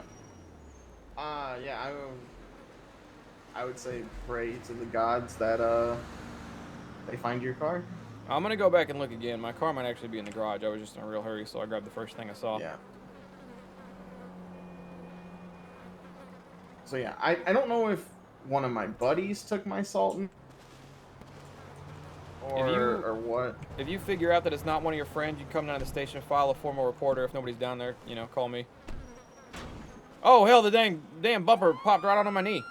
Yeah. I would say pray to the gods that they find your car. I'm gonna go back and look again. My car might actually be in the garage. I was just in a real hurry, so I grabbed the first thing I saw. Yeah. So yeah, I don't know if one of my buddies took my Sultan or what. If you figure out that it's not one of your friends, you come down to the station, file a formal reporter. If nobody's down there, call me. Oh hell, the damn bumper popped right onto my knee.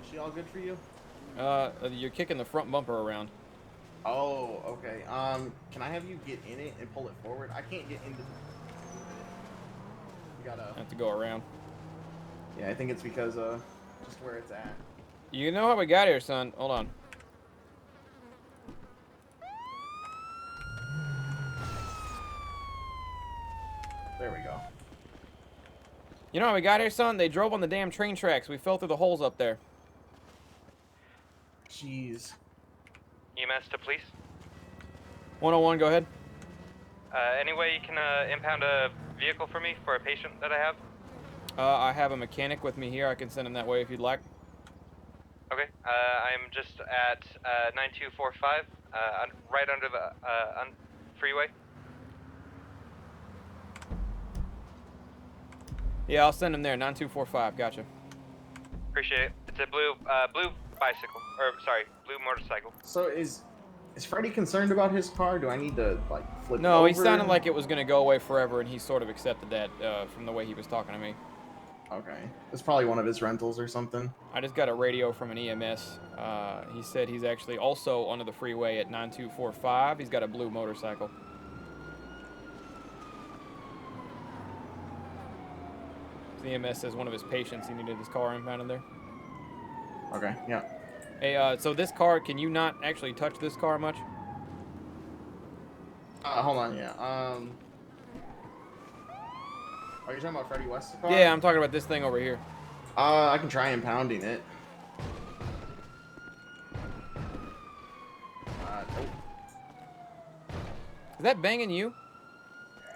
Is she all good for you? You're kicking the front bumper around. Oh, okay. Can I have you get in it and pull it forward? I can't get into. You gotta. I have to go around. Yeah, I think it's because just where it's at. You know how we got here, son. Hold on. There we go. You know how we got here, son? They drove on the damn train tracks. We fell through the holes up there. Jeez. EMS to police. 101, go ahead. Any way you can impound a vehicle for me for a patient that I have? I have a mechanic with me here. I can send him that way if you'd like. Okay. I'm just at 9245, right under the freeway. Yeah, I'll send him there. 9245. Gotcha. Appreciate it. It's a blue bicycle, or sorry, blue motorcycle. So is Freddy concerned about his car? Do I need to flip? No, it he over? sounded like it was gonna go away forever, and he sort of accepted that from the way he was talking to me. Okay, it's probably one of his rentals or something. I just got a radio from an EMS. He said he's actually also under the freeway at 9245. He's got a blue motorcycle. The EMS says one of his patients, he needed his car impounded there. Okay, yeah. Hey, so this car, can you not actually touch this car much? Hold on, yeah. Are you talking about Freddy West's car? Yeah, I'm talking about this thing over here. I can try impounding it. Nope. Is that banging you?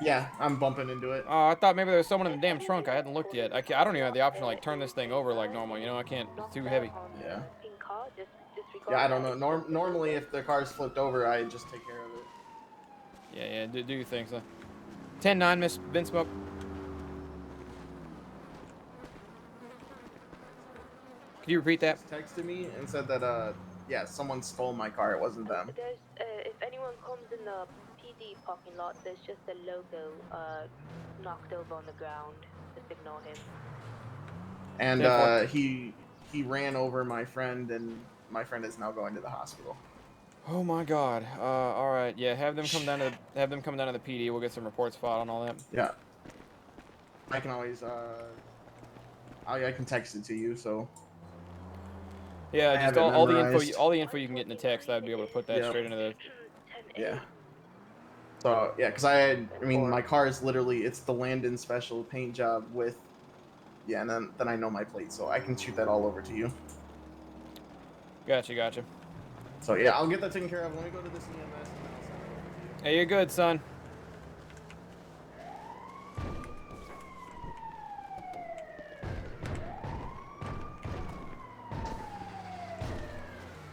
Yeah, I'm bumping into it. Oh, I thought maybe there was someone in the damn trunk. I hadn't looked yet. I don't even have the option to turn this thing over like normal. I can't. It's too heavy. Yeah. Yeah, I don't know. Normally, if the car's flipped over, I just take care of it. Yeah, do you think so? 10-9, Miss Vince Smoke. Could you repeat that? Texted me and said that yeah, someone stole my car. It wasn't them. There's if anyone comes in the PD parking lot, there's just a logo knocked over on the ground. Just ignore him. And 10-4. he ran over my friend, and my friend is now going to the hospital. Oh my God. All right. Yeah, have them come down to the PD. We'll get some reports filed on all that. Yeah. I can always I can text it to you. So. Yeah, I just have it all the info memorized. all the info you can get in the text. I'd be able to put that Yep. straight into the. Yeah. So yeah, because I mean, my car is literally it's the Landon special paint job with, yeah, and then I know my plate, so I can shoot that all over to you. Gotcha. So yeah, I'll get that taken care of. Let me go to this EMS and then I'll send it over to you. Hey, you're good, son.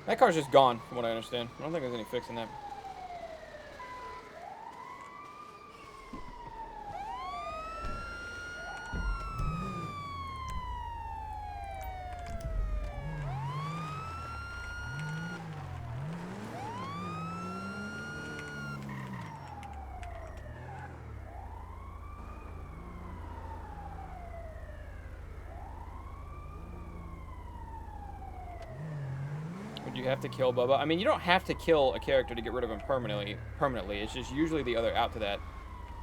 That car's just gone, from what I understand. I don't think there's any fixing that. Would you have to kill Bubba? I mean, you don't have to kill a character to get rid of him permanently. It's just usually the other out to that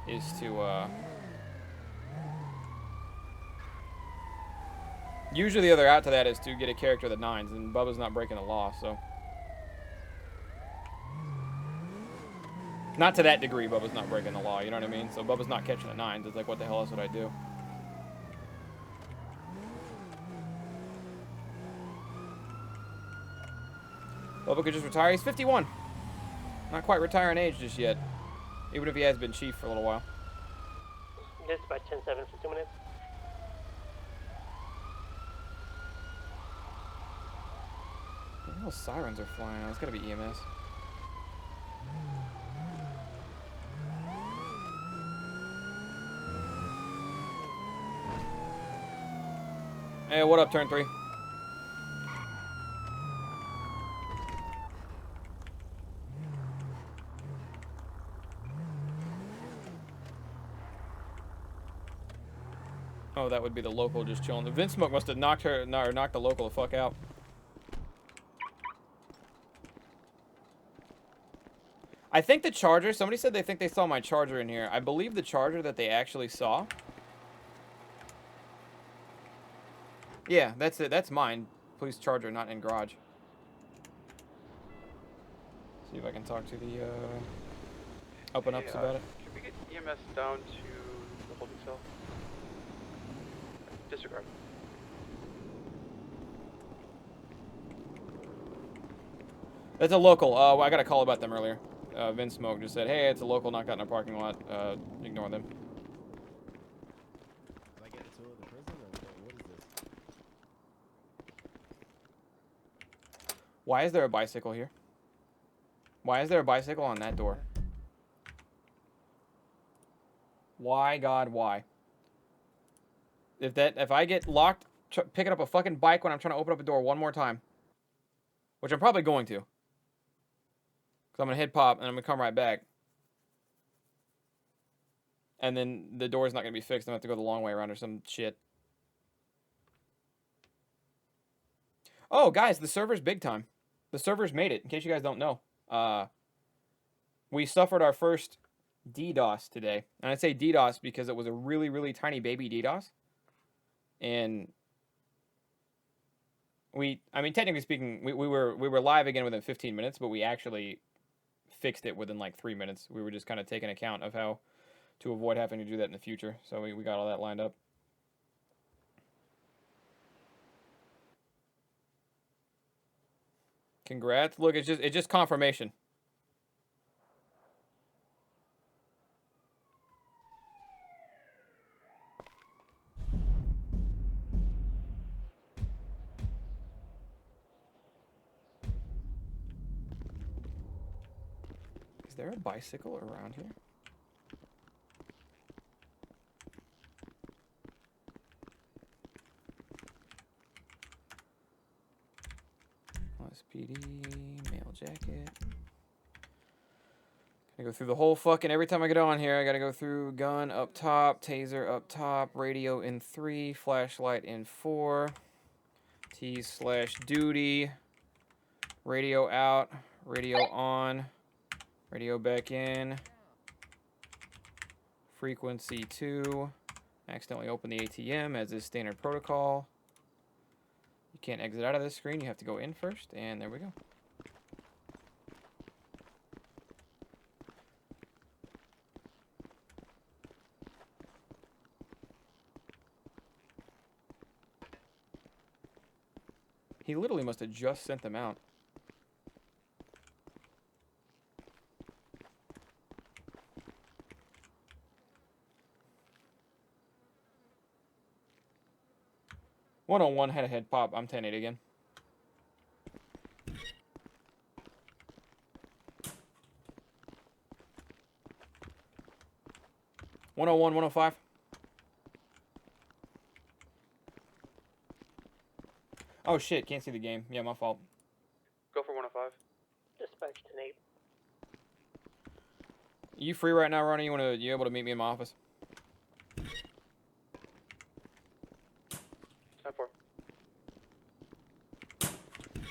is to, usually the other out to that is to get a character that nines, and Bubba's not breaking the law, so. Not to that degree, Bubba's not breaking the law, you know what I mean? So Bubba's not catching the nines. It's like, what the hell else would I do? Bubba could just retire. He's 51. Not quite retiring age just yet. Even if he has been chief for a little while. Dispatch 10-7 for 2 minutes. What the hell sirens are flying out? It's gotta be EMS. Hey, what up, turn 3? Oh, that would be the local just chilling. The Vince Smoke must have knocked the local the fuck out. I think the Charger, somebody said they think they saw my Charger in here. I believe the Charger that they actually saw. Yeah, that's it. That's mine. Police Charger, not in garage. See if I can talk to the up and ups about it. Can we get EMS down to the holding cell? Disregard. That's a local. I got a call about them earlier. Vince Smoke just said, hey, it's a local knocked out in a parking lot. Ignore them. Did I get the tour of the prison, or what is this? Why is there a bicycle here? Why is there a bicycle on that door? Why, God, why? If I get locked picking up a fucking bike when I'm trying to open up a door one more time, which I'm probably going to, because I'm gonna hit pop and I'm gonna come right back, and then the door's not gonna be fixed. I'm gonna have to go the long way around or some shit. Oh, guys, the server's big time. The server's made it. In case you guys don't know, we suffered our first DDoS today, and I say DDoS because it was a really, really tiny baby DDoS. And I mean, technically speaking, we were live again within 15 minutes, but we actually fixed it within like 3 minutes. We were just kind of taking account of how to avoid having to do that in the future. So we got all that lined up. Congrats. Look, it's just confirmation. Is there a bicycle around here? LSPD, mail jacket. Gotta go through the whole fucking, every time I get on here, I gotta go through gun up top, taser up top, radio in 3, flashlight in 4, T/duty, radio out, radio on, radio back in, frequency 2, accidentally open the ATM as is standard protocol. You can't exit out of this screen, you have to go in first, and there we go. He literally must have just sent them out. "101 had a head pop. I'm 10-8 again. "101, 105. Oh shit, can't see the game. Yeah, my fault. Go for 105. Dispatch to Nate. You free right now, Ronnie? You able to meet me in my office? 10-4.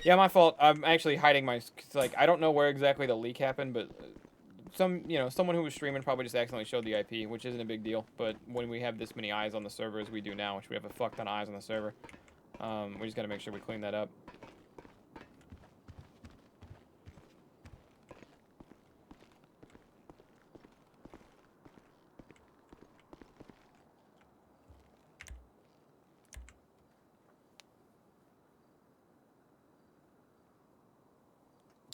Yeah, my fault. I'm actually hiding my. Cause like I don't know where exactly the leak happened, but someone who was streaming probably just accidentally showed the IP, which isn't a big deal. But when we have this many eyes on the server as we do now, which we have a fuck ton of eyes on the server, we just gotta make sure we clean that up.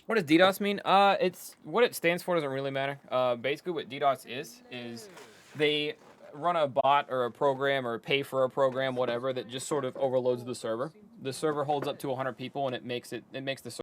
What does DDoS mean? It's what it stands for doesn't really matter. Basically, what DDoS is they run a bot or a program or pay for a program, whatever, that just sort of overloads the server. The server holds up to 100 people, and it makes the server